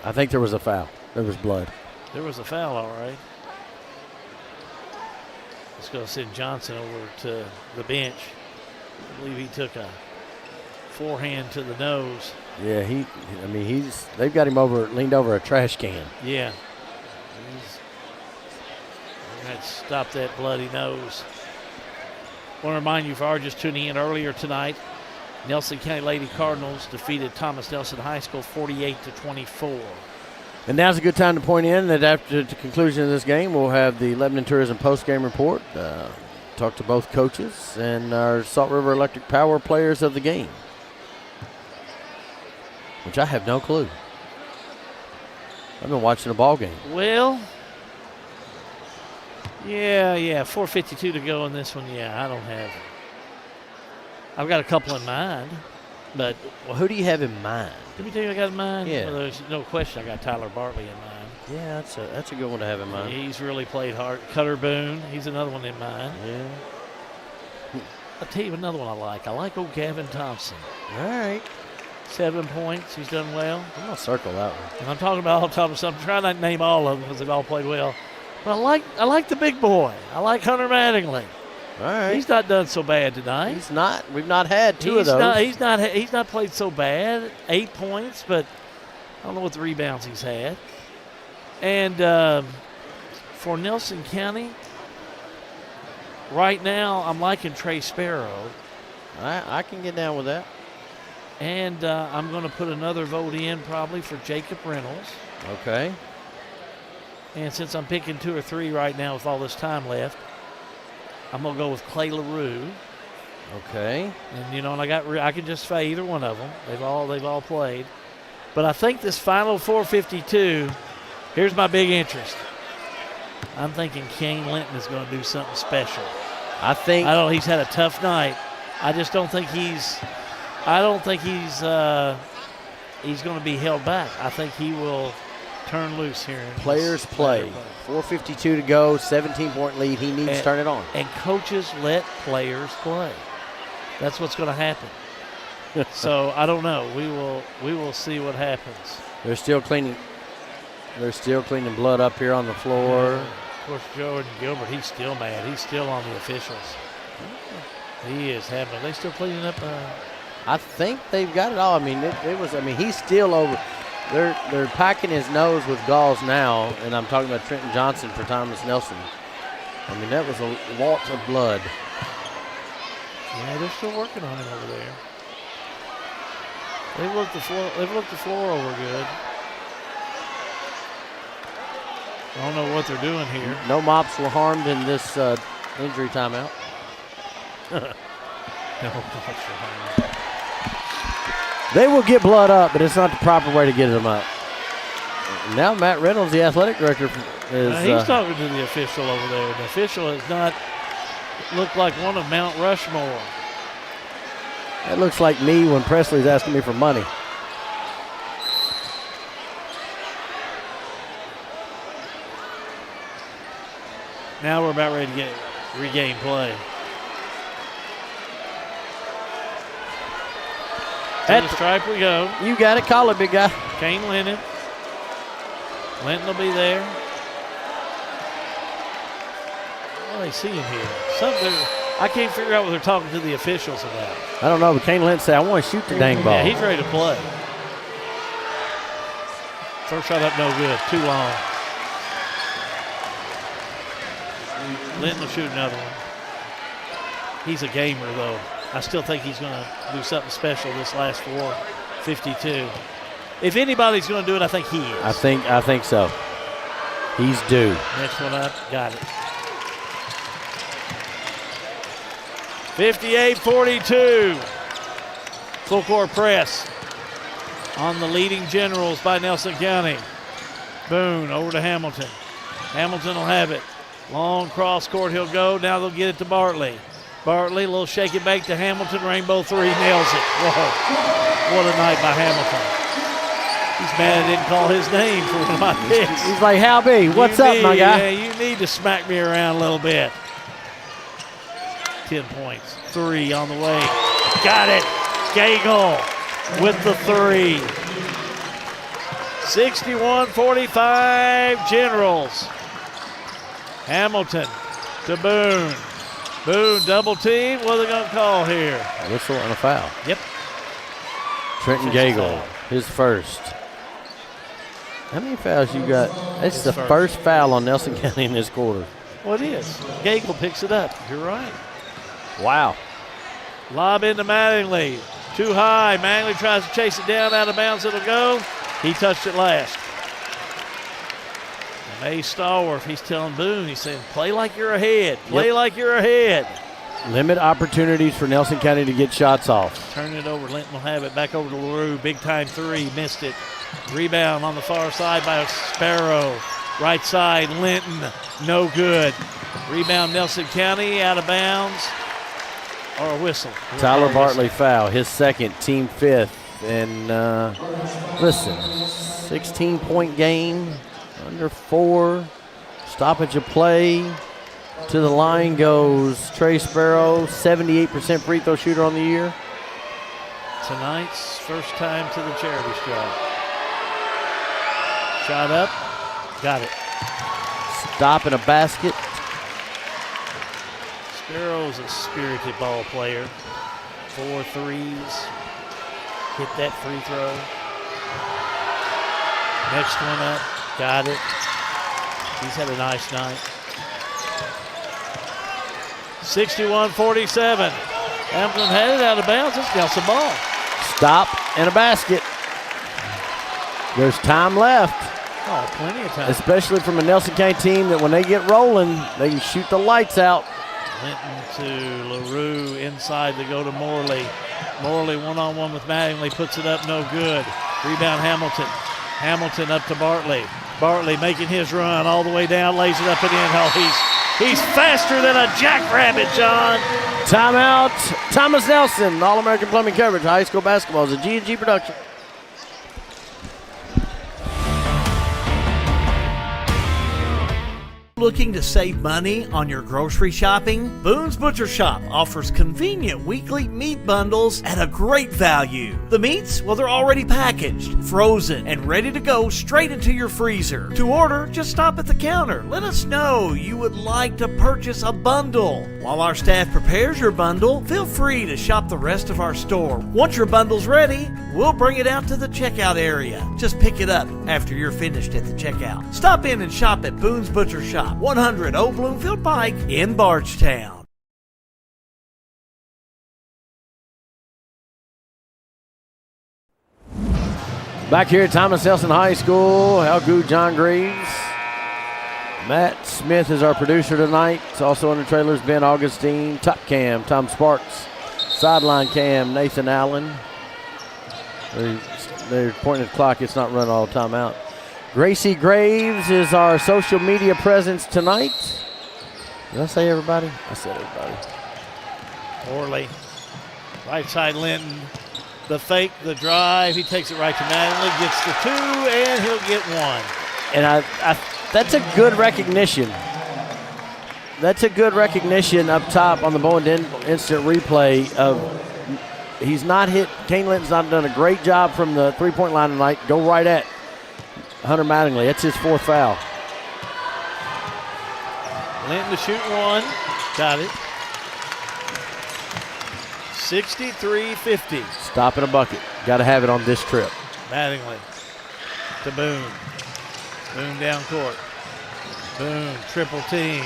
I think there was a foul. There was blood. There was a foul, all right. Let's go send Johnson over to the bench. I believe he took a forehand to the nose. Yeah, they've got him leaned over a trash can. Yeah. We're going to stop that bloody nose. I want to remind you, if you are just tuning in earlier tonight, Nelson County Lady Cardinals defeated Thomas Nelson High School 48-24. And now's a good time to point in that after the conclusion of this game, we'll have the Lebanon Tourism post-game report. talked to both coaches and our Salt River Electric Power players of the game, which I have no clue. I've been watching a ball game. Well, yeah, 4:52 to go in this one. Yeah, I don't have. I've got a couple in mind, but who do you have in mind? Let me tell you, I got in mind. Yeah. Well, there's no question. I got Tyler Bartley in mind. Yeah, that's a good one to have in mind. He's really played hard. Cutter Boone, he's another one in mind. Yeah. I'll tell you another one I like. I like old Gavin Thompson. All right. 7 points. He's done well. I'm going to circle that one. And I'm talking about all top of something. I'm trying not to name all of them because they've all played well. But I like the big boy. I like Hunter Mattingly. All right. He's not done so bad tonight. He's not. We've not had two of those. He's not played so bad. 8 points, but I don't know what the rebounds he's had. And for Nelson County, right now I'm liking Trey Sparrow. I can get down with that. And I'm going to put another vote in probably for Jacob Reynolds. Okay. And since I'm picking 2 or 3 right now with all this time left, I'm going to go with Clay LaRue. Okay. And, and I can just say either one of them. They've all played. But I think this final 4:52, here's my big interest. I'm thinking Kane Linton is going to do something special. I don't know. He's had a tough night. I just don't think he's going to be held back. I think he will turn loose here. Players play. 4:52 to go, 17-point lead. He needs to turn it on. And coaches let players play. That's what's going to happen. So I don't know. We will see what happens. They're still cleaning blood up here on the floor. Of course, Jordan Gilbert, he's still mad. He's still on the officials. He is having. Are they still cleaning up? I think they've got it all. I mean, it was. I mean, he's still over. They're packing his nose with gauze now, and I'm talking about Trenton Johnson for Thomas Nelson. I mean, that was a waltz of blood. Yeah, they're still working on him over there. They've looked the floor over good. I don't know what they're doing here. No mops were harmed in this injury timeout. No mops were harmed. They will get blood up, but it's not the proper way to get them up. Now Matt Reynolds, the athletic director, is... he's talking to the official over there. The official has not looked like one of Mount Rushmore. That looks like me when Presley's asking me for money. Now we're about ready to regain play. To the stripe we go. You got it. Call it, big guy. Kane Linton. Linton will be there. What are they seeing here? I can't figure out what they're talking to the officials about. I don't know, but Kane Linton said, I want to shoot the dang ball. Yeah, he's ready to play. First shot up, no good. Too long. Linton will shoot another one. He's a gamer, though. I still think he's going to do something special this last 4:52. If anybody's going to do it, I think he is. I think so. He's due. Next one up, got it. 58-42. Full court press on the leading Generals by Nelson County. Boone over to Hamilton. Hamilton will have it. Long cross court he'll go. Now they'll get it to Bartley. Bartley, a little shake it back to Hamilton. Rainbow three, nails it. Whoa. What a night by Hamilton. He's mad I didn't call his name for one of my picks. He's like, Hal B, what's up, my guy? Yeah, you need to smack me around a little bit. 10 points. 3 on the way. Got it. Gagel with the 3. 61-45 Generals. Hamilton to Boone. Boone double team. What are they going to call here? A whistle and a foul. Yep. Trenton Gagel, his first. How many fouls you got? It's the first foul on Nelson County in this quarter. Well, it is. Gagel picks it up. You're right. Wow. Lob into Mattingly. Too high. Mattingly tries to chase it down. Out of bounds it'll go. He touched it last. May Stallworth, he's telling Boone, he's saying, play like you're ahead. Play like you're ahead. Limit opportunities for Nelson County to get shots off. Turn it over. Linton will have it back over to LaRue. Big time three. Missed it. Rebound on the far side by Sparrow. Right side, Linton. No good. Rebound, Nelson County. Out of bounds. Or a whistle. Tyler Bartley foul. His second, team fifth. And listen, 16-point game. Under 4. Stoppage of play. To the line goes Trey Sparrow, 78% free throw shooter on the year. Tonight's first time to the charity stripe. Shot up, got it. Stop in a basket. Sparrow's a spirited ball player. 4 threes. Hit that free throw. Next one up, got it. He's had a nice night. 61-47. Hamilton had it out of bounds. It's Nelson ball. Stop and a basket. There's time left. Oh, plenty of time. Especially from a Nelson County team that when they get rolling, they can shoot the lights out. Linton to LaRue inside to go to Morley. Morley one-on-one with Mattingly, puts it up, no good. Rebound Hamilton. Hamilton up to Bartley. Bartley making his run all the way down, lays it up and in. Oh, he's faster than a jackrabbit, John. Timeout. Thomas Nelson, All-American Plumbing Coverage. High school basketball is a G&G production. Looking to save money on your grocery shopping? Boone's Butcher Shop offers convenient weekly meat bundles at a great value. The meats, well, they're already packaged, frozen, and ready to go straight into your freezer. To order, just stop at the counter. Let us know you would like to purchase a bundle. While our staff prepares your bundle, feel free to shop the rest of our store. Once your bundle's ready, we'll bring it out to the checkout area. Just pick it up after you're finished at the checkout. Stop in and shop at Boone's Butcher Shop, 100 Old Bloomfield Pike in Bardstown. Back here at Thomas Nelson High School, Helgu John Greaves. Matt Smith is our producer tonight. It's also on the trailers, Ben Augustine, top cam, Tom Sparks, sideline cam, Nathan Allen. They're pointing at the clock. It's not run all the time out. Gracie Graves is our social media presence tonight. Did I say everybody? I said everybody. Morley, right side Linton. The fake, the drive. He takes it right to Mattingly, gets the 2, and he'll get 1. And that's a good recognition. That's a good recognition up top on the Bowen instant replay of he's not hit. Kane Linton's not done a great job from the three-point line tonight. Go right at Hunter Mattingly. That's his 4th foul. Linton to shoot 1. Got it. 63-50. Stop in a bucket. Got to have it on this trip. Mattingly to Boone. Boone down court. Boone, triple team.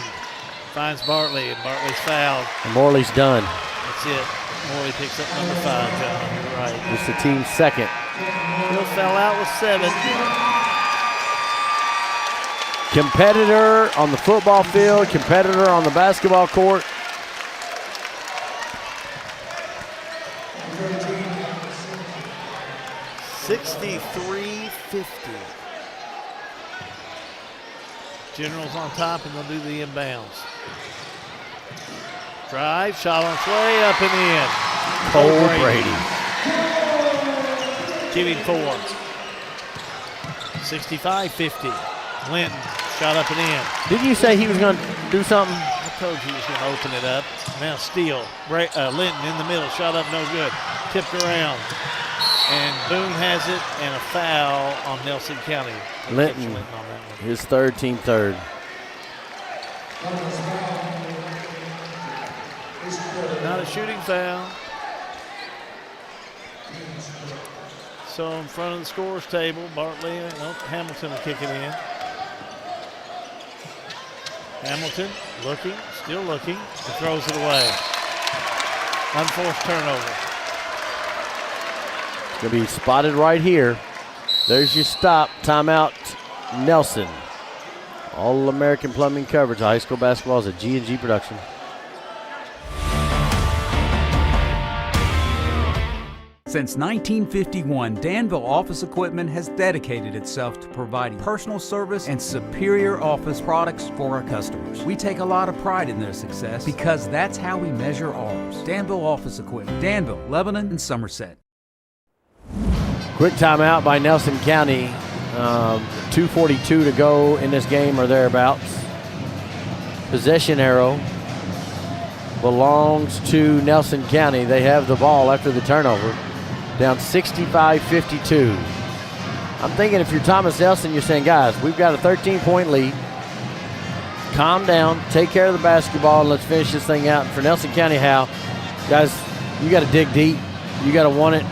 Finds Bartley, and Bartley's fouled. And Morley's done. That's it. Morley picks up number 5, John. You're right. It's the team's second. He'll foul out with 7. Competitor on the football field, competitor on the basketball court. $63-50. Generals on top, and they'll do the inbounds. Drive, shot on its way, up and in. Cole Brady. Give him 4. 65-50. Linton, shot up and in. Didn't you say he was going to do something? I told you he was going to open it up. Now steal. Linton in the middle, shot up, no good. Tipped around. And Boone has it, and a foul on Nelson County. Linton, his third, team third. Not a shooting foul. So in front of the scorer's table, Bartley, Hamilton will kick it in. Hamilton looking, still looking, and throws it away. Unforced turnover. Going to be spotted right here. There's your stop. Timeout, Nelson. All-American plumbing coverage. High school basketball is a G&G production. Since 1951, Danville Office Equipment has dedicated itself to providing personal service and superior office products for our customers. We take a lot of pride in their success because that's how we measure ours. Danville Office Equipment, Danville, Lebanon, and Somerset. Quick timeout by Nelson County. 2:42 to go in this game or thereabouts. Possession arrow belongs to Nelson County. They have the ball after the turnover. Down 65-52. I'm thinking if you're Thomas Nelson, you're saying, guys, we've got a 13-point lead. Calm down, take care of the basketball, and let's finish this thing out. And for Nelson County, Hal, guys, you got to dig deep. You got to want it.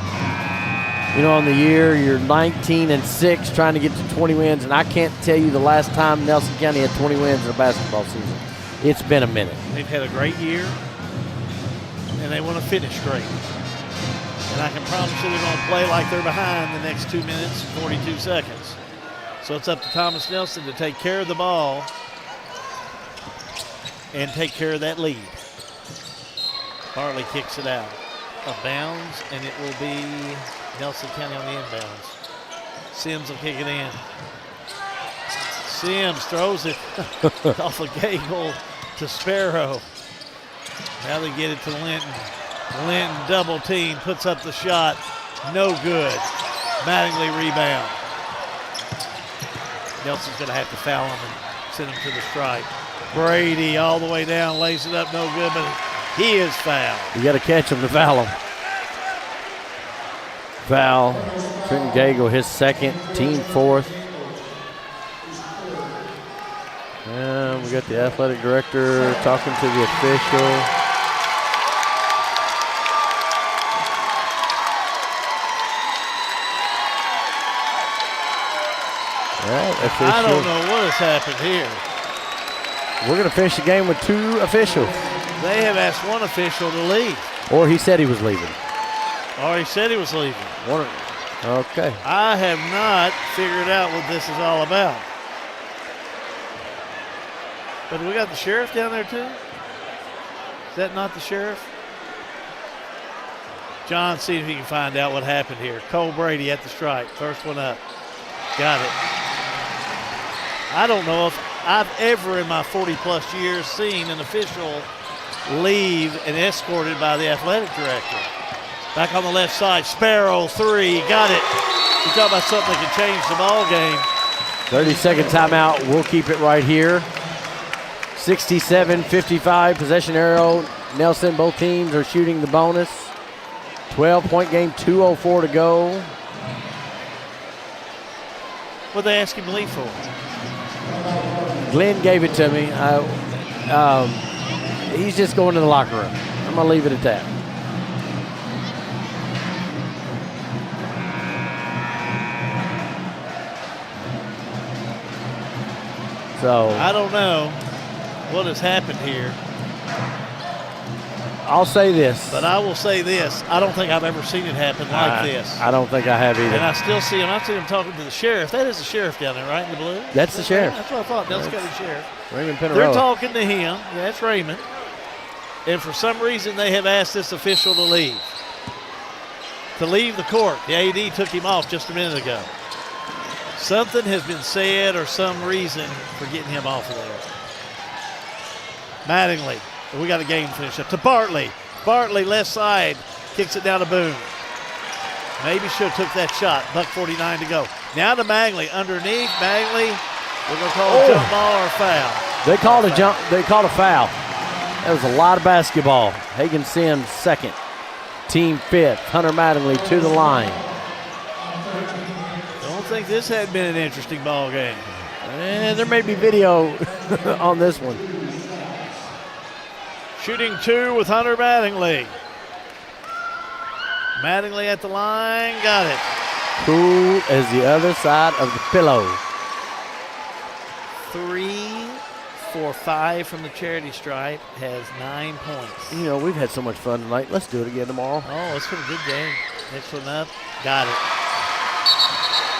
You know, on the year, you're 19-6, trying to get to 20 wins, and I can't tell you the last time Nelson County had 20 wins in a basketball season. It's been a minute. They've had a great year, and they want to finish great. And I can promise you they're going to play like they're behind the next 2 minutes and 42 seconds. So it's up to Thomas Nelson to take care of the ball and take care of that lead. Harley kicks it out of bounds, and it will be Nelson County on the inbounds. Sims will kick it in. Sims throws it off a gaggle to Sparrow. Now they get it to Linton. Linton double team, puts up the shot. No good. Mattingly rebound. Nelson's going to have to foul him and send him to the stripe. Brady all the way down, lays it up, no good, but he is fouled. You got to catch him to foul him. Foul. Trenton Gagel, his second, team fourth. And we got the athletic director talking to the official. I don't know what has happened here. We're going to finish the game with 2 officials. They have asked one official to leave. Or he said he was leaving. Or he said he was leaving. Okay. I have not figured out what this is all about. But we got the sheriff down there too? Is that not the sheriff? John, see if he can find out what happened here. Cole Brady at the stripe. First one up. Got it. I don't know if I've ever in my 40-plus years seen an official leave and escorted by the athletic director. Back on the left side, Sparrow, 3, got it. You talk about something that can change the ball game. 30-second timeout. We'll keep it right here. 67-55, possession arrow. Nelson, both teams are shooting the bonus. 12-point game, 2:04 to go. What'd they ask him to leave for? Glenn gave it to me. He's just going to the locker room. I'm going to leave it at that. So I don't know what has happened here. I'll say this. But I will say this. I don't think I've ever seen it happen like this. I don't think I have either. And I still see him. I see him talking to the sheriff. That is the sheriff down there, right, in the blue? That's the sheriff. That's what I thought. Nelson County Sheriff. Raymond Pinarello. They're talking to him. Yeah, that's Raymond. And for some reason, they have asked this official to leave. To leave the court. The AD took him off just a minute ago. Something has been said or some reason for getting him off of there. Mattingly. We got a game finish up to Bartley. Bartley, left side, kicks it down to Boone. Maybe should have took that shot. $1:49 to go. Now to Magley. Underneath, Magley. We're going to call a jump ball or a foul. They called a jump. They called a foul. That was a lot of basketball. Hagan Sims second. Team fifth. Hunter Mattingly to the line. Don't think this had been an interesting ball game. There may be video on this one. Shooting 2 with Hunter Mattingly. Mattingly at the line, got it. Cool as the other side of the pillow. 3 for 5 from the charity stripe, has 9 points. You know, we've had so much fun tonight. Let's do it again tomorrow. Oh, it's been a good game. Next one up, got it.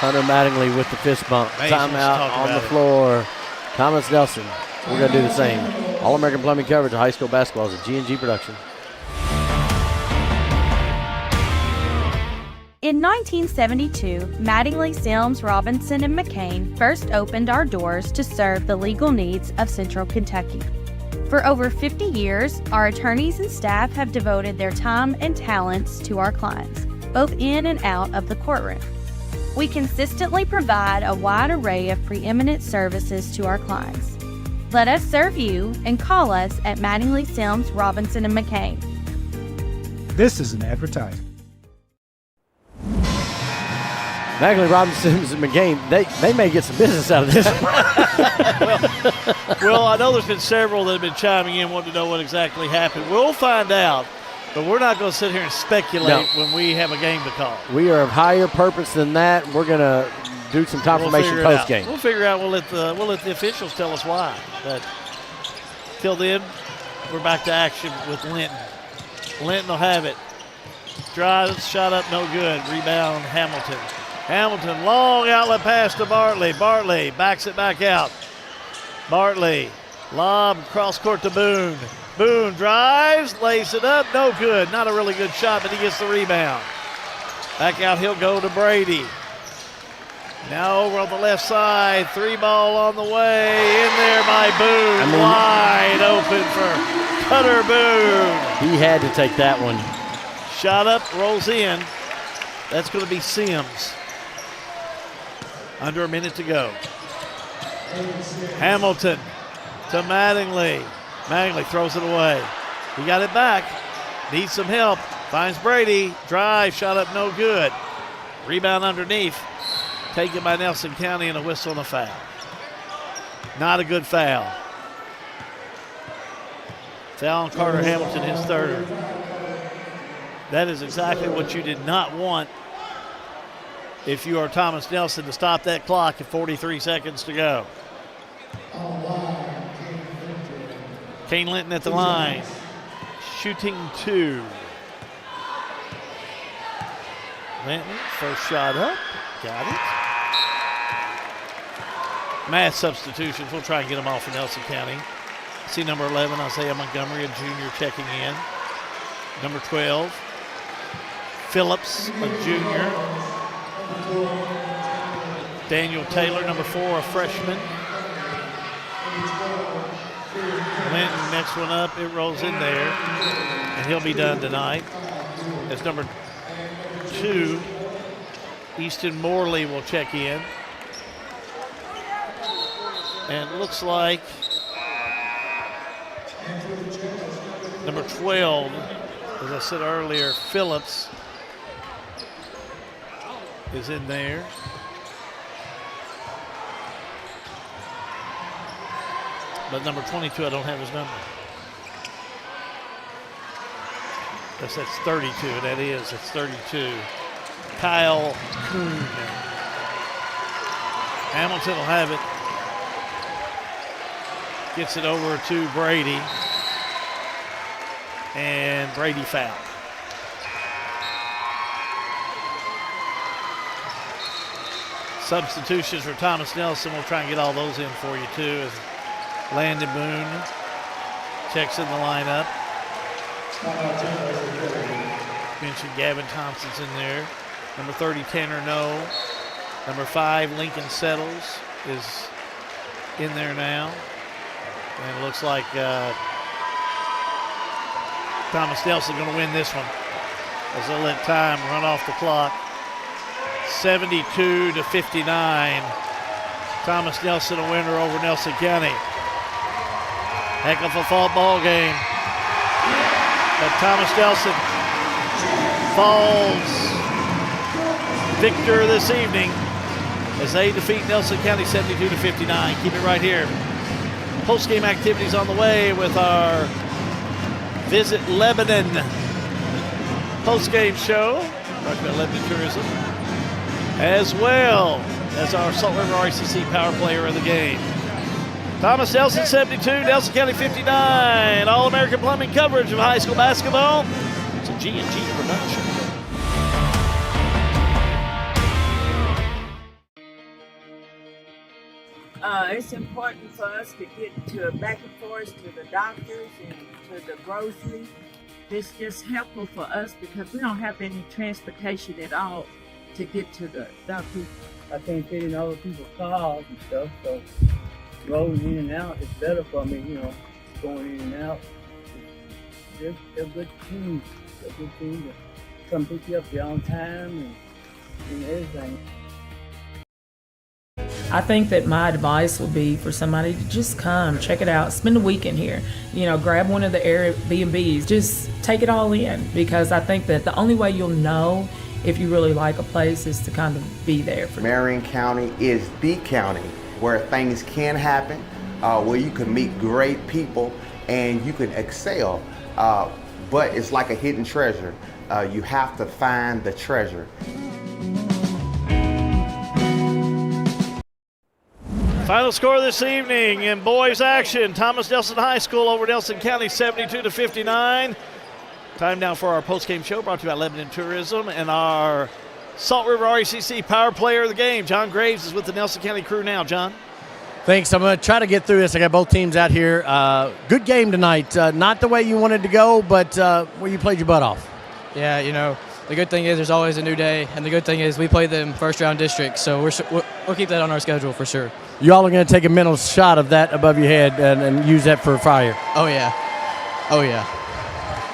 Hunter Mattingly with the fist bump. Mason's Timeout on the floor. Thomas Nelson, we're going to do the same. All-American Plumbing coverage of high school basketball is a G&G production. In 1972, Mattingly, Sims, Robinson, and McCain first opened our doors to serve the legal needs of Central Kentucky. For over 50 years, our attorneys and staff have devoted their time and talents to our clients, both in and out of the courtroom. We consistently provide a wide array of preeminent services to our clients. Let us serve you and call us at Mattingly, Sims, Robinson, and McCain. This is an advertisement. Mattingly, Robinson, and McCain, they may get some business out of this. Well, I know there's been several that have been chiming in wanting to know what exactly happened. We'll find out, but we're not going to sit here and speculate when we have a game to call. We are of higher purpose than that. We're going to do some confirmation post-game. We'll figure it out. We'll let the officials tell us why. But till then, we're back to action with Linton. Linton will have it. Drives, shot up, no good. Rebound, Hamilton. Hamilton, long outlet pass to Bartley. Bartley backs it back out. Bartley, lob, cross court to Boone. Boone drives, lays it up, no good. Not a really good shot, but he gets the rebound. Back out, he'll go to Brady. Now over on the left side, 3-ball on the way. In there by Boone, wide open for Cutter Boone. He had to take that one. Shot up, rolls in. That's going to be Sims. Under a minute to go. Hamilton to Mattingly. Mattingly throws it away. He got it back. Needs some help. Finds Brady. Drive, shot up, no good. Rebound underneath. Taken by Nelson County and a whistle and a foul. Not a good foul. Foul on Carter Hamilton, his third. That is exactly what you did not want if you are Thomas Nelson, to stop that clock at 43 seconds to go. Kane Linton at the line. Shooting 2. Linton, first shot up. Got it. Mass substitutions. We'll try and get them off for Nelson County. See number 11, Isaiah Montgomery, a junior, checking in. Number 12, Phillips, a junior. Daniel Taylor, number 4, a freshman. Linton, next one up, it rolls in there, and he'll be done tonight. As number 2, Easton Morley will check in. And it looks like number 12, as I said earlier, Phillips is in there. But number 22, I don't have his number. That's 32, that is, it's 32. Kyle Kuhn. Hamilton will have it. Gets it over to Brady. And Brady fouled. Substitutions for Thomas Nelson. We'll try and get all those in for you too. As Landon Boone checks in the lineup. Mentioned Gavin Thompson's in there. Number 30, Tanner No. Number 5, Lincoln Settles is in there now. And it looks like Thomas Nelson going to win this one as they let time run off the clock. 72-59. Thomas Nelson a winner over Nelson County. Heck of a fall ball game. But Thomas Nelson falls victor this evening as they defeat Nelson County 72-59. Keep it right here. Post-game activities on the way with our Visit Lebanon post-game show. Talking about Lebanon tourism. As well as our Salt River RCC power player of the game. Thomas Nelson 72, Nelson County 59. All-American Plumbing coverage of high school basketball. It's a G&G production. It's important for us to get to back and forth to the doctors and to the grocery. It's just helpful for us because we don't have any transportation at all to get to the doctors. I can't fit in other people's cars and stuff, so rolling in and out is better for me, going in and out. They're good teams. They're good teams that come pick you up there on time and everything. I think that my advice would be for somebody to just come, check it out, spend a weekend here. Grab one of the Airbnbs, just take it all in, because I think that the only way you'll know if you really like a place is to kind of be there. Marion County is the county where things can happen, where you can meet great people and you can excel, but it's like a hidden treasure. You have to find the treasure. Final score this evening in boys action. Thomas Nelson High School over Nelson County 72-59. Time now for our post-game show brought to you by Lebanon Tourism and our Salt River RECC Power Player of the Game. John Graves is with the Nelson County crew now. John? Thanks. I'm going to try to get through this. I got both teams out here. Good game tonight. Not the way you wanted to go, but where you played your butt off. Yeah, the good thing is there's always a new day, and the good thing is we play them first-round districts, so we'll keep that on our schedule for sure. You all are going to take a mental shot of that above your head and use that for fire. Oh, yeah. Oh, yeah.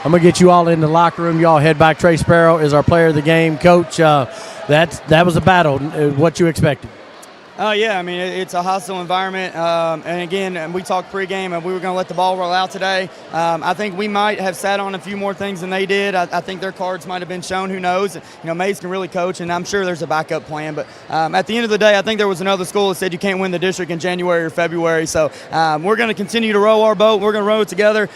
I'm going to get you all in the locker room. You all head back. Trey Sparrow is our player of the game. Coach, that was a battle. What you expected? Oh, yeah. I mean, it's a hostile environment. And, again, we talked pregame, and we were going to let the ball roll out today. I think we might have sat on a few more things than they did. I think their cards might have been shown. Who knows? Mays can really coach, and I'm sure there's a backup plan. But at the end of the day, I think there was another school that said you can't win the district in January or February. So we're going to continue to row our boat. We're going to row it together.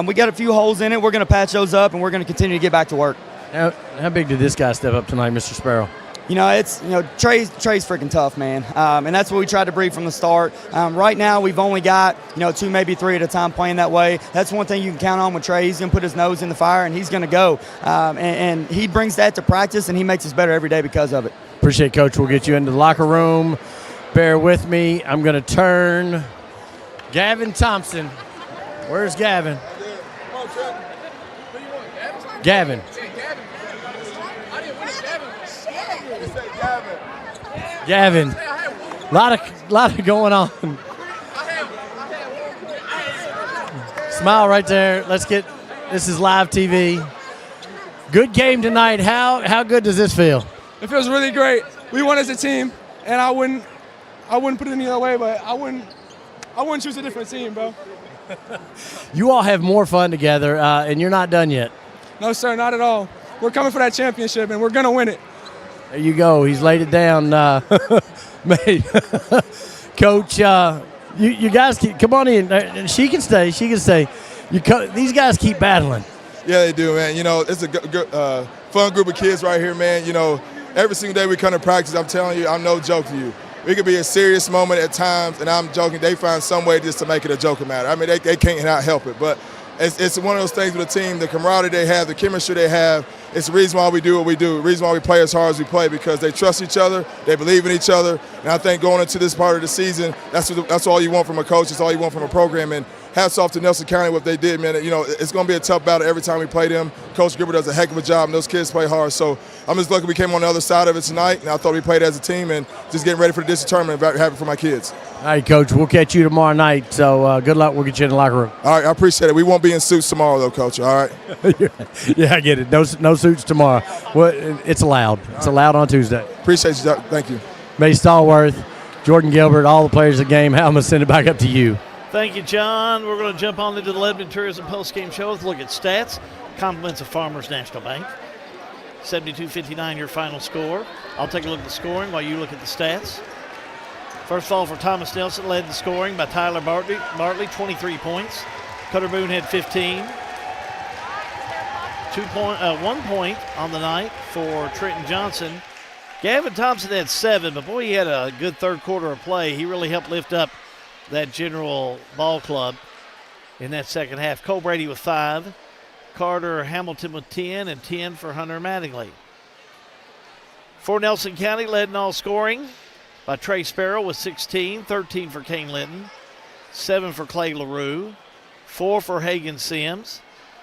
We got a few holes in it. We're going to patch those up, and we're going to continue to get back to work. How big did this guy step up tonight, Mr. Sparrow? Trey's freaking tough, man. And that's what we tried to breed from the start. Right now, we've only got, 2, maybe 3 at a time playing that way. That's one thing you can count on with Trey. He's going to put his nose in the fire, and he's going to go. And he brings that to practice, and he makes us better every day because of it. Appreciate it, Coach. We'll get you into the locker room. Bear with me. I'm going to turn Gavin Thompson. Where's Gavin? Gavin. Gavin, a lot of going on. Smile right there. This is live TV. Good game tonight. How good does this feel? It feels really great. We won as a team, and I wouldn't put it any other way, but I wouldn't choose a different team, bro. You all have more fun together, and you're not done yet. No, sir, not at all. We're coming for that championship, and we're gonna win it. There you go. He's laid it down. Coach, you guys come on in. She can stay. These guys keep battling. Yeah, they do, man. It's a good, fun group of kids right here, man. Every single day we come to practice, I'm telling you, I'm no joke to you. It could be a serious moment at times, and I'm joking. They find some way just to make it a joking matter. I mean, they can't not help it. But it's one of those things with the team, the camaraderie they have, the chemistry they have. It's the reason why we do what we do, the reason why we play as hard as we play, because they trust each other, they believe in each other. And I think going into this part of the season, that's all you want from a coach, that's all you want from a program. And hats off to Nelson County, what they did, man. It's going to be a tough battle every time we play them. Coach Gribber does a heck of a job, and those kids play hard. So I'm just lucky we came on the other side of it tonight, and I thought we played as a team and just getting ready for the district tournament and happy for my kids. All right, Coach, we'll catch you tomorrow night. So good luck. We'll get you in the locker room. All right, I appreciate it. We won't be in suits tomorrow, though, Coach, all right? Yeah, I get it. No suits tomorrow. Well, it's allowed. It's allowed on Tuesday. Appreciate you. Thank you. May Stallworth, Jordan Gilbert, all the players of the game. Hal, I'm going to send it back up to you. Thank you, John. We're going to jump on into the Lebanon Tourism postgame show. Let's look at stats. Compliments of Farmers National Bank. 72-59 your final score. I'll take a look at the scoring while you look at the stats. First of all, for Thomas Nelson, led the scoring by Tyler Bartley, 23 points. Cutter Boone had 15. 1 point on the night for Trenton Johnson. Gavin Thompson had 7, but boy, he had a good third quarter of play. He really helped lift up that General Ball Club in that second half. Cole Brady with 5. Carter Hamilton with 10, and 10 for Hunter Mattingly. For Nelson County, led in all scoring. by Trey Sparrow with 16, 13 for Kane Linton, 7 for Clay LaRue, 4 for Hagan Sims,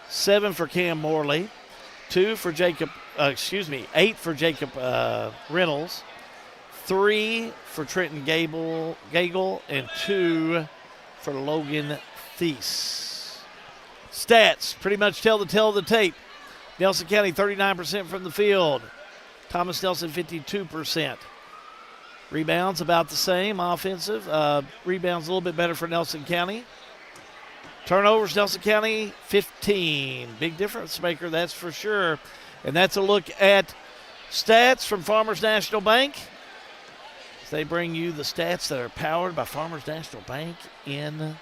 7 for Cam Morley, 8 for Jacob Reynolds, 3 for Trenton Gagel, and 2 for Logan Thies. Stats pretty much tell the tale of the tape. Nelson County 39% from the field. Thomas Nelson 52%. Rebounds about the same. Offensive rebounds a little bit better for Nelson County. Turnovers, Nelson County 15. Big difference maker, that's for sure. And that's a look at stats from Farmers National Bank. They bring you the stats that are powered by Farmers National Bank in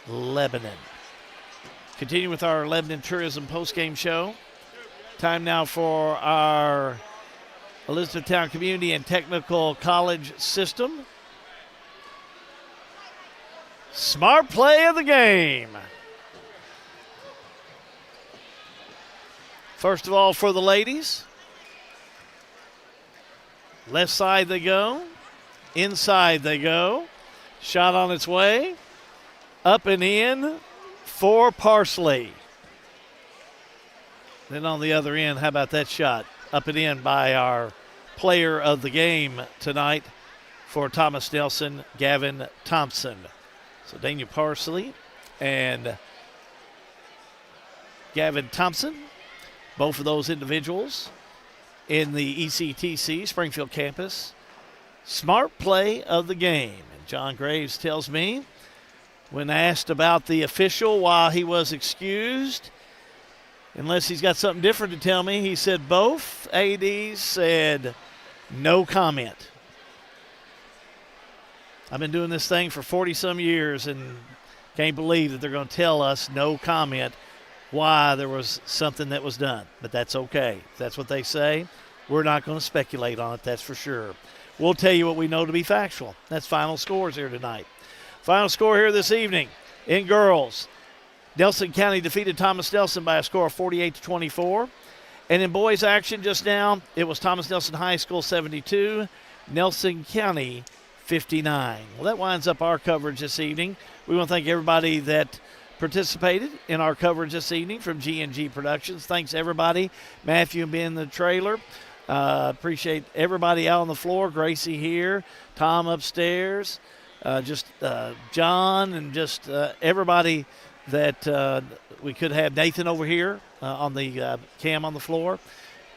Lebanon. Continue with our Lebanon Tourism postgame show. Time now for our Elizabethtown Community and Technical College System. Smart play of the game. First of all, for the ladies. Left side they go. Inside they go. Shot on its way. Up and in for Parsley. Then on the other end, how about that shot? Up and in by our player of the game tonight for Thomas Nelson, Gavin Thompson. So Daniel Parsley and Gavin Thompson, both of those individuals in the ECTC Springfield campus. Smart play of the game. And John Graves tells me, when asked about the official while he was excused, unless he's got something different to tell me, he said both ADs said no comment. I've been doing this thing for 40-some years and can't believe that they're going to tell us no comment why there was something that was done. But that's okay. If that's what they say, we're not going to speculate on it, that's for sure. We'll tell you what we know to be factual. That's final scores here tonight. Final score here this evening in girls. Nelson County defeated Thomas Nelson by a score of 48-24. And in boys action just now, it was Thomas Nelson High School 72, Nelson County 59. Well, that winds up our coverage this evening. We want to thank everybody that participated in our coverage this evening from G&G Productions. Thanks, everybody. Matthew and Ben in the trailer. Appreciate everybody out on the floor. Gracie here, Tom upstairs, John, and just everybody that we could have. Nathan over here on the cam on the floor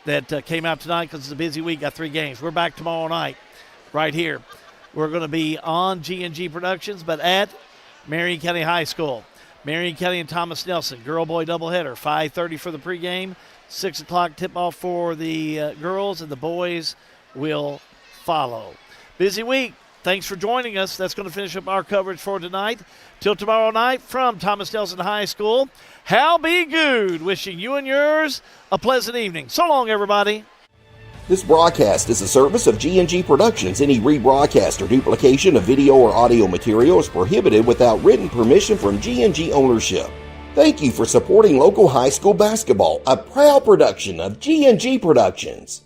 that came out tonight because it's a busy week. Got 3 games. We're back tomorrow night right here. We're going to be on G&G Productions, but at Marion County High School. Marion County and Thomas Nelson, girl-boy doubleheader, 5:30 for the pregame, 6 o'clock tip-off for the girls, and the boys will follow. Busy week. Thanks for joining us. That's going to finish up our coverage for tonight. Till tomorrow night from Thomas Nelson High School, Hal be good. Wishing you and yours a pleasant evening. So long, everybody. This broadcast is a service of G&G Productions. Any rebroadcast or duplication of video or audio material is prohibited without written permission from G&G ownership. Thank you for supporting local high school basketball, a proud production of G&G Productions.